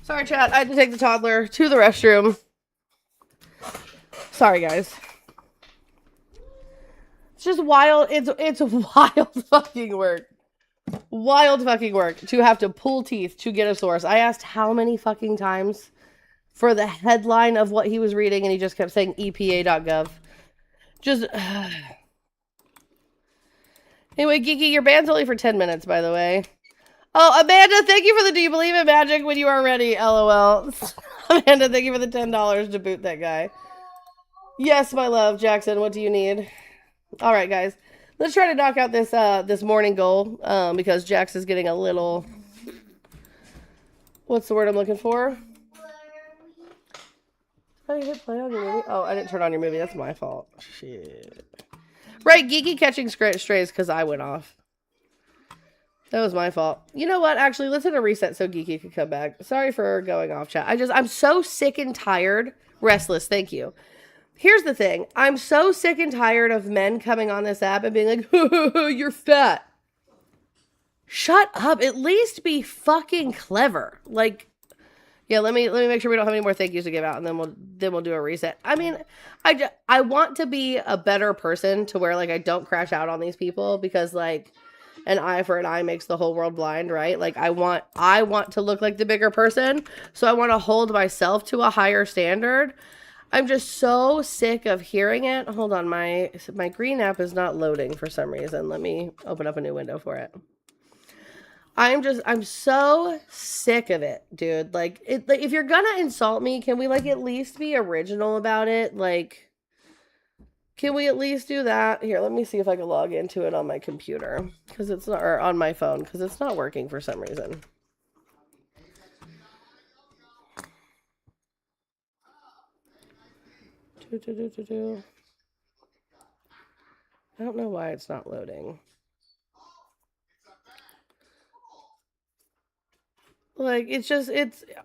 A: Sorry, chat. I had to take the toddler to the restroom. Sorry, guys. It's just wild. It's wild fucking work. Wild fucking work to have to pull teeth to get a source. I asked how many fucking times for the headline of what he was reading, and he just kept saying EPA.gov. Just. Anyway, Geeky, your band's only for 10 minutes, by the way. Oh, Amanda, thank you for the Do You Believe in Magic when you are ready, LOL. Amanda, thank you for the $10 to boot that guy. Yes, my love, Jackson, what do you need? All right, guys. Let's try to knock out this this morning goal because Jax is getting a little... What's the word I'm looking for? How do you hit play on your movie? Oh, I didn't turn on your movie. That's my fault. Shit. Right, Geeky catching strays because I went off. That was my fault. You know what? Actually, let's hit a reset so Geeky can come back. Sorry for going off, chat. I'm so sick and tired. Restless, thank you. Here's the thing. I'm so sick and tired of men coming on this app and being like, you're fat. Shut up. At least be fucking clever. Like, yeah, let me make sure we don't have any more thank yous to give out, and then we'll do a reset. I mean, I want to be a better person to where, like, I don't crash out on these people because, like, an eye for an eye makes the whole world blind, right? Like, I want to look like the bigger person, so I want to hold myself to a higher standard. I'm just so sick of hearing it. Hold on, my green app is not loading for some reason. Let me open up a new window for it. I'm so sick of it, dude. Like, if you're gonna insult me, can we, like, at least be original about it? Like, can we at least do that? Here, let me see if I can log into it on my computer. Because it's not, or on my phone, because it's not working for some reason. I don't know why it's not loading. Like,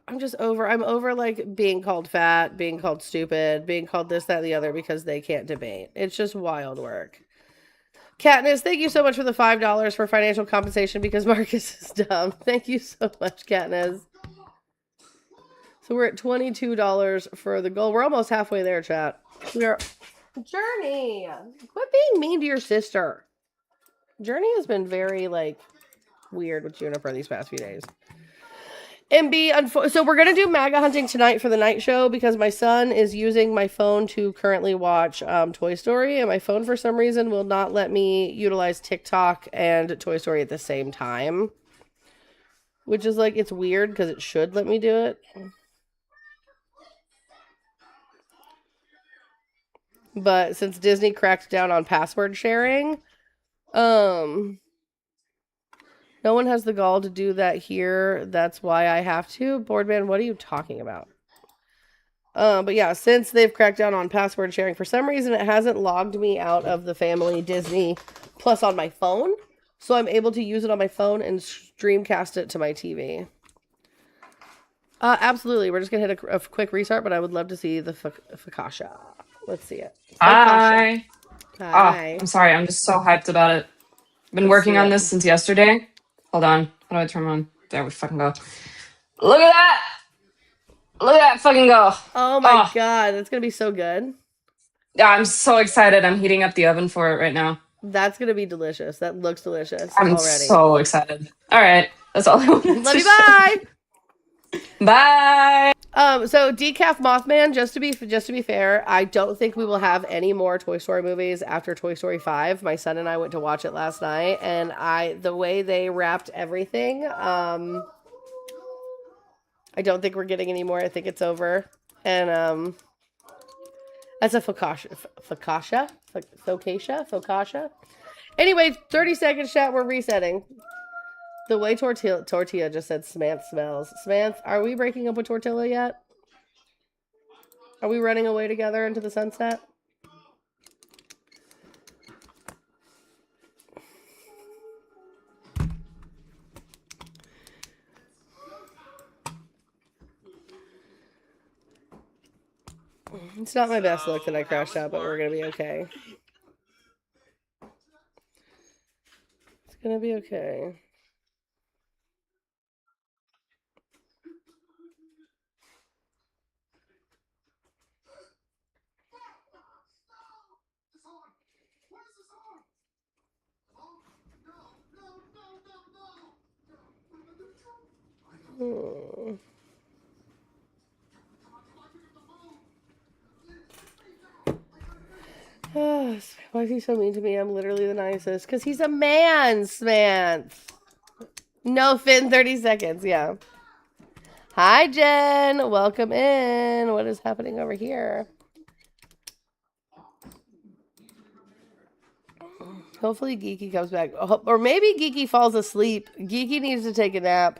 A: I'm over, like, being called fat, being called stupid, being called this, that, and the other because they can't debate. It's just wild work. Katniss, thank you so much for the $5 for financial compensation because Marcus is dumb. Thank you so much, Katniss. So we're at $22 for the goal. We're almost halfway there, chat. We are... Journey! Quit being mean to your sister. Journey has been very, like, weird with Juniper these past few days. MB, so we're going to do MAGA hunting tonight for the night show because my son is using my phone to currently watch Toy Story, and my phone for some reason will not let me utilize TikTok and Toy Story at the same time. Which is, like, it's weird because it should let me do it. But since Disney cracked down on password sharing, no one has the gall to do that here. That's why I have to. Boardman, what are you talking about? But yeah, since they've cracked down on password sharing, for some reason it hasn't logged me out of the family Disney Plus on my phone. So I'm able to use it on my phone and streamcast it to my TV. Absolutely. We're just going to hit a quick restart, but I would love to see the Fakasha. Let's see it.
O: Hi.
A: Hi.
O: Oh, I'm sorry. I'm just so hyped about it. I've been working on this since yesterday. Hold on. How do I turn on? There we fucking go. Look at that. Look at that fucking go.
A: Oh my god. That's going to be so good.
O: Yeah, I'm so excited. I'm heating up the oven for it right now.
A: That's going to be delicious. That looks delicious
O: I'm
A: already.
O: so excited. All right. That's all I wanted
A: Love
O: to
A: you, bye.
O: Bye.
A: So Decaf Mothman, just to be fair, I don't think we will have any more Toy Story movies after Toy Story 5. My son and I went to watch it last night, and the way they wrapped everything, I don't think we're getting any more. I think it's over. And that's a focaccia. Anyway, 30 seconds chat, we're resetting. The way Tortilla just said Samantha smells. Samantha, are we breaking up with Tortilla yet? Are we running away together into the sunset? It's not my best look that I crashed out, but we're gonna be okay. It's gonna be okay. Why is he so mean to me? I'm literally the nicest. Because he's a man, Smance. No, Finn, 30 seconds. Yeah. Hi, Jen. Welcome in. What is happening over here? Hopefully Geeky comes back. Or maybe Geeky falls asleep. Geeky needs to take a nap.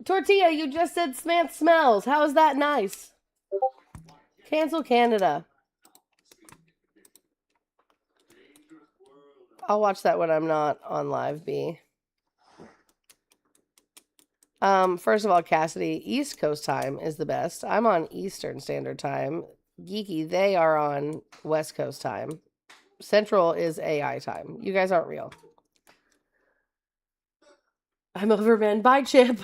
A: Tortilla, you just said Smance smells. How is that nice? Cancel Canada. I'll watch that when I'm not on live, B. First of all, Cassidy, East Coast time is the best. I'm on Eastern Standard Time. Geeky, they are on West Coast time. Central is AI time. You guys aren't real. I'm over, man. Bye, Chip.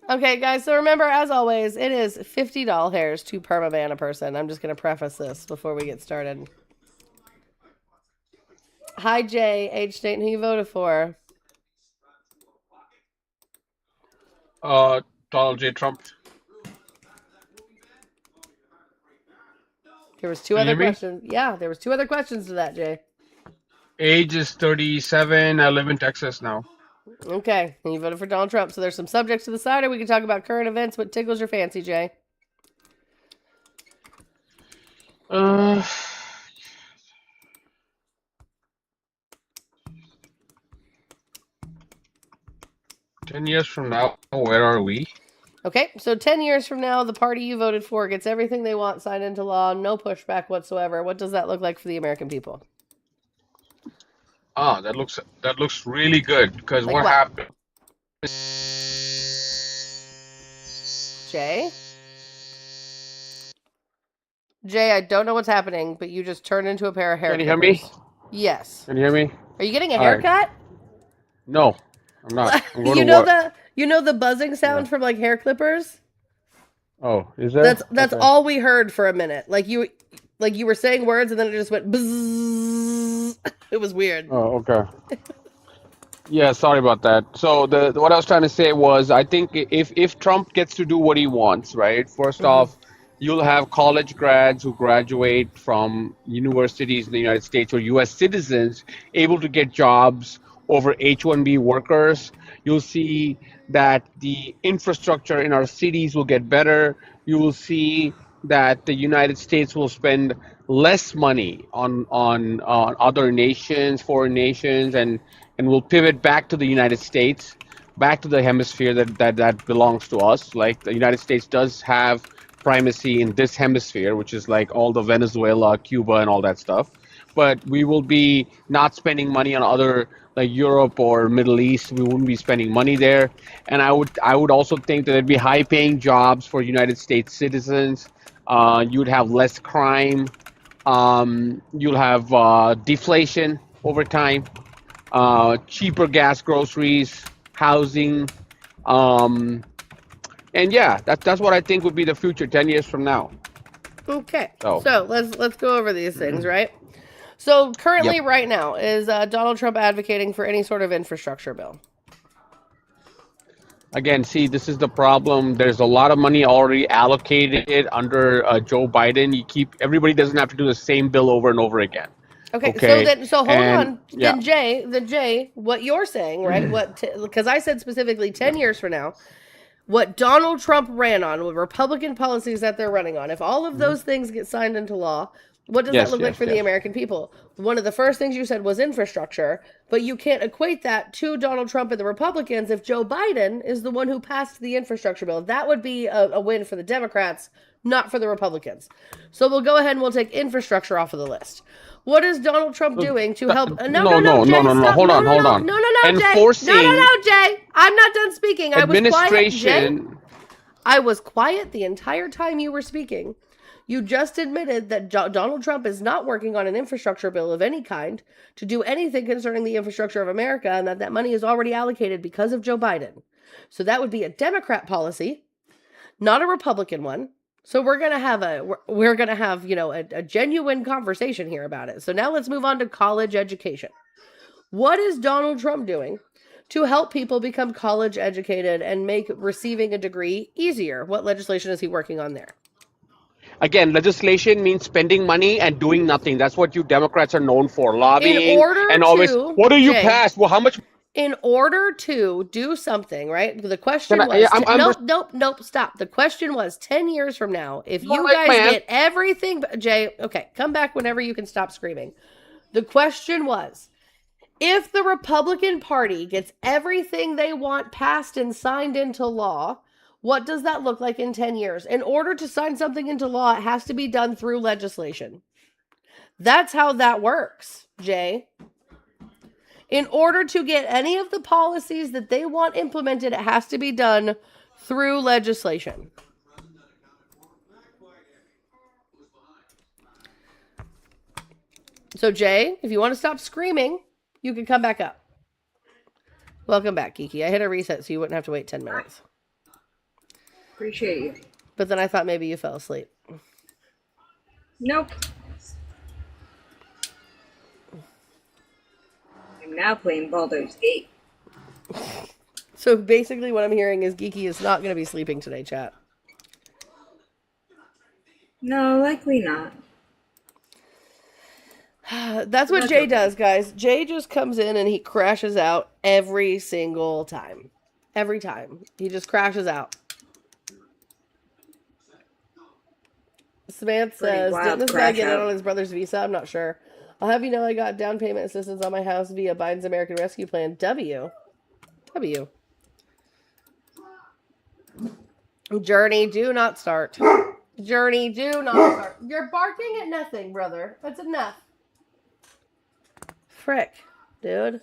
A: Okay, guys, so remember, as always, it is $50 hairs to permaban a person. I'm just going to preface this before we get started. Hi, Jay. Age, state, and who you voted for?
P: Donald J. Trump.
A: There was two other questions. Yeah, there was two other questions to that, Jay.
P: Age is 37. I live in Texas now.
A: Okay, and you voted for Donald Trump. So there's some subjects to the side, or we can talk about current events. What tickles your fancy, Jay?
P: 10 years from now, where are we?
A: Okay, so 10 years from now, the party you voted for gets everything they want signed into law, no pushback whatsoever. What does that look like for the American people?
P: Ah, that looks really good. Because
A: Like
P: what
A: what?
P: happened?
A: Jay? Jay, I don't know what's happening, but you just turned into a pair of hair
P: Can you hear me?
A: clippers. Yes.
P: Can you hear me?
A: Are you getting a
P: All right.
A: haircut?
P: No, I'm not. I'm going
A: You
P: to
A: know
P: work.
A: the buzzing sound from like hair clippers?
P: Oh, is there?
A: That's
P: Okay.
A: all we heard for a minute. Like you were saying words and then it just went bzzz. It was weird.
P: Oh, okay. Yeah, sorry about that. So what I was trying to say was, I think if Trump gets to do what he wants, right? First off, you'll have college grads who graduate from universities in the United States or U.S. citizens able to get jobs over H-1B workers. You'll see that the infrastructure in our cities will get better. You will see that the United States will spend less money on other nations, foreign nations, and we'll pivot back to the United States, back to the hemisphere that belongs to us. Like the United States does have primacy in this hemisphere, which is like all the Venezuela, Cuba, and all that stuff. But we will be not spending money on other like Europe or Middle East. We wouldn't be spending money there. And I would also think that there'd be high paying jobs for United States citizens. You'd have less crime. You'll have deflation over time. Cheaper gas, groceries, housing, and yeah, that's what I think would be the future 10 years from now.
A: Okay.
P: So
A: let's go over these things, right? So currently,
P: Yep.
A: right now, is Donald Trump advocating for any sort of infrastructure bill?
P: Again, see, this is the problem. There's a lot of money already allocated under Joe Biden. Everybody doesn't have to do the same bill over and over again.
A: Okay,
P: Okay.
A: so hold
P: And
A: on.
P: yeah.
A: Then Jay, what you're saying, right? Because I said specifically 10 years from now, what Donald Trump ran on, with Republican policies that they're running on, if all of those things get signed into law, what does that look like for the American people? One of the first things you said was infrastructure, but you can't equate that to Donald Trump and the Republicans if Joe Biden is the one who passed the infrastructure bill. That would be a win for the Democrats, not for the Republicans. So we'll go ahead and we'll take infrastructure off of the list. What is Donald Trump doing to help?
P: No,
A: Jay,
P: no.
A: stop.
P: Hold on.
A: No,
P: Enforcing
A: Jay. I'm not done speaking. I was quiet, Jay.
P: administration.
A: I was quiet the entire time you were speaking. You just admitted that Donald Trump is not working on an infrastructure bill of any kind to do anything concerning the infrastructure of America, and that money is already allocated because of Joe Biden. So that would be a Democrat policy, not a Republican one. So we're gonna have a genuine conversation here about it. So now let's move on to college education. What is Donald Trump doing to help people become college educated and make receiving a degree easier? What legislation is he working on there?
P: Again, legislation means spending money and doing nothing. That's what you Democrats are known for,
A: In
P: lobbying
A: order
P: and always.
A: to
P: What do you
A: Jay,
P: pass? Well, how much?
A: in order to do something, right? The
P: Can
A: question
P: I?
A: was,
P: I'm
A: nope, stop. The question was 10 years from now, if
P: No,
A: you
P: like,
A: guys
P: man.
A: get everything, Jay, okay, come back whenever you can stop screaming. The question was, if the Republican Party gets everything they want passed and signed into law, what does that look like in 10 years? In order to sign something into law, it has to be done through legislation. That's how that works, Jay. In order to get any of the policies that they want implemented, it has to be done through legislation. So, Jay, if you want to stop screaming, you can come back up. Welcome back, Kiki. I hit a reset so you wouldn't have to wait 10 minutes.
C: Appreciate you.
A: But then I thought maybe you fell asleep.
C: Nope. I'm now playing Baldur's Gate.
A: So basically what I'm hearing is Geeky is not going to be sleeping today, chat.
C: No, likely not.
A: That's what Jay does, guys. Jay just comes in and he crashes out every single time. Every time. He just crashes out. Samantha says, didn't this guy get in on his brother's visa? I'm not sure. I'll have you know I got down payment assistance on my house via Biden's American Rescue Plan. W. Journey, do not start. Journey, do not start. You're barking at nothing, brother. That's enough. Frick, dude.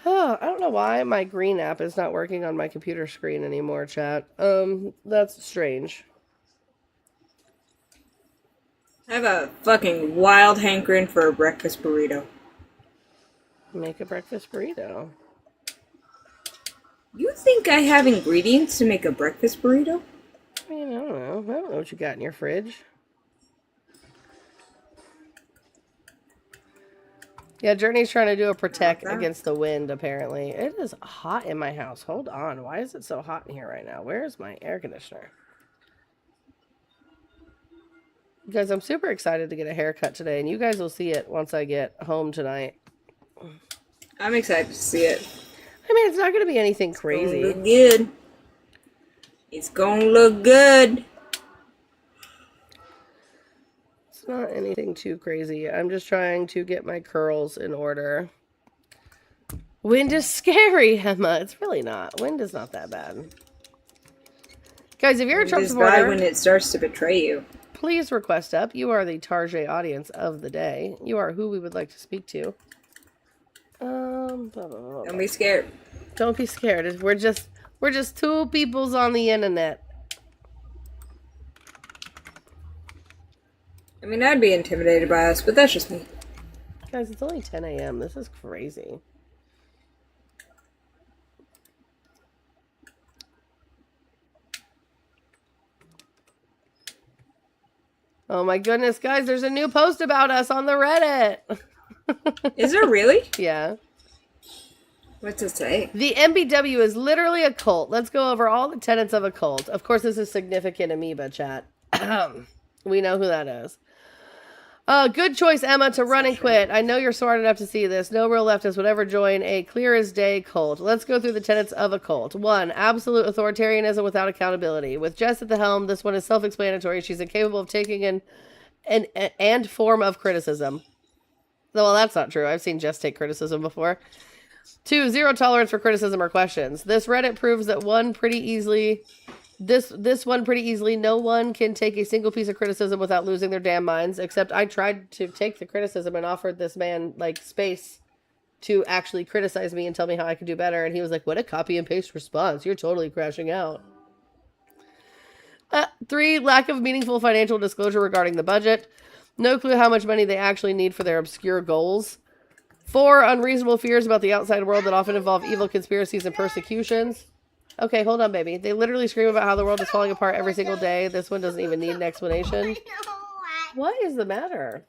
A: Oh, I don't know why my green app is not working on my computer screen anymore, chat. That's strange.
C: I have a fucking wild hankering for a breakfast burrito.
A: Make a breakfast burrito.
C: You think I have ingredients to make a breakfast burrito?
A: I mean, I don't know. I don't know what you got in your fridge. Yeah, Journey's trying to do a protect against the wind, apparently. It is hot in my house. Hold on. Why is it so hot in here right now? Where is my air conditioner? Guys, I'm super excited to get a haircut today, and you guys will see it once I get home tonight.
C: I'm excited to see it.
A: I mean, it's not going to be anything crazy.
C: It's gonna look good. It's gonna look good.
A: It's not anything too crazy. I'm just trying to get my curls in order. Wind is scary, Emma. It's really not. Wind is not that bad. Guys, if you're a Trump supporter,
C: bad when it starts to betray you.
A: Please request up. You are the Tarjay audience of the day. You are who we would like to speak to.
C: Don't be scared.
A: Don't be scared. We're just two peoples on the internet.
C: I mean, I'd be intimidated by us, but that's just me.
A: Guys, it's only 10 a.m. This is crazy. Oh my goodness, guys, there's a new post about us on the Reddit.
C: Is there really?
A: Yeah.
C: What's it say?
A: The MBW is literally a cult. Let's go over all the tenets of a cult. Of course, this is significant amoeba, chat. We know who that is. Good choice, Emma, to run and quit. I know you're smart enough to see this. No real leftist would ever join a clear as day cult. Let's go through the tenets of a cult. 1. Absolute authoritarianism without accountability. With Jess at the helm, this one is self-explanatory. She's incapable of taking an form of criticism. Well, that's not true. I've seen Jess take criticism before. 2. Zero tolerance for criticism or questions. This Reddit proves that one pretty easily... This one pretty easily, no one can take a single piece of criticism without losing their damn minds, except I tried to take the criticism and offered this man, like, space to actually criticize me and tell me how I could do better, and he was like, what a copy and paste response. You're totally crashing out. 3. Lack of meaningful financial disclosure regarding the budget. No clue how much money they actually need for their obscure goals. 4. Unreasonable fears about the outside world that often involve evil conspiracies and persecutions. Okay, hold on, baby. They literally scream about how the world is falling apart every single day. This one doesn't even need an explanation. What is the matter?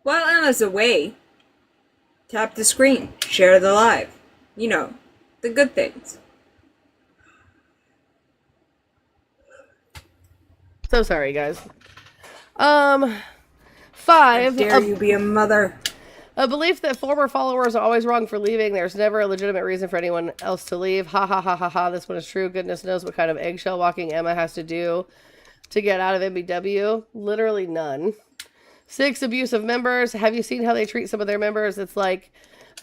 C: While Emma's away, tap the screen, share the live. You know, the good things.
A: So sorry, guys.
C: How
A: 5.
C: dare you be a mother?
A: A belief that former followers are always wrong for leaving. There's never a legitimate reason for anyone else to leave. Ha ha ha ha ha. This one is true. Goodness knows what kind of eggshell walking Emma has to do to get out of MBW. Literally none. 6. Abusive members. Have you seen how they treat some of their members? It's like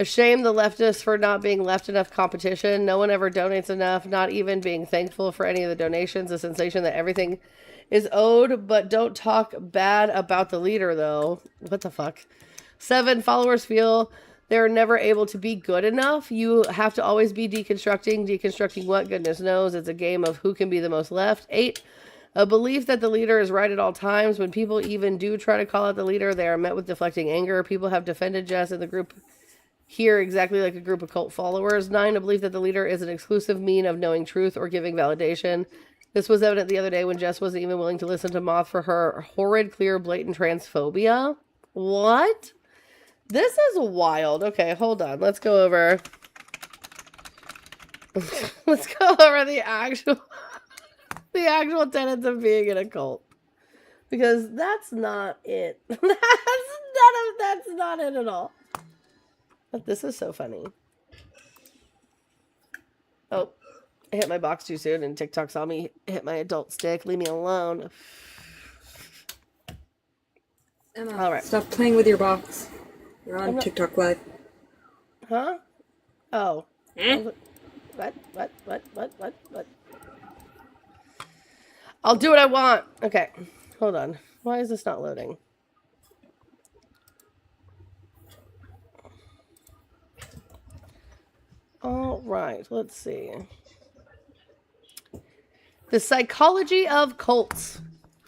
A: a shame the leftists for not being left enough competition. No one ever donates enough, not even being thankful for any of the donations. The sensation that everything is owed, but don't talk bad about the leader, though. What the fuck? 7. Followers feel they're never able to be good enough. You have to always be deconstructing. Deconstructing what? Goodness knows. It's a game of who can be the most left. 8. A belief that the leader is right at all times. When people even do try to call out the leader, they are met with deflecting anger. People have defended Jess and the group here exactly like a group of cult followers. 9. A belief that the leader is an exclusive mean of knowing truth or giving validation. This was evident the other day when Jess wasn't even willing to listen to Moth for her horrid, clear, blatant transphobia. What? This is wild. Okay, hold on. Let's go over. Let's go over the actual tenets of being in a cult, because that's not it. That's not it at all. But this is so funny. Oh, I hit my box too soon, and TikTok saw me hit my adult stick. Leave me alone.
C: Emma,
A: All right.
C: stop playing with your box. You're on TikTok Live.
A: Huh? Oh.
C: Eh?
A: What? I'll do what I want. Okay. Hold on. Why is this not loading? All right. Let's see. The psychology of cults.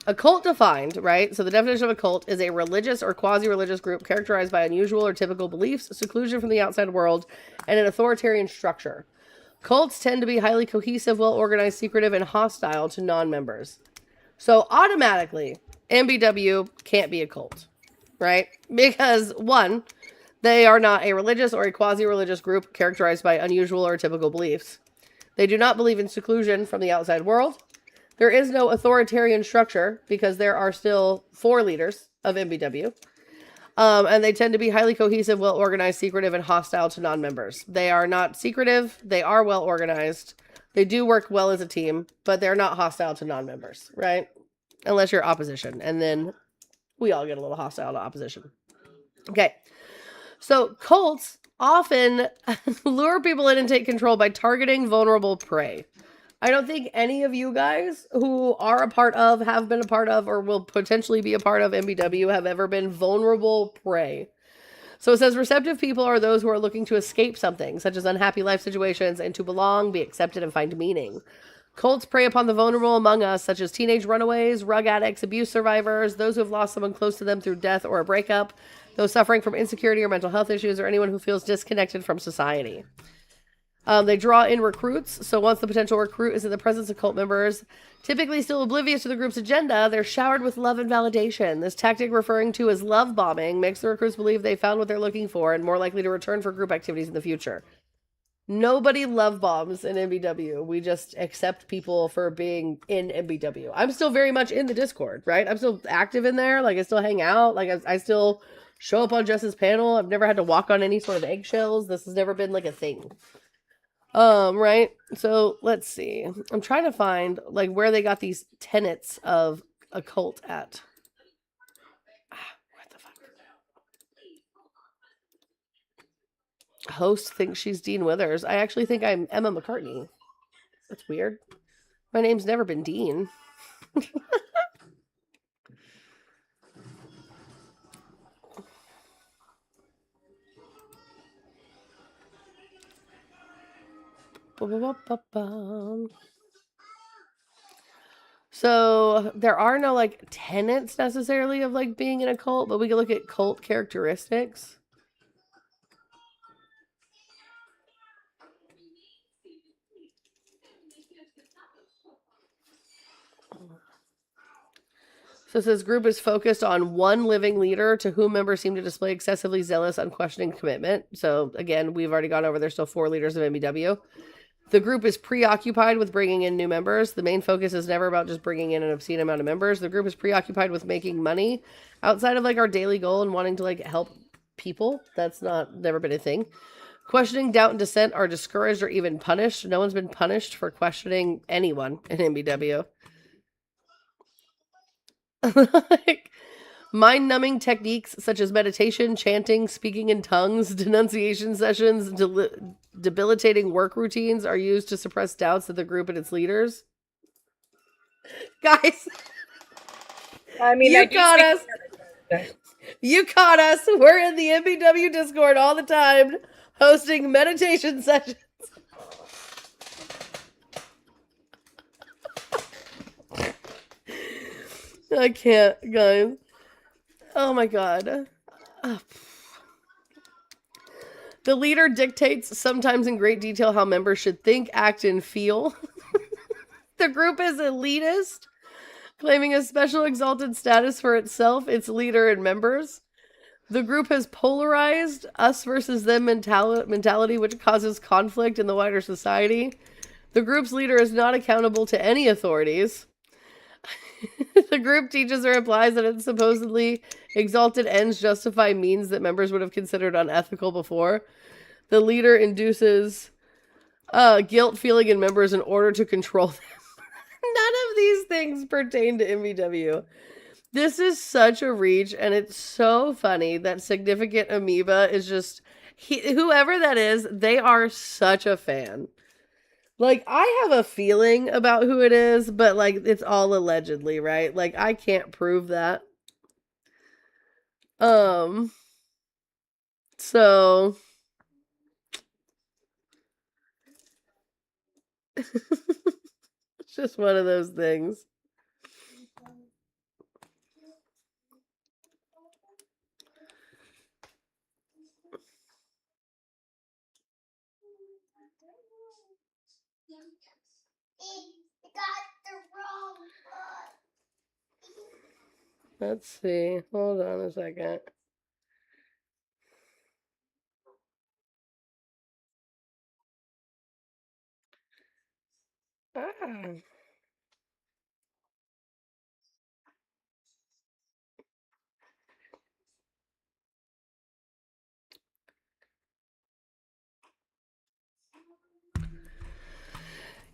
A: A cult defined, right? So the definition of a cult is a religious or quasi-religious group characterized by unusual or typical beliefs, seclusion from the outside world, and an authoritarian structure. Cults tend to be highly cohesive, well-organized, secretive, and hostile to non-members. So automatically, MBW can't be a cult, right? Because 1, they are not a religious or a quasi-religious group characterized by unusual or typical beliefs. They do not believe in seclusion from the outside world. There is no authoritarian structure because there are still 4 leaders of MBW. And they tend to be highly cohesive, well-organized, secretive, and hostile to non-members. They are not secretive. They are well-organized. They do work well as a team, but they're not hostile to non-members, right? Unless you're opposition. And then we all get a little hostile to opposition. Okay. So cults often lure people in and take control by targeting vulnerable prey. I don't think any of you guys who are a part of, have been a part of, or will potentially be a part of MBW have ever been vulnerable prey. So it says receptive people are those who are looking to escape something, such as unhappy life situations, and to belong, be accepted, and find meaning. Cults prey upon the vulnerable among us, such as teenage runaways, rug addicts, abuse survivors, those who have lost someone close to them through death or a breakup, those suffering from insecurity or mental health issues, or anyone who feels disconnected from society. They draw in recruits, so once the potential recruit is in the presence of cult members, typically still oblivious to the group's agenda, they're showered with love and validation. This tactic, referring to as love bombing, makes the recruits believe they found what they're looking for and more likely to return for group activities in the future. Nobody love bombs in MBW. We just accept people for being in MBW. I'm still very much in the Discord, right? I'm still active in there. Like, I still hang out. Like, I still show up on Jess's panel. I've never had to walk on any sort of eggshells. This has never been, like, a thing. Right? So, let's see. I'm trying to find, like, where they got these tenets of a cult at. What the fuck? Host thinks she's Dean Withers. I actually think I'm Emma McCartney. That's weird. My name's never been Dean. So there are no like tenets necessarily of like being in a cult, but we can look at cult characteristics. So it says group is focused on one living leader to whom members seem to display excessively zealous, unquestioning commitment. So again, we've already gone over there's still 4 leaders of MBW. The group is preoccupied with bringing in new members. The main focus is never about just bringing in an obscene amount of members. The group is preoccupied with making money outside of like our daily goal and wanting to like help people. That's never been a thing. Questioning, doubt, and dissent are discouraged or even punished. No one's been punished for questioning anyone in MBW. Like, mind-numbing techniques such as meditation, chanting, speaking in tongues, denunciation sessions, debilitating work routines are used to suppress doubts of the group and its leaders. Guys,
C: I mean,
A: you caught us. You caught us. We're in the MBW Discord all the time, hosting meditation sessions. I can't, guys. Oh my god. The leader dictates, sometimes in great detail, how members should think, act, and feel. The group is elitist, claiming a special exalted status for itself, its leader, and members. The group has polarized us versus them mentality, which causes conflict in the wider society. The group's leader is not accountable to any authorities. The group teaches or implies that its supposedly exalted ends justify means that members would have considered unethical before. The leader induces guilt feeling in members in order to control them. None of these things pertain to MVW. This is such a reach, and it's so funny that Significant Amoeba is just... whoever that is, they are such a fan. Like, I have a feeling about who it is, but, like, it's all allegedly, right? Like, I can't prove that. So... it's just one of those things. Let's see. Hold on a second. Ah.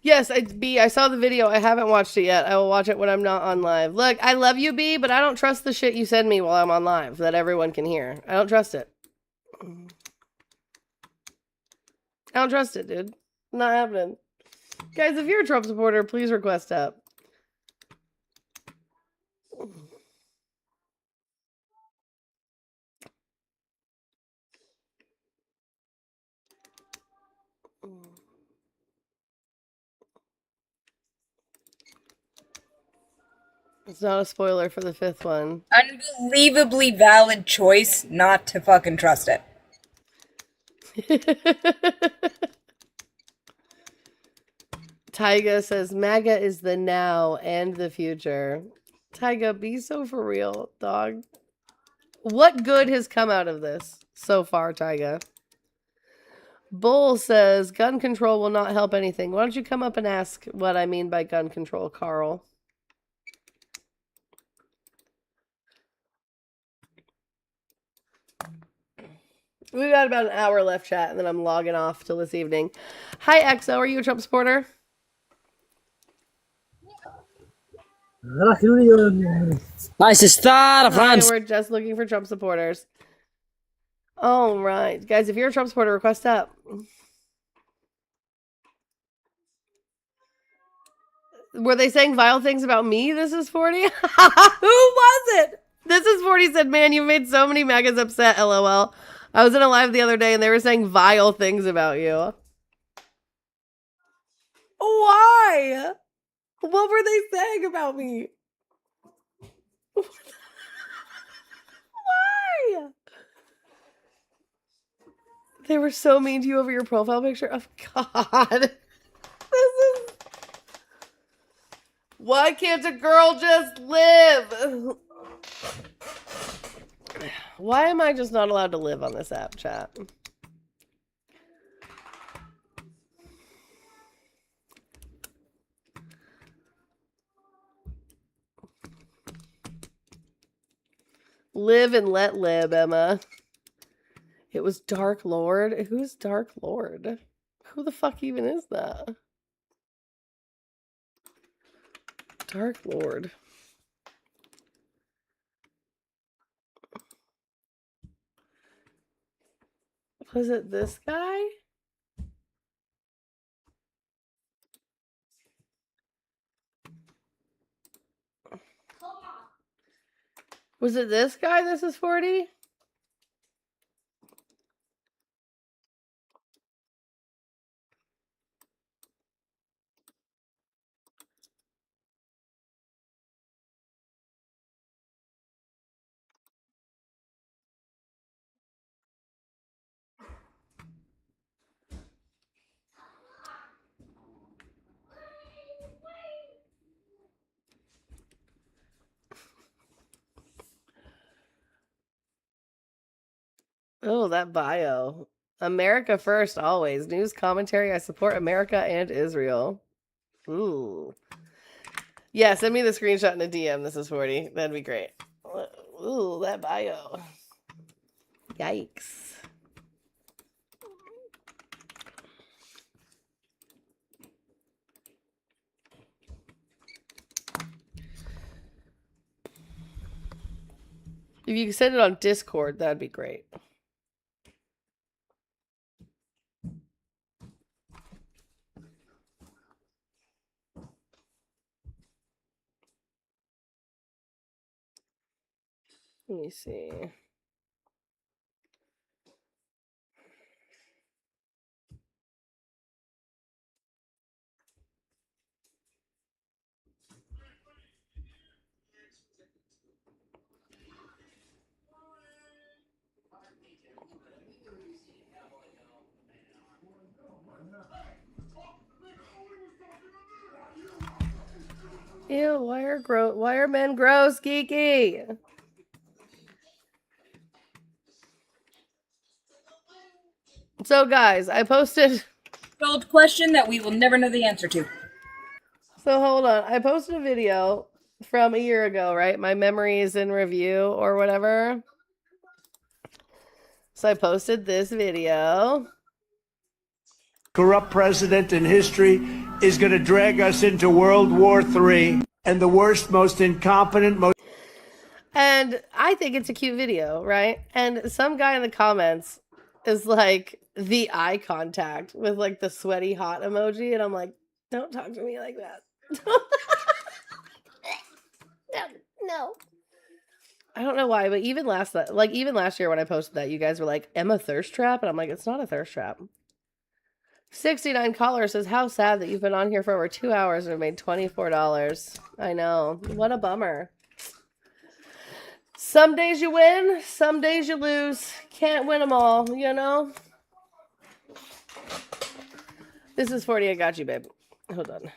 A: Yes, B, I saw the video. I haven't watched it yet. I will watch it when I'm not on live. Look, I love you, B, but I don't trust the shit you send me while I'm on live that everyone can hear. I don't trust it. I don't trust it, dude. Not happening. Guys, if you're a Trump supporter, please request up. It's not a spoiler for the 5th one.
C: Unbelievably valid choice not to fucking trust it.
A: Tyga says MAGA is the now and the future. Tyga, be so for real, dog. What good has come out of this so far, Tyga? Bull says gun control will not help anything. Why don't you come up and ask what I mean by gun control, Carl? We've got about an hour left, chat, and then I'm logging off till this evening. Hi, XO. Are you a Trump supporter?
Q: Nice estar,
A: Hi, we're just looking for Trump supporters. All right. Guys, if you're a Trump supporter, request up. Were they saying vile things about me? This is 40? Who was it? This is 40 said, man, you made so many MAGAs upset, LOL. I was in a live the other day and they were saying vile things about you. Why? What were they saying about me? Why? They were so mean to you over your profile picture? Oh, God. This is... Why can't a girl just live? Why am I just not allowed to live on this app, chat? Live and let live, Emma. It was Dark Lord? Who's Dark Lord? Who the fuck even is that? Dark Lord. Was it this guy? Was it this guy? This is 40? Oh, that bio. America first, always. News commentary. I support America and Israel. Ooh. Yeah, send me the screenshot in a DM. This is 40. That'd be great. Ooh, that bio. Yikes. If you could send it on Discord, that'd be great. Let me see. Ew, why are men gross, geeky? So guys, I posted
C: Old question that we will never know the answer to.
A: So hold on. I posted a video from a year ago, right? My memories in review or whatever. So I posted this video.
R: Corrupt president in history is going to drag us into World War III, and the worst, most incompetent, most...
A: And I think it's a cute video, right? And some guy in the comments is like the eye contact with like the sweaty hot emoji. And I'm like, don't talk to me like that. No. I don't know why, but even last year when I posted that, you guys were like, Emma thirst trap? And I'm like, it's not a thirst trap. 69 caller says, how sad that you've been on here for over 2 hours and have made $24. I know. What a bummer. Some days you win, some days you lose. Can't win them all, you know? This is 40. I got you, babe. Hold on.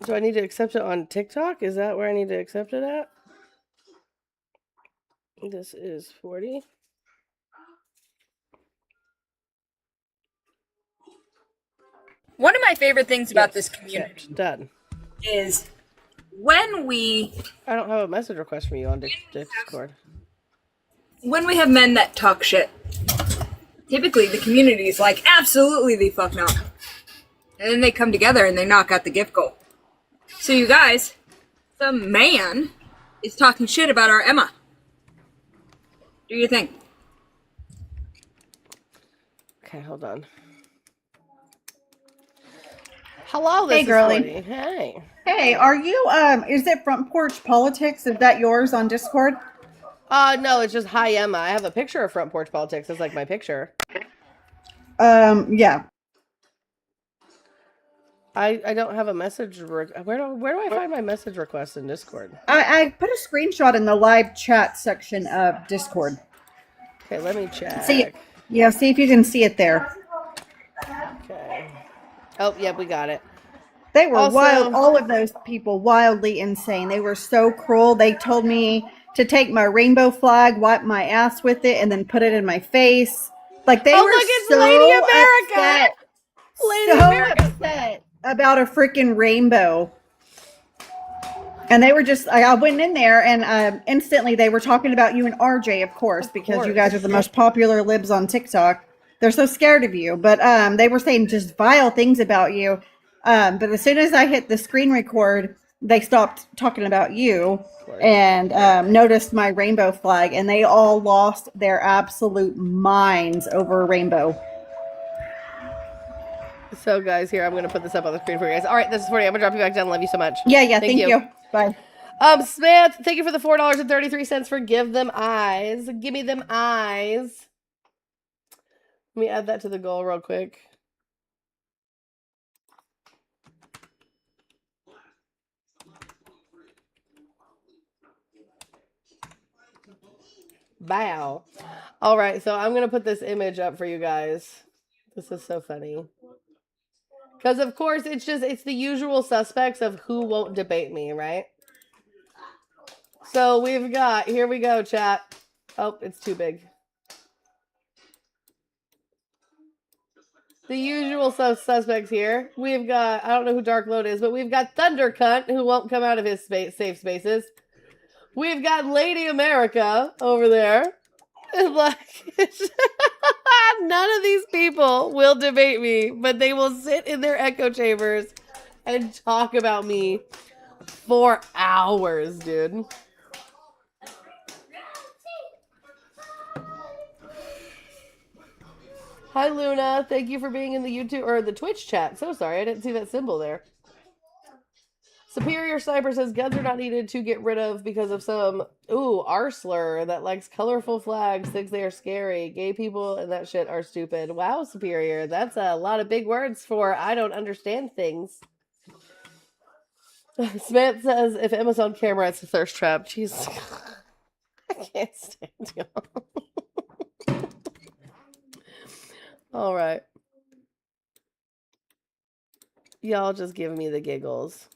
A: Do I need to accept it on TikTok? Is that where I need to accept it at? This is 40.
C: One of my favorite things about this community
A: done.
C: is when we...
A: I don't have a message request from you on Discord.
C: When we have men that talk shit, typically the community is like, absolutely the fuck not. And then they come together and they knock out the gift goal. So you guys, the man is talking shit about our Emma. Do you think?
A: Okay, hold on. Hello, this
S: Hey,
A: is
S: girly.
A: 40. Hey.
S: Hey, are you, is it Front Porch Politics? Is that yours on Discord?
A: No, it's just hi Emma. I have a picture of Front Porch Politics. It's like my picture.
S: Yeah.
A: I don't have a message. Where do I find my message request in Discord?
S: I put a screenshot in the live chat section of Discord.
A: Okay, let me check.
S: See if you can see it there.
A: Okay. Oh, yep, we got it.
S: They were
A: Also,
S: wild. All of those people, wildly insane. They were so cruel. They told me to take my rainbow flag, wipe my ass with it, and then put it in my face. Like they were
A: look, it's
S: so
A: Lady America.
S: upset,
A: Lady
S: so
A: America.
S: upset about a freaking rainbow. And they were just, I went in there and instantly they were talking about you and RJ, of course, because you guys are the most popular libs on TikTok. They're so scared of you. But they were saying just vile things about you. But as soon as I hit the screen record, they stopped talking about you and noticed my rainbow flag. And they all lost their absolute minds over a rainbow.
A: So, guys, here, I'm going to put this up on the screen for you guys. All right, this is for you. I'm going to drop you back down. Love you so much.
S: Yeah, thank you. Bye.
A: Smith, thank you for the $4.33 for Give Them Eyes. Give me them eyes. Let me add that to the goal real quick. Bow. All right, so I'm going to put this image up for you guys. This is so funny. Because, of course, it's the usual suspects of who won't debate me, right? So we've got, here we go, chat. Oh, it's too big. The usual suspects here. We've got, I don't know who Dark Load is, but we've got Thunder Cunt, who won't come out of his safe spaces. We've got Lady America over there. Like, none of these people will debate me, but they will sit in their echo chambers and talk about me for hours, dude. Hi, Luna. Thank you for being in the YouTube or the Twitch chat. So sorry, I didn't see that symbol there. Superior Sniper says guns are not needed to get rid of because of some arsler that likes colorful flags, thinks they are scary. Gay people and that shit are stupid. Wow, Superior. That's a lot of big words for I don't understand things. Smith says if Emma's on camera, it's a thirst trap. Jeez. I can't stand y'all. All right. Y'all just give me the giggles.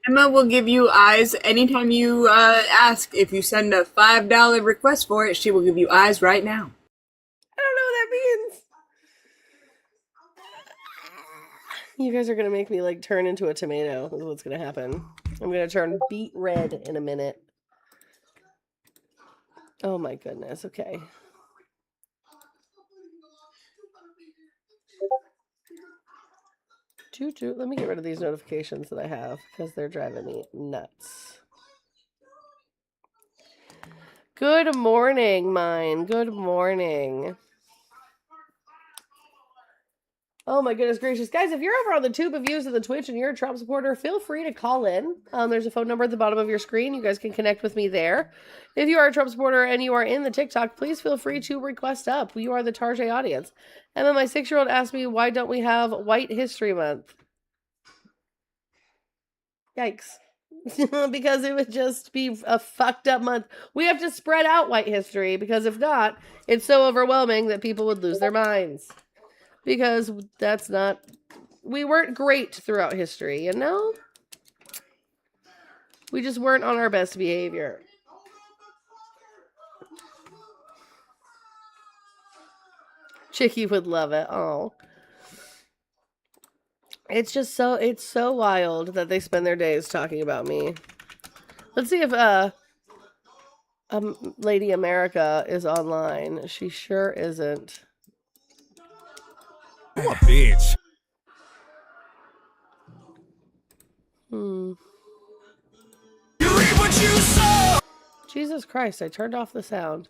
C: Emma will give you eyes anytime you ask. If you send a $5 request for it, she will give you eyes right now.
A: I don't know what that means. You guys are going to make me, like, turn into a tomato is what's going to happen. I'm going to turn beet red in a minute. Oh, my goodness. Okay. Let me get rid of these notifications that I have because they're driving me nuts. Good morning, mine. Good morning. Oh my goodness gracious. Guys, if you're over on the tube of views of the Twitch and you're a Trump supporter, feel free to call in. There's a phone number at the bottom of your screen. You guys can connect with me there. If you are a Trump supporter and you are in the TikTok, please feel free to request up. You are the Tarjay audience. And then my 6-year-old asked me, why don't we have White History Month? Yikes. Because it would just be a fucked up month. We have to spread out white history because if not, it's so overwhelming that people would lose their minds. Because that's not... We weren't great throughout history, you know? We just weren't on our best behavior. Chicky would love it. Oh. It's just so... It's so wild that they spend their days talking about me. Let's see if, Lady America is online. She sure isn't.
H: Oh, bitch.
A: You
H: reap what you sow.
A: Jesus Christ, I turned off the sound.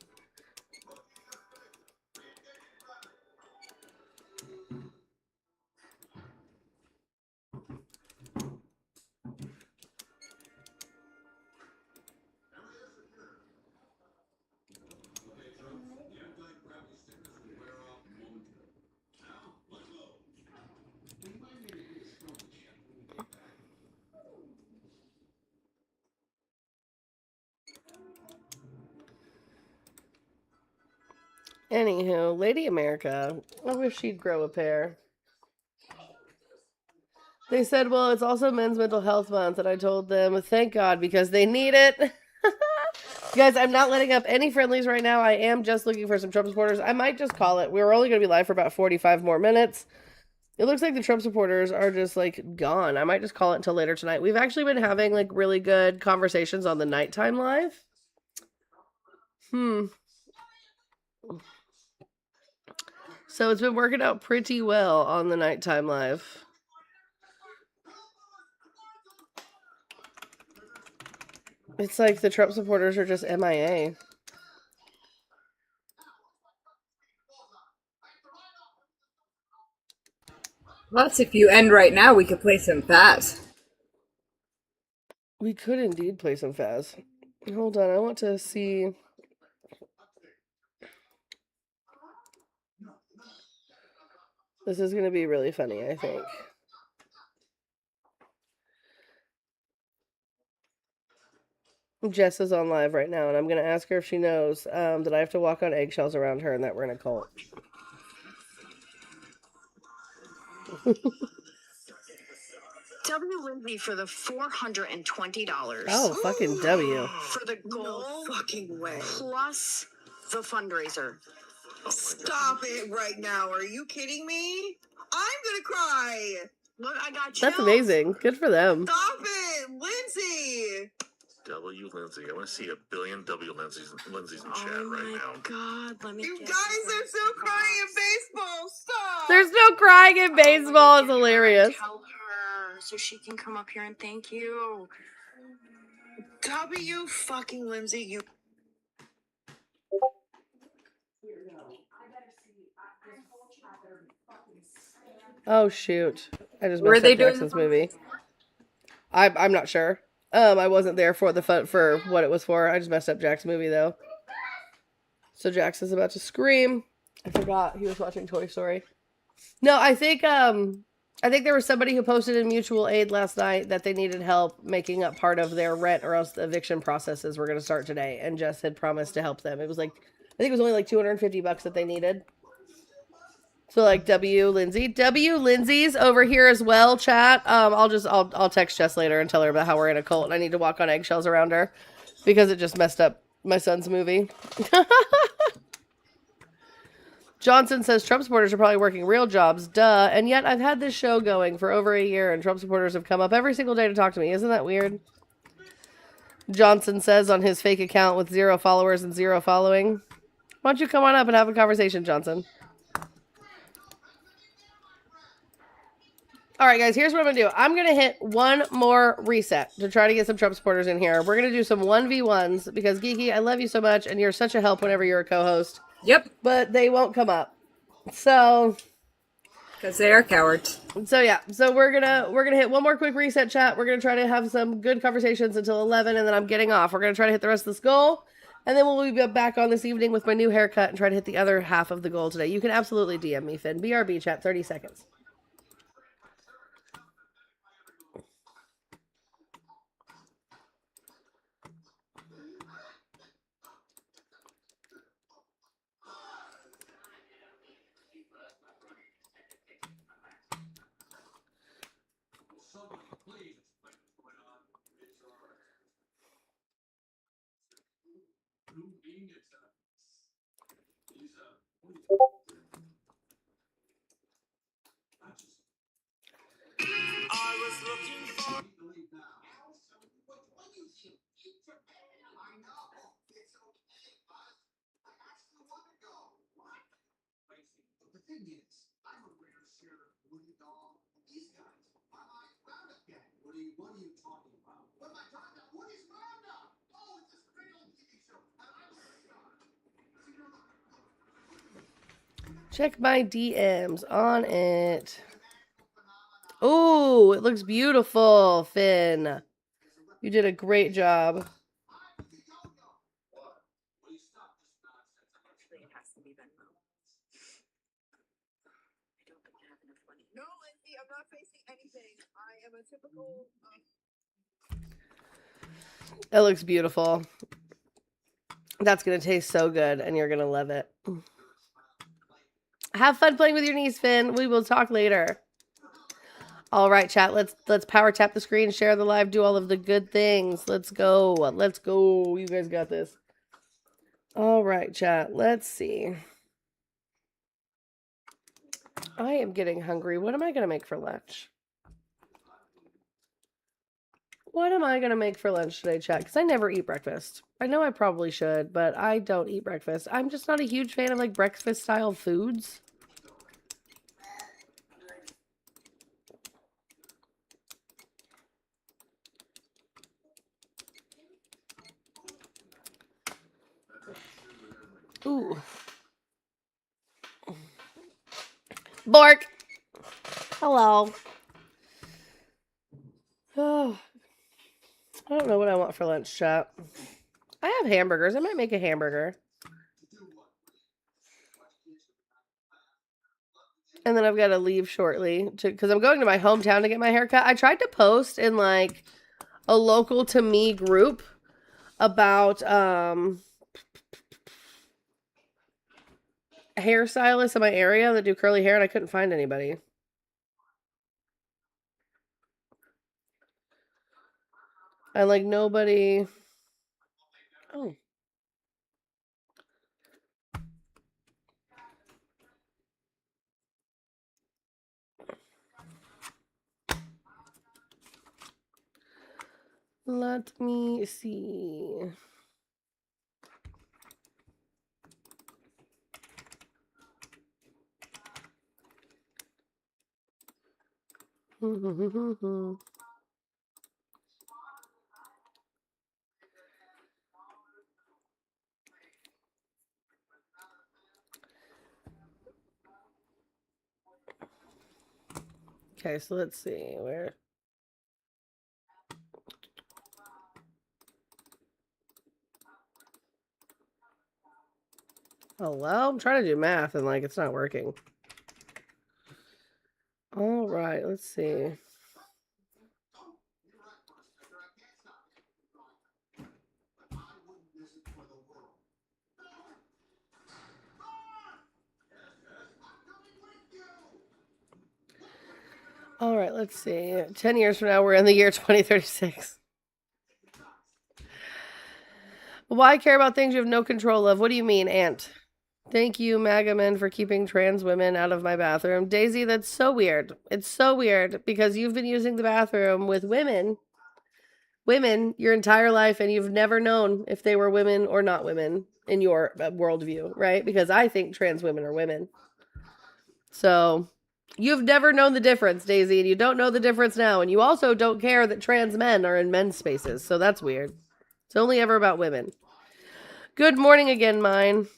A: Anywho, Lady America. I wish she'd grow a pair. They said, well, it's also Men's Mental Health Month, and I told them, thank God, because they need it. Guys, I'm not letting up any friendlies right now. I am just looking for some Trump supporters. I might just call it. We're only going to be live for about 45 more minutes. It looks like the Trump supporters are just, like, gone. I might just call it until later tonight. We've actually been having, like, really good conversations on the nighttime live. So it's been working out pretty well on the nighttime live. It's like the Trump supporters are just MIA.
C: Plus, if you end right now, we could play some Faz.
A: We could indeed play some Faz. Hold on, I want to see. This is going to be really funny, I think. Jess is on live right now, and I'm going to ask her if she knows that I have to walk on eggshells around her and that we're in a cult.
T: W Lindsay for the $420.
A: Oh, fucking W.
T: For the goal? No fucking way. Plus the fundraiser. Stop it right now. Are you kidding me? I'm gonna cry. Look, I got chills.
A: That's amazing. Good for them.
T: Stop it, Lindsay.
U: W Lindsay. I want to see a billion W Lindsays in chat right now.
T: Oh God, let me. You guys are so crying in baseball. Stop.
A: There's no crying in baseball. It's hilarious.
T: Tell her so she can come up here and thank you. W fucking Lindsay, you.
A: Oh shoot! I just
C: Were
A: messed
C: they
A: up
C: doing
A: Jackson's
C: the
A: movie. I'm not sure. I wasn't there for the fun for what it was for. I just messed up Jack's movie though. So Jackson's about to scream. I forgot he was watching Toy Story. No, I think there was somebody who posted in mutual aid last night that they needed help making up part of their rent, or else the eviction processes were going to start today. And Jess had promised to help them. It was like, I think it was only like $250 that they needed. So like W Lindsay's over here as well, chat. I'll text Jess later and tell her about how we're in a cult and I need to walk on eggshells around her because it just messed up my son's movie. Johnson says Trump supporters are probably working real jobs, duh. And yet I've had this show going for over a year and Trump supporters have come up every single day to talk to me. Isn't that weird? Johnson says on his fake account with 0 followers and 0 following. Why don't you come on up and have a conversation, Johnson? All right, guys, here's what I'm going to do. I'm going to hit one more reset to try to get some Trump supporters in here. We're going to do some 1v1s because, Geeky, I love you so much, and you're such a help whenever you're a co-host.
C: Yep.
A: But they won't come up. So...
C: because they are cowards.
A: So, yeah. So, we're gonna hit one more quick reset, chat. We're going to try to have some good conversations until 11, and then I'm getting off. We're going to try to hit the rest of this goal, and then we'll be back on this evening with my new haircut and try to hit the other half of the goal today. You can absolutely DM me, Finn. BRB, chat, 30 seconds. Check my DMs on it. Oh, it looks beautiful, Finn. You did a great job.
T: No, Lindsay, I'm not facing anything. I am a typical.
A: It looks beautiful. That's going to taste so good, and you're going to love it. Have fun playing with your niece, Finn. We will talk later. All right, chat. Let's power tap the screen, share the live, do all of the good things. Let's go. Let's go. You guys got this. All right, chat. Let's see. I am getting hungry. What am I going to make for lunch? What am I going to make for lunch today, chat? Because I never eat breakfast. I know I probably should, but I don't eat breakfast. I'm just not a huge fan of like breakfast style foods. Ooh. Bork. Hello. Oh, I don't know what I want for lunch, chat. I have hamburgers. I might make a hamburger. And then I've got to leave shortly because I'm going to my hometown to get my haircut. I tried to post in like a local to me group about hairstylists in my area that do curly hair, and I couldn't find anybody. And like nobody. Oh. Let me see. Okay, so let's see where. Hello? I'm trying to do math and like it's not working. All right, let's see. All right, let's see. 10 years from now, we're in the year 2036. Why care about things you have no control of? What do you mean, Ant? Thank you, MAGA men, for keeping trans women out of my bathroom. Daisy, that's so weird. It's so weird because you've been using the bathroom with women your entire life, and you've never known if they were women or not women in your worldview, right? Because I think trans women are women. So you've never known the difference, Daisy, and you don't know the difference now. And you also don't care that trans men are in men's spaces. So that's weird. It's only ever about women. Good morning again, mine.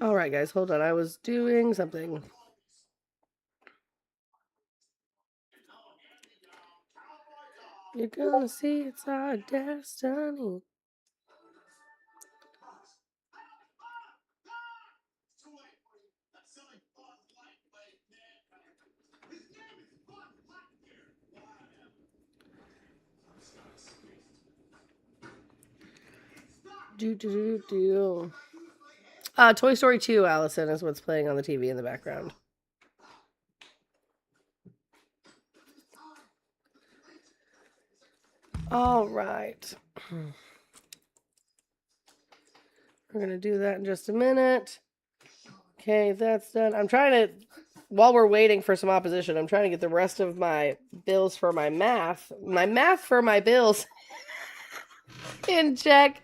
A: All right, guys, hold on. I was doing something. You're gonna see it's our destiny. Toy Story 2, Allison, is what's playing on the TV in the background. All right. We're going to do that in just a minute. Okay, that's done. I'm trying to, while we're waiting for some opposition, I'm trying to get the rest of my bills for my math for my bills in check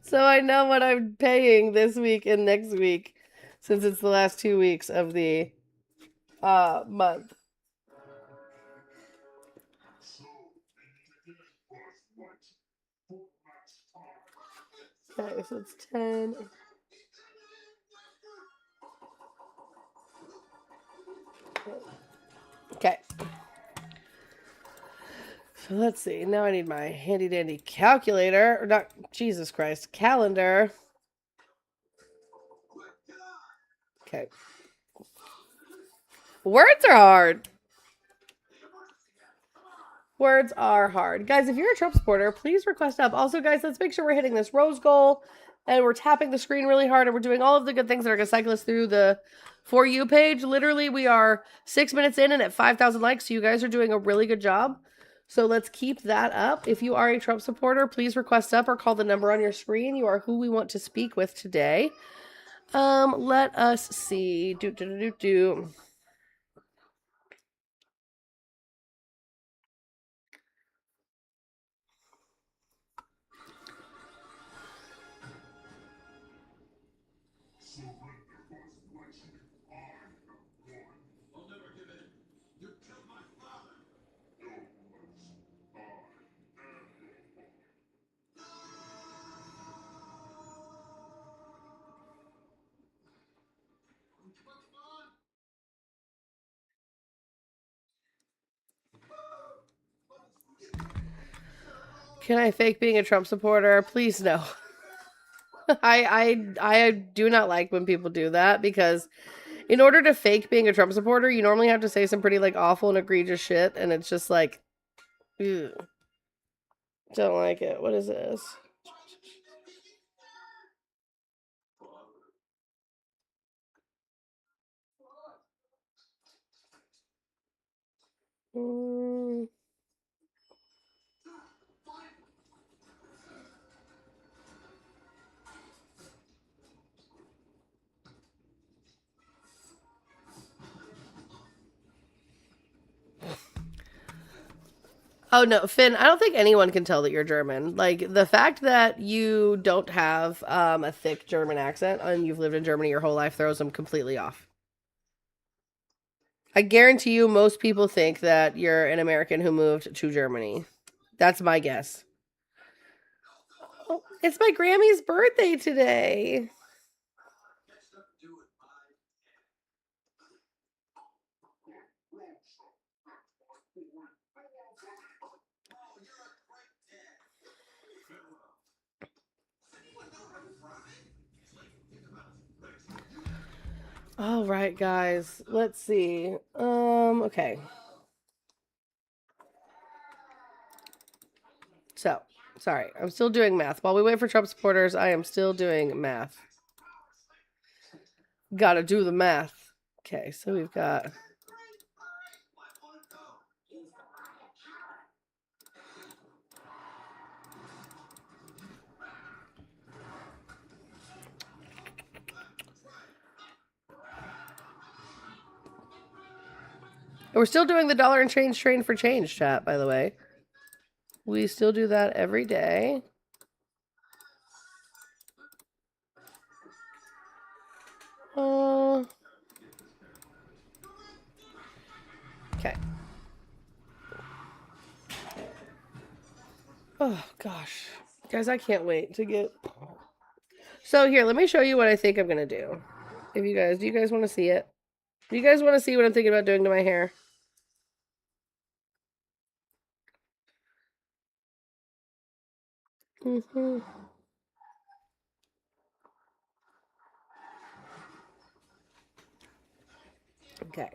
A: so I know what I'm paying this week and next week since it's the last 2 weeks of the month. Okay, so it's 10. Okay. So let's see. Now I need my handy dandy calculator. Or not, Jesus Christ, calendar. Okay. Words are hard. Words are hard. Guys, if you're a Trump supporter, please request up. Also, guys, let's make sure we're hitting this rose goal and we're tapping the screen really hard and we're doing all of the good things that are going to cycle us through the For You page. Literally, we are 6 minutes in and at 5,000 likes, so you guys are doing a really good job. So let's keep that up. If you are a Trump supporter, please request up or call the number on your screen. You are who we want to speak with today. Let us see. Can I fake being a Trump supporter? Please no. I do not like when people do that because in order to fake being a Trump supporter, you normally have to say some pretty like awful and egregious shit, and it's just like, ew. Don't like it. What is this? Mm. Oh no, Finn, I don't think anyone can tell that you're German. Like the fact that you don't have a thick German accent and you've lived in Germany your whole life throws them completely off. I guarantee you most people think that you're an American who moved to Germany. That's my guess. Oh, it's my Grammy's birthday today. All right, guys. Let's see. Okay. So, sorry. I'm still doing math. While we wait for Trump supporters, I am still doing math. Gotta do the math. Okay, so we've got... We're still doing the dollar and change train for change chat, by the way. We still do that every day. Okay. Oh, gosh. Guys, I can't wait to get... So here, let me show you what I think I'm going to do. Do you guys want to see it? Do you guys want to see what I'm thinking about doing to my hair? Mm-hmm. Okay.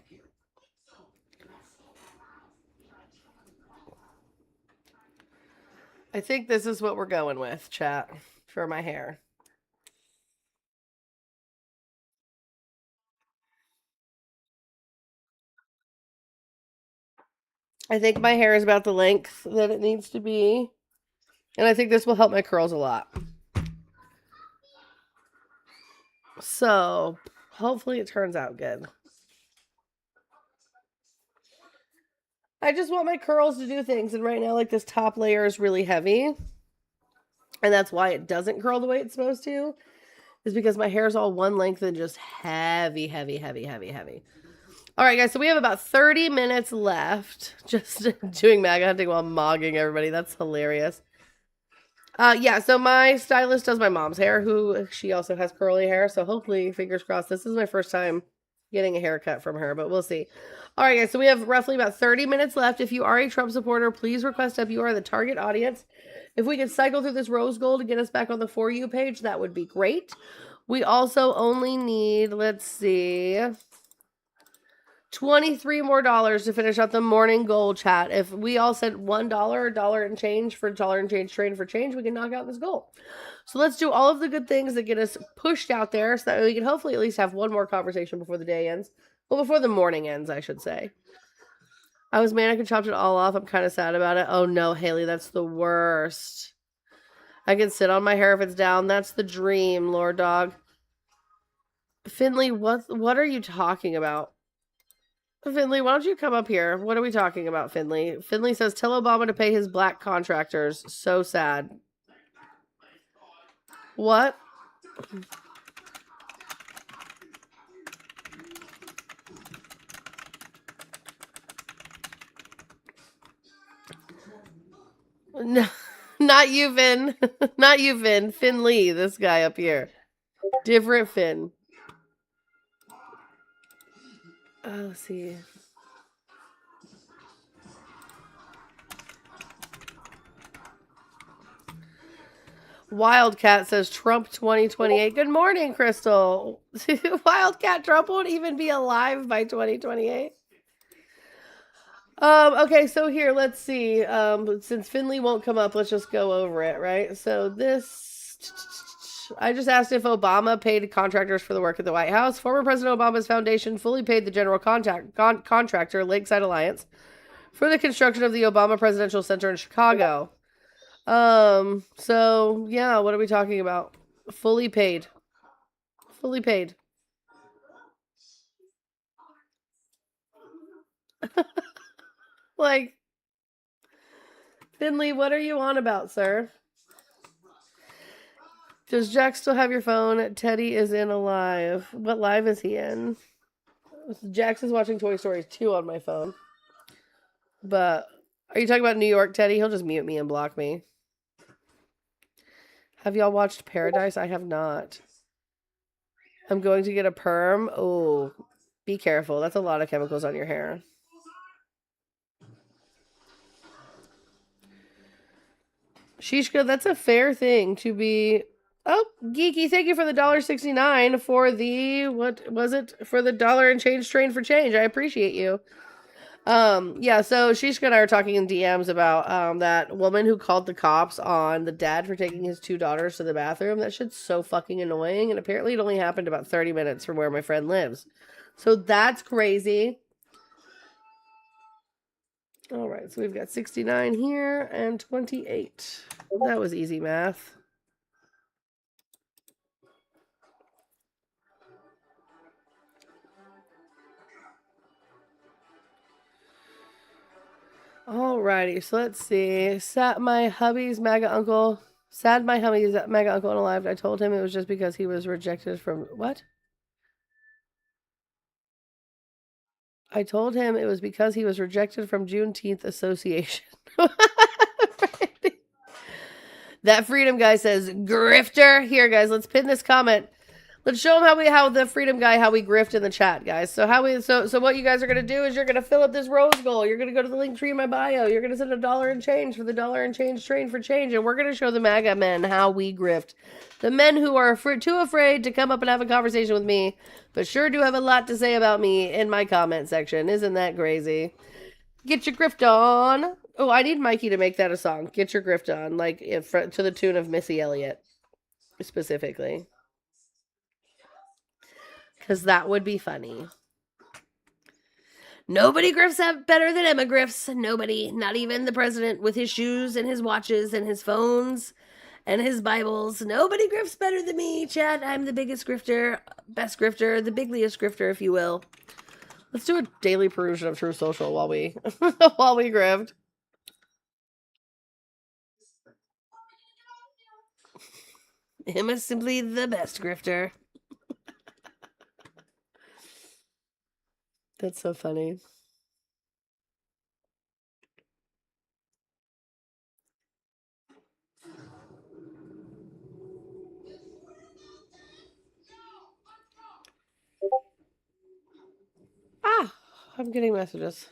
A: I think this is what we're going with, chat, for my hair. I think my hair is about the length that it needs to be. And I think this will help my curls a lot. So, hopefully it turns out good. I just want my curls to do things. And right now, like, this top layer is really heavy. And that's why it doesn't curl the way it's supposed to. Is because my hair is all one length and just heavy, heavy, heavy, heavy, heavy. All right, guys. So we have about 30 minutes left. Just doing MAGA hunting while mogging everybody. That's hilarious. Yeah, so my stylist does my mom's hair, who she also has curly hair. So hopefully, fingers crossed, this is my first time getting a haircut from her, but we'll see. All right, guys, so we have roughly about 30 minutes left. If you are a Trump supporter, please request up. You are the target audience. If we could cycle through this rose gold to get us back on the For You page, that would be great. We also only need, let's see, $23 more to finish out the morning goal chat. If we all said $1, dollar and change for dollar and change train for change, we can knock out this goal. So let's do all of the good things that get us pushed out there so that we can hopefully at least have one more conversation before the day ends. Well, before the morning ends, I should say. I was manic and chopped it all off. I'm kind of sad about it. Oh no, Haley, that's the worst. I can sit on my hair if it's down. That's the dream, Lord Dog. Finley, what are you talking about? Finley, why don't you come up here? What are we talking about, Finley? Finley says, tell Obama to pay his black contractors. So sad. What? No, not you, Vin. Not you, Vin. Finn Lee, this guy up here. Different Finn. Oh, see. Wildcat says Trump 2028. Good morning, Crystal. Wildcat Trump won't even be alive by 2028. Okay, so here, let's see. Since Finley won't come up, let's just go over it, right? So this, I just asked if Obama paid contractors for the work at the White House. Former President Obama's foundation fully paid the general contractor, Lakeside Alliance, for the construction of the Obama Presidential Center in Chicago. So yeah, what are we talking about? Fully paid. Fully paid. Like, Finley, what are you on about, sir? Does Jack still have your phone? Teddy is in a live. What live is he in? Jax is watching Toy Story 2 on my phone. But are you talking about New York, Teddy? He'll just mute me and block me. Have y'all watched Paradise? I have not. I'm going to get a perm. Oh, be careful. That's a lot of chemicals on your hair. Shishka, that's a fair thing to be. Oh, Geeky, thank you for the $1.69 for the, what was it? For the dollar and change train for change. I appreciate you. Yeah, so Shishka and I were talking in DMs about that woman who called the cops on the dad for taking his 2 daughters to the bathroom. That shit's so fucking annoying, and apparently it only happened about 30 minutes from where my friend lives. So that's crazy. All right, so we've got 69 here and 28. That was easy math. Alrighty, so let's see. Sad my hubby's MAGA uncle unalive. I told him it was just because he was rejected from what? I told him it was because he was rejected from Juneteenth Association. That freedom guy says grifter. Here, guys, let's pin this comment. Let's show them how the freedom guy, how we grift in the chat, guys. So what you guys are gonna do is you're gonna fill up this rose goal. You're gonna go to the link tree in my bio. You're gonna send $1 and change for the dollar and change train for change, and we're gonna show the MAGA men how we grift. The men who are too afraid to come up and have a conversation with me, but sure do have a lot to say about me in my comment section. Isn't that crazy? Get your grift on. Oh, I need Mikey to make that a song. Get your grift on, like to the tune of Missy Elliott, specifically. Because that would be funny. Nobody grifts up better than Emma grifts. Nobody. Not even the president with his shoes and his watches and his phones and his Bibles. Nobody grifts better than me, chat. I'm the biggest grifter, best grifter, the bigliest grifter, if you will. Let's do a daily perusal of True Social while we while we grift. Emma's simply the best grifter. That's so funny. I'm getting messages.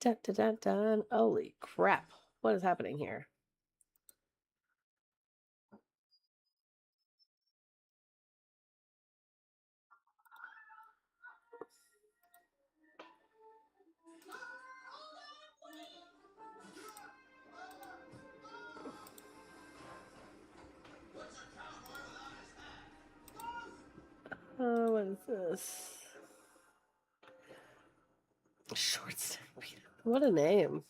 A: Dun, dun, dun, dun. Holy crap. What is happening here? Oh, what is this? Short stack. What a name.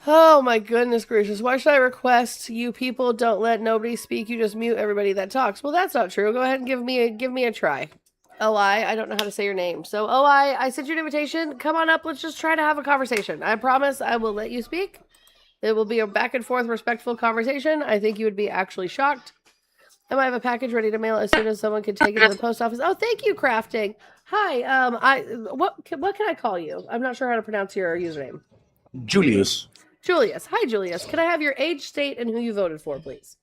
A: Oh my goodness gracious. Why should I request you people don't let nobody speak, you just mute everybody that talks? Well, that's not true. Go ahead and give me a try. I don't know how to say your name. So I sent you an invitation. Come on up, let's just try to have a conversation. I promise I will let you speak. It will be a back and forth respectful conversation. I think you would be actually shocked. I might have a package ready to mail as soon as someone can take it to the post office. Oh, thank you, Crafting. Hi, what can I call you? I'm not sure how to pronounce your username.
D: Julius.
A: Julius. Hi, Julius. Can I have your age, state, and who you voted for, please?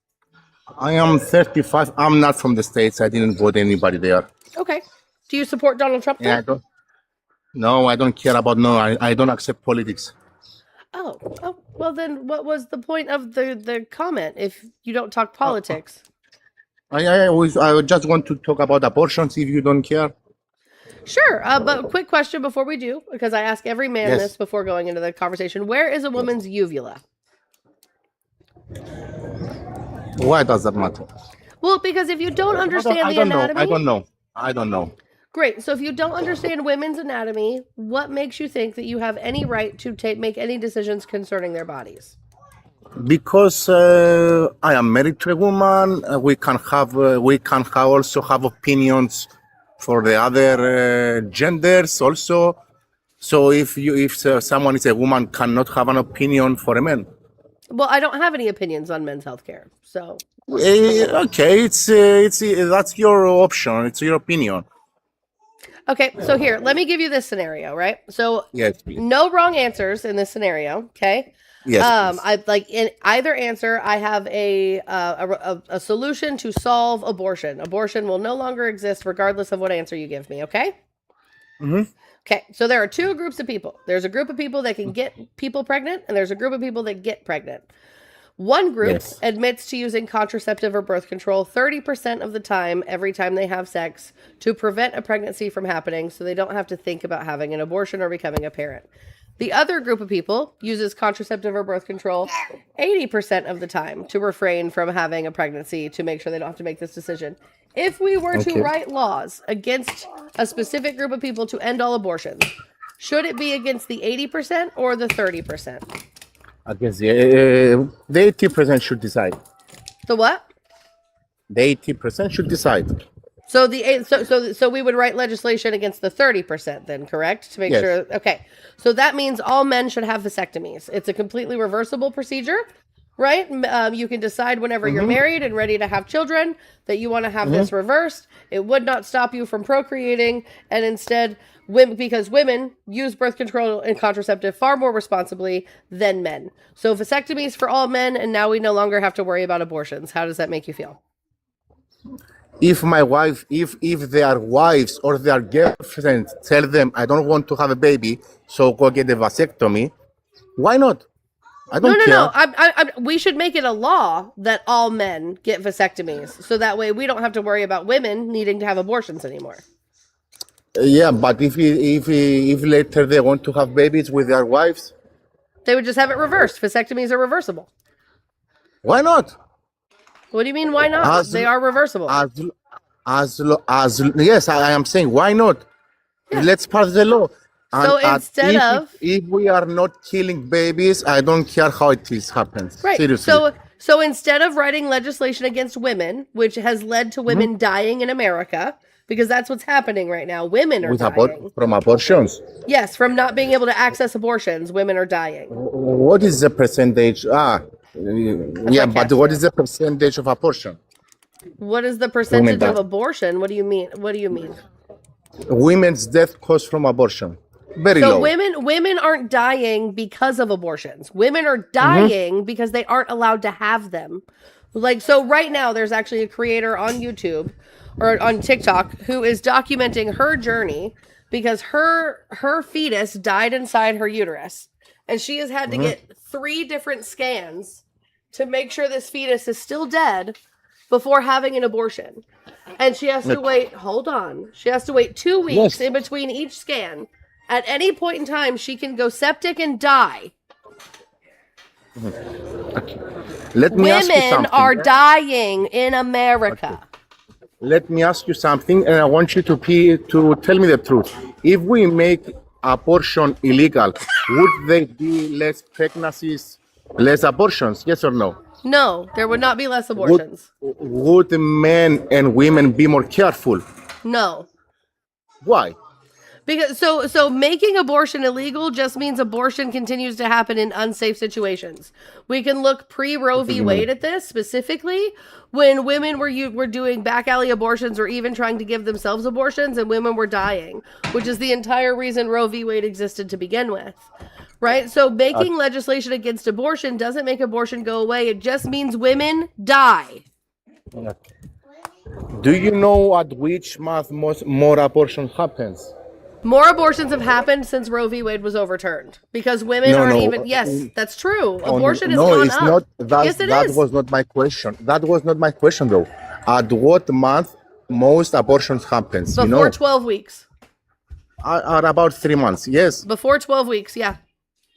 D: I am 35. I'm not from the States. I didn't vote anybody there.
A: Okay. Do you support Donald Trump?
D: Yeah, I don't. No, I don't care about. No, I don't accept politics.
A: Oh, well then, what was the point of the comment if you don't talk politics?
D: I just want to talk about abortions. If you don't care.
A: Sure, but quick question before we do, because I ask every man
D: Yes.
A: this before going into the conversation. Where is a woman's uvula?
D: Why does that matter?
A: Well, because if you don't understand
D: I
A: the
D: don't know.
A: anatomy...
D: I don't know.
A: Great, so if you don't understand women's anatomy, what makes you think that you have any right to make any decisions concerning their bodies?
D: Because I am married to a woman, we can also have opinions for the other genders also. So if someone is a woman, cannot have an opinion for a man.
A: Well, I don't have any opinions on men's healthcare, so...
D: Okay, it's that's your option. It's your opinion.
A: Okay, so here, let me give you this scenario, right? So,
D: Yes, please.
A: no wrong answers in this scenario, okay?
D: Yes, please.
A: I like in either answer, I have a solution to solve abortion. Abortion will no longer exist regardless of what answer you give me, okay?
D: Mm-hmm.
A: Okay, so there are two groups of people. There's a group of people that can get people pregnant, and there's a group of people that get pregnant. One group
D: Yes.
A: admits to using contraceptive or birth control 30% of the time every time they have sex to prevent a pregnancy from happening so they don't have to think about having an abortion or becoming a parent. The other group of people uses contraceptive or birth control 80% of the time to refrain from having a pregnancy to make sure they don't have to make this decision. If we were to
D: Okay.
A: write laws against a specific group of people to end all abortions, should it be against the 80% or the 30%?
D: I guess the 80% should decide.
A: The what?
D: The 80% should decide.
A: So so we would write legislation against the 30% then, correct? To make
D: Yes.
A: sure. Okay. So that means all men should have vasectomies. It's a completely reversible procedure, right? You can decide whenever you're married and ready to have children that you want to have this reversed. It would not stop you from procreating, and instead, because women use birth control and contraceptive far more responsibly than men. So vasectomies for all men, and now we no longer have to worry about abortions. How does that make you feel?
D: If my wife, if their wives or their girlfriends tell them I don't want to have a baby, so go get a vasectomy, why not? I don't care.
A: No. We should make it a law that all men get vasectomies, so that way we don't have to worry about women needing to have abortions anymore.
D: Yeah, but if later they want to have babies with their wives,
A: they would just have it reversed. Vasectomies are reversible.
D: Why not?
A: What do you mean? Why not? They are reversible.
D: Yes, I am saying why not? Yeah. Let's pass the law.
A: So
D: if we are not killing babies, I don't care how it happens.
A: Right.
D: Seriously.
A: So instead of writing legislation against women, which has led to women dying in America, because that's what's happening right now, women are dying
D: from abortions.
A: Yes, from not being able to access abortions, women are dying.
D: What is the percentage? But what is the percentage of abortion?
A: What is the percentage of abortion? What do you mean? What do you mean?
D: Women's death comes from abortion. Very
A: So
D: low.
A: women aren't dying because of abortions. Women are dying because they aren't allowed to have them. Like, so right now there's actually a creator on YouTube or on TikTok who is documenting her journey because her fetus died inside her uterus. And she has had to get 3 different scans to make sure this fetus is still dead before having an abortion. And she has to wait, hold on. She has to wait 2 weeks in between each scan. At any point in time, she can go septic and die.
D: Let me ask you
A: Women
D: something.
A: are dying in America.
D: Let me ask you something, and I want you to tell me the truth. If we make abortion illegal, would there be less pregnancies, less abortions? Yes or no?
A: No, there would not be less abortions.
D: Would men and women be more careful?
A: No.
D: Why?
A: Because so making abortion illegal just means abortion continues to happen in unsafe situations. We can look pre-Roe v. Wade at this specifically when women were doing back alley abortions or even trying to give themselves abortions and women were dying, which is the entire reason Roe v. Wade existed to begin with. Right? So making legislation against abortion doesn't make abortion go away. It just means women die.
D: Do you know at which month more abortion happens?
A: More abortions have happened since Roe v. Wade was overturned because women aren't even. Yes, that's true. Abortion has gone
D: it's
A: up.
D: not. That
A: is.
D: was not my question. That was not my question, though. At what month most abortions happens?
A: Before 12 weeks.
D: At about 3 months. Yes.
A: Before 12 weeks. Yeah.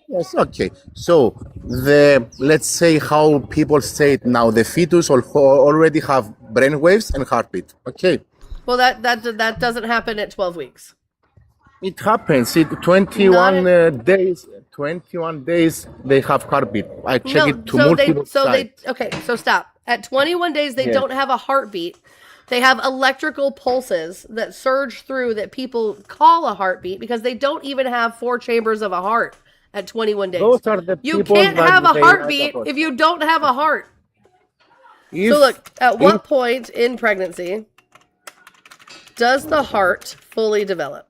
D: Yes. Okay. So let's say how people say it now. The fetus already have brainwaves and heartbeat. Okay.
A: Well, that doesn't happen at 12 weeks.
D: It happens. 21 days. 21 days they have heartbeat. I check it to multiple sites.
A: Okay, so stop. At 21 days they don't have a heartbeat. They have electrical pulses that surge through that people call a heartbeat because they don't even have 4 chambers of a heart at 21 days.
D: Those are the
A: you
D: people
A: can't
D: that
A: have a
D: they
A: heartbeat
D: write
A: if you don't have a heart.
D: If-
A: So look, at what point in pregnancy does the heart fully develop?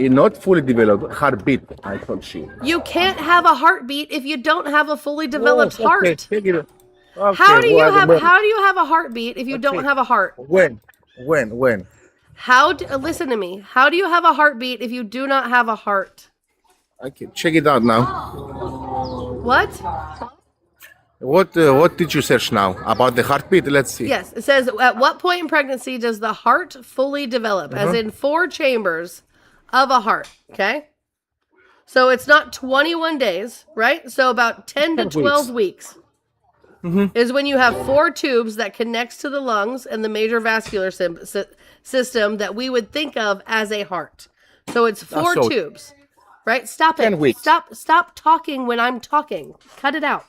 D: It's not fully developed heartbeat, I told you.
A: You can't have a heartbeat if you don't have a fully developed
D: Yes,
A: heart.
D: okay, take it. Okay,
A: How do you
D: well,
A: have a heartbeat if you don't have a heart?
D: When?
A: Listen to me. How do you have a heartbeat if you do not have a heart?
D: Okay, check it out now.
A: What?
D: What did you search now about the heartbeat? Let's see.
A: Yes, it says at what point in pregnancy does the heart fully develop? As in 4 chambers of a heart. Okay. So it's not 21 days, right? So about 10 to 12 weeks. Is when you have 4 tubes that connects to the lungs and the major vascular system that we would think of as a heart. So it's 4 tubes, right? Stop
D: 10
A: it.
D: weeks.
A: Stop talking when I'm talking. Cut it out.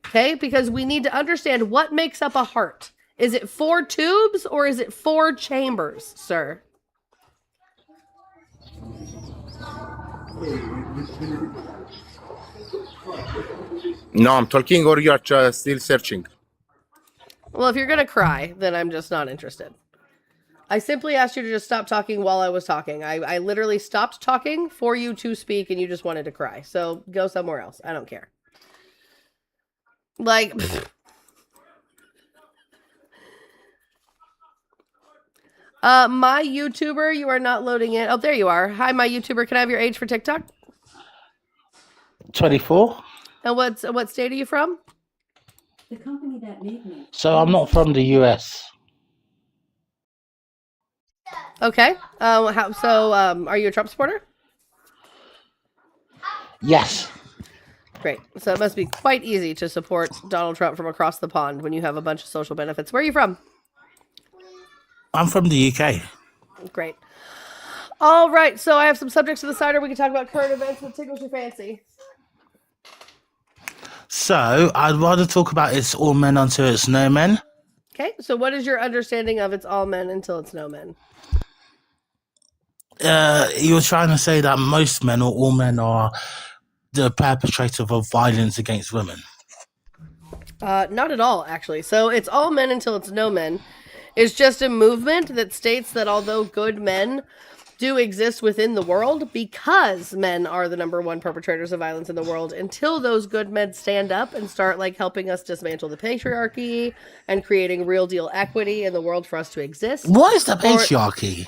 A: Okay? Because we need to understand what makes up a heart. Is it 4 tubes or is it 4 chambers, sir?
D: No, I'm talking or you're just still searching?
A: Well, if you're going to cry, then I'm just not interested. I simply asked you to just stop talking while I was talking. I literally stopped talking for you to speak and you just wanted to cry. So go somewhere else. I don't care. Like, my YouTuber, you are not loading in. Oh, there you are. Hi, my YouTuber. Can I have your age for TikTok?
E: 24.
A: And what state are you from?
G: The company that made me.
E: So I'm not from the US.
A: Okay. Are you a Trump supporter?
E: Yes.
A: Great. So it must be quite easy to support Donald Trump from across the pond when you have a bunch of social benefits. Where are you from?
E: I'm from the UK.
A: Great. All right. So I have some subjects to the side, or we can talk about current events that tickles your fancy.
E: So I'd rather talk about it's all men until it's no men.
A: Okay. So what is your understanding of it's all men until it's no men?
E: You're trying to say that most men or all men are the perpetrator of violence against women.
A: Not at all, actually. So it's all men until it's no men. It's just a movement that states that although good men do exist within the world because men are the number one perpetrators of violence in the world until those good men stand up and start like helping us dismantle the patriarchy and creating real deal equity in the world for us to exist.
E: What is the patriarchy?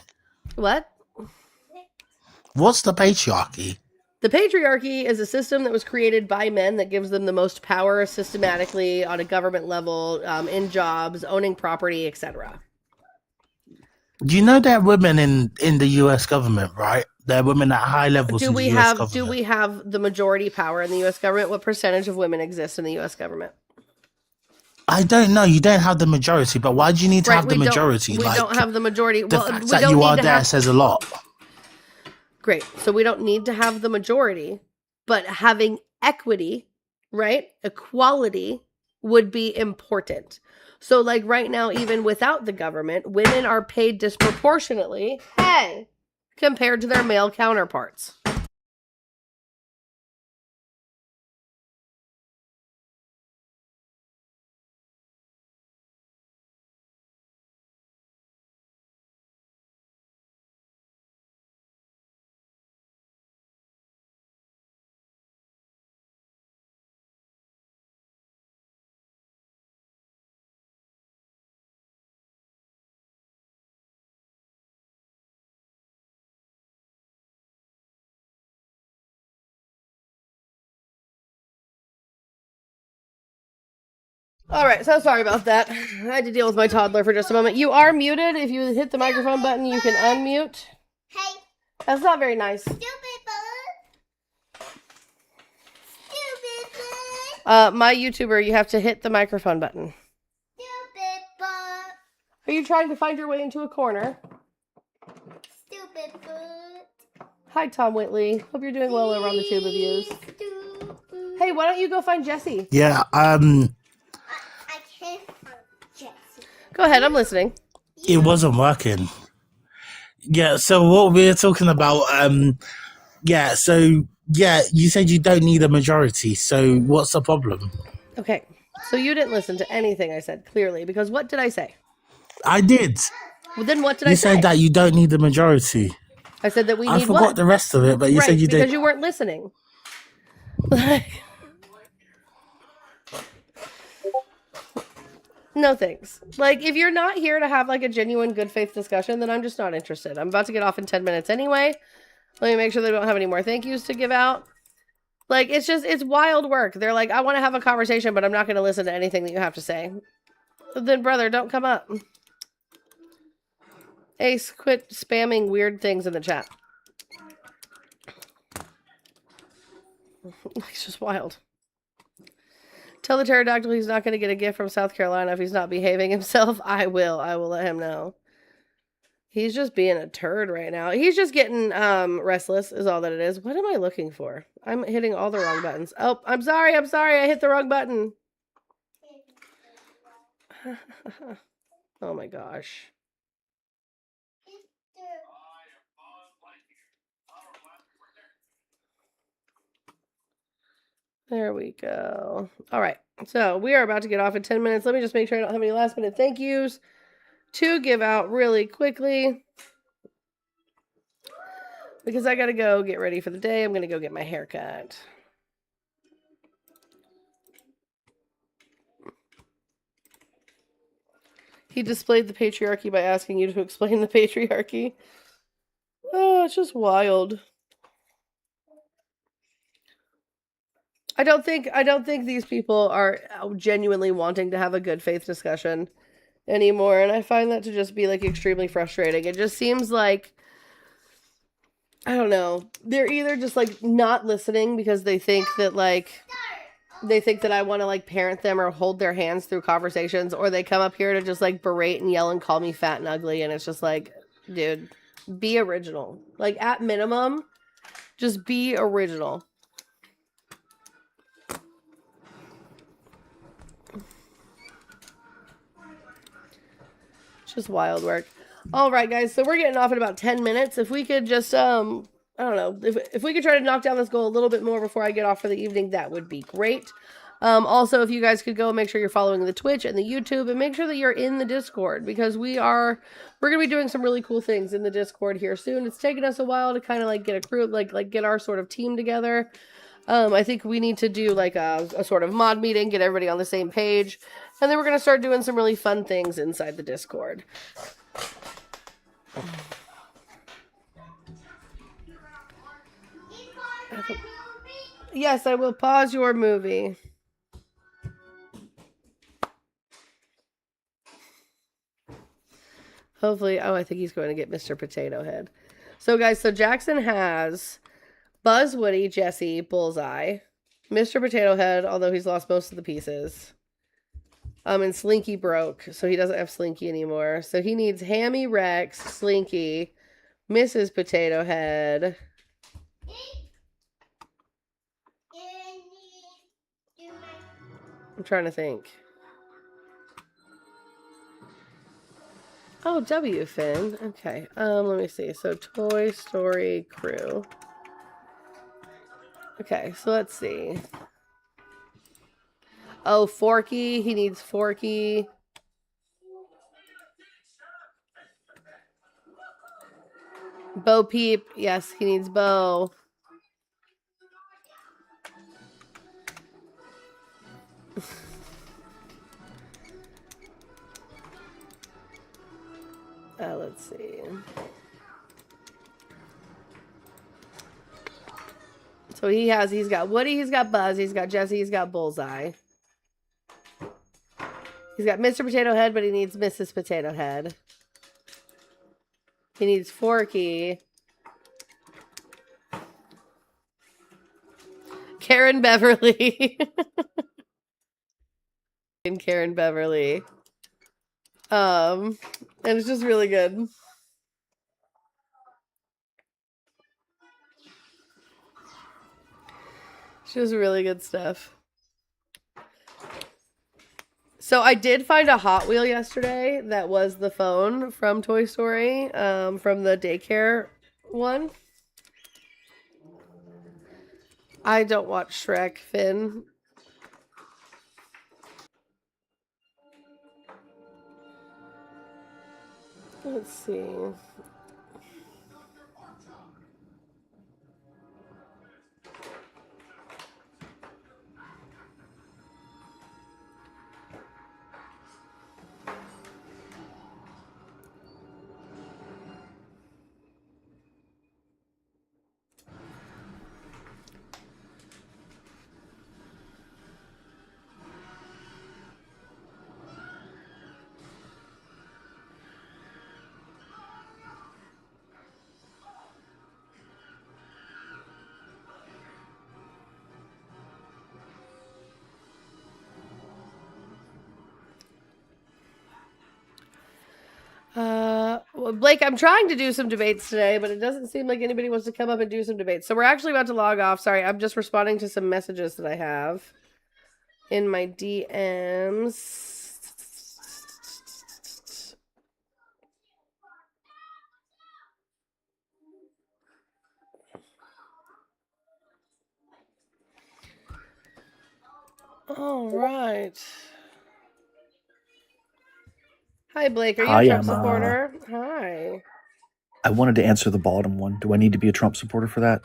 A: What?
E: What's the patriarchy?
A: The patriarchy is a system that was created by men that gives them the most power systematically on a government level, in jobs, owning property, etc.
E: Do you know there are women in the U.S. government, right? There are women at high levels in the U.S. government.
A: Do we have the majority power in the U.S. government? What percentage of women exist in the U.S. government?
E: I don't know. You don't have the majority, but why do you need to have the majority?
A: We don't have the majority.
E: The
A: Well,
E: fact
A: we
E: that
A: don't
E: you
A: need
E: are
A: to
E: there
A: have...
E: says a lot.
A: Great. So we don't need to have the majority, but having equity, right? Equality would be important. So like right now, even without the government, women are paid disproportionately, compared to their male counterparts. All right, so sorry about that. I had to deal with my toddler for just a moment. You are muted. If you hit the microphone button, you can unmute.
B: Hey.
A: That's not very nice.
B: Stupid bird. Stupid bird.
A: My YouTuber, you have to hit the microphone button.
B: Stupid bird.
A: Are you trying to find your way into a corner?
B: Stupid bird.
A: Hi, Tom Whitley. Hope you're doing well over on the tube of yous. Hey, why don't you go find Jesse?
E: Yeah,
B: I can't find Jesse.
A: Go ahead, I'm listening.
E: It wasn't working. Yeah, so what we're talking about, you said you don't need a majority, so what's the problem?
A: Okay, so you didn't listen to anything I said, clearly, because what did I say?
E: I did.
A: Well, then what did I
E: You
A: say?
E: said that you don't need a majority.
A: I said that we need
E: I forgot the rest of it, but you said you did.
A: Because you weren't listening. No thanks. Like, if you're not here to have like a genuine good faith discussion, then I'm just not interested. I'm about to get off in 10 minutes anyway. Let me make sure they don't have any more thank yous to give out. Like, it's wild work. They're like, I want to have a conversation, but I'm not going to listen to anything that you have to say. Then, brother, don't come up. Ace, quit spamming weird things in the chat. It's just wild. Tell the pterodactyl he's not going to get a gift from South Carolina if he's not behaving himself. I will let him know. He's just being a turd right now. He's just getting restless is all that it is. What am I looking for? I'm hitting all the wrong buttons. Oh, I'm sorry. I hit the wrong button. Oh my gosh. There we go. All right. So we are about to get off in 10 minutes. Let me just make sure I don't have any last minute thank yous to give out really quickly. Because I got to go get ready for the day. I'm going to go get my hair cut. He displayed the patriarchy by asking you to explain the patriarchy. Oh, it's just wild. I don't think these people are genuinely wanting to have a good faith discussion anymore, and I find that to just be like extremely frustrating. It just seems like, I don't know, they're either just like not listening because they think that I want to like parent them or hold their hands through conversations, or they come up here to just like berate and yell and call me fat and ugly, and it's just like, dude, be original. Like, at minimum, just be original. Just wild work. All right, guys. So we're getting off in about 10 minutes. If we could just, I don't know, if we could try to knock down this goal a little bit more before I get off for the evening, that would be great. Also, if you guys could go make sure you're following the Twitch and the YouTube, and make sure that you're in the Discord, because we're gonna be doing some really cool things in the Discord here soon. It's taken us a while to kind of like get a crew, like get our sort of team together. I think we need to do like a sort of mod meeting, get everybody on the same page, and then we're gonna start doing some really fun things inside the Discord. Yes, I will pause your movie. Hopefully, I think he's going to get Mr. Potato Head. So, guys, Jackson has Buzz, Woody, Jesse, Bullseye, Mr. Potato Head, although he's lost most of the pieces. And Slinky broke, so he doesn't have Slinky anymore. So he needs Hammy, Rex, Slinky, Mrs. Potato Head. I'm trying to think. Oh, W, Finn. Okay. Let me see. So, Toy Story crew. Okay, so let's see. Oh, Forky. He needs Forky. Bo Peep. Yes, he needs Bo. Let's see. So he's got Woody, he's got Buzz, he's got Jesse, he's got Bullseye. He's got Mr. Potato Head, but he needs Mrs. Potato Head. He needs Forky. Karen Beverly. And Karen Beverly. And it's just really good. It's just really good stuff. So I did find a Hot Wheel yesterday that was the phone from Toy Story, from the daycare one. I don't watch Shrek, Finn. Let's see. Well, Blake, I'm trying to do some debates today, but it doesn't seem like anybody wants to come up and do some debates. So we're actually about to log off. Sorry, I'm just responding to some messages that I have in my DMs. All right. Hi, Blake. Are you
I: Hi,
A: a Trump
I: I'm,
A: supporter? Hi.
I: I wanted to answer the bottom one. Do I need to be a Trump supporter for that?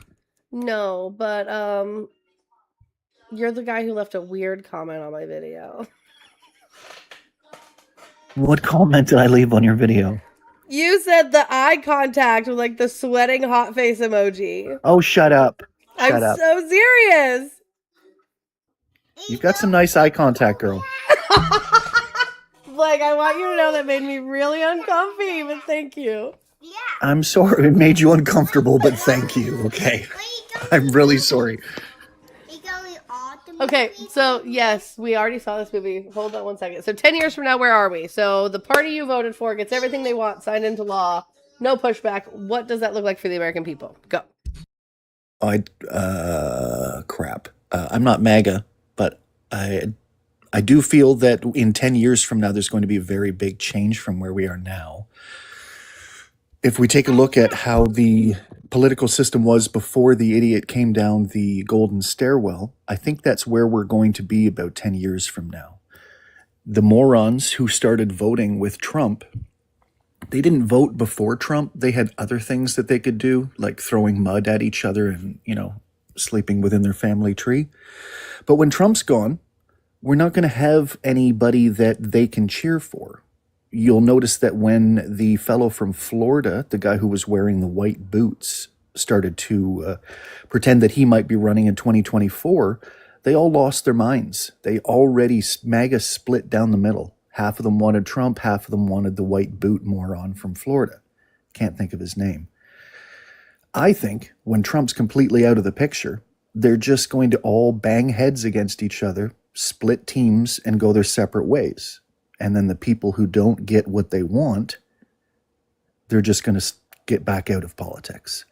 A: No, but you're the guy who left a weird comment on my video.
I: What comment did I leave on your video?
A: You said the eye contact with like the sweating hot face emoji.
I: Oh, shut up.
A: I'm
I: Shut up.
A: so serious.
I: You've got some nice eye contact, girl.
A: Like, I want you to know that made me really uncomfy, but thank you.
I: I'm sorry it made you uncomfortable, but thank you, okay? I'm really sorry.
A: Okay, so yes, we already saw this movie. Hold on one second. So 10 years from now, where are we? So the party you voted for gets everything they want signed into law. No pushback. What does that look like for the American people? Go.
I: Crap. I'm not MAGA, but I do feel that in 10 years from now, there's going to be a very big change from where we are now. If we take a look at how the political system was before the idiot came down the golden stairwell, I think that's where we're going to be about 10 years from now. The morons who started voting with Trump, they didn't vote before Trump. They had other things that they could do, like throwing mud at each other and, sleeping within their family tree. But when Trump's gone, we're not going to have anybody that they can cheer for. You'll notice that when the fellow from Florida, the guy who was wearing the white boots, started to pretend that he might be running in 2024, they all lost their minds. They already, MAGA split down the middle. Half of them wanted Trump, half of them wanted the white boot moron from Florida. Can't think of his name. I think when Trump's completely out of the picture, they're just going to all bang heads against each other, split teams, and go their separate ways. And then the people who don't get what they want, they're just going to get back out of politics.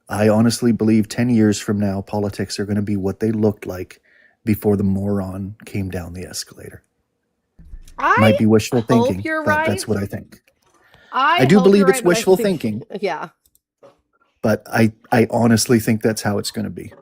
I: I honestly believe 10 years from now, politics are going to be what they looked like before the moron came down the escalator. Might be wishful thinking,
A: you're
I: but
A: right.
I: that's what I think.
A: I
I: do
A: hope
I: believe
A: you're
I: it's
A: right, but I
I: wishful
A: think-
I: thinking,
A: Yeah.
I: but I honestly think that's how it's going to be.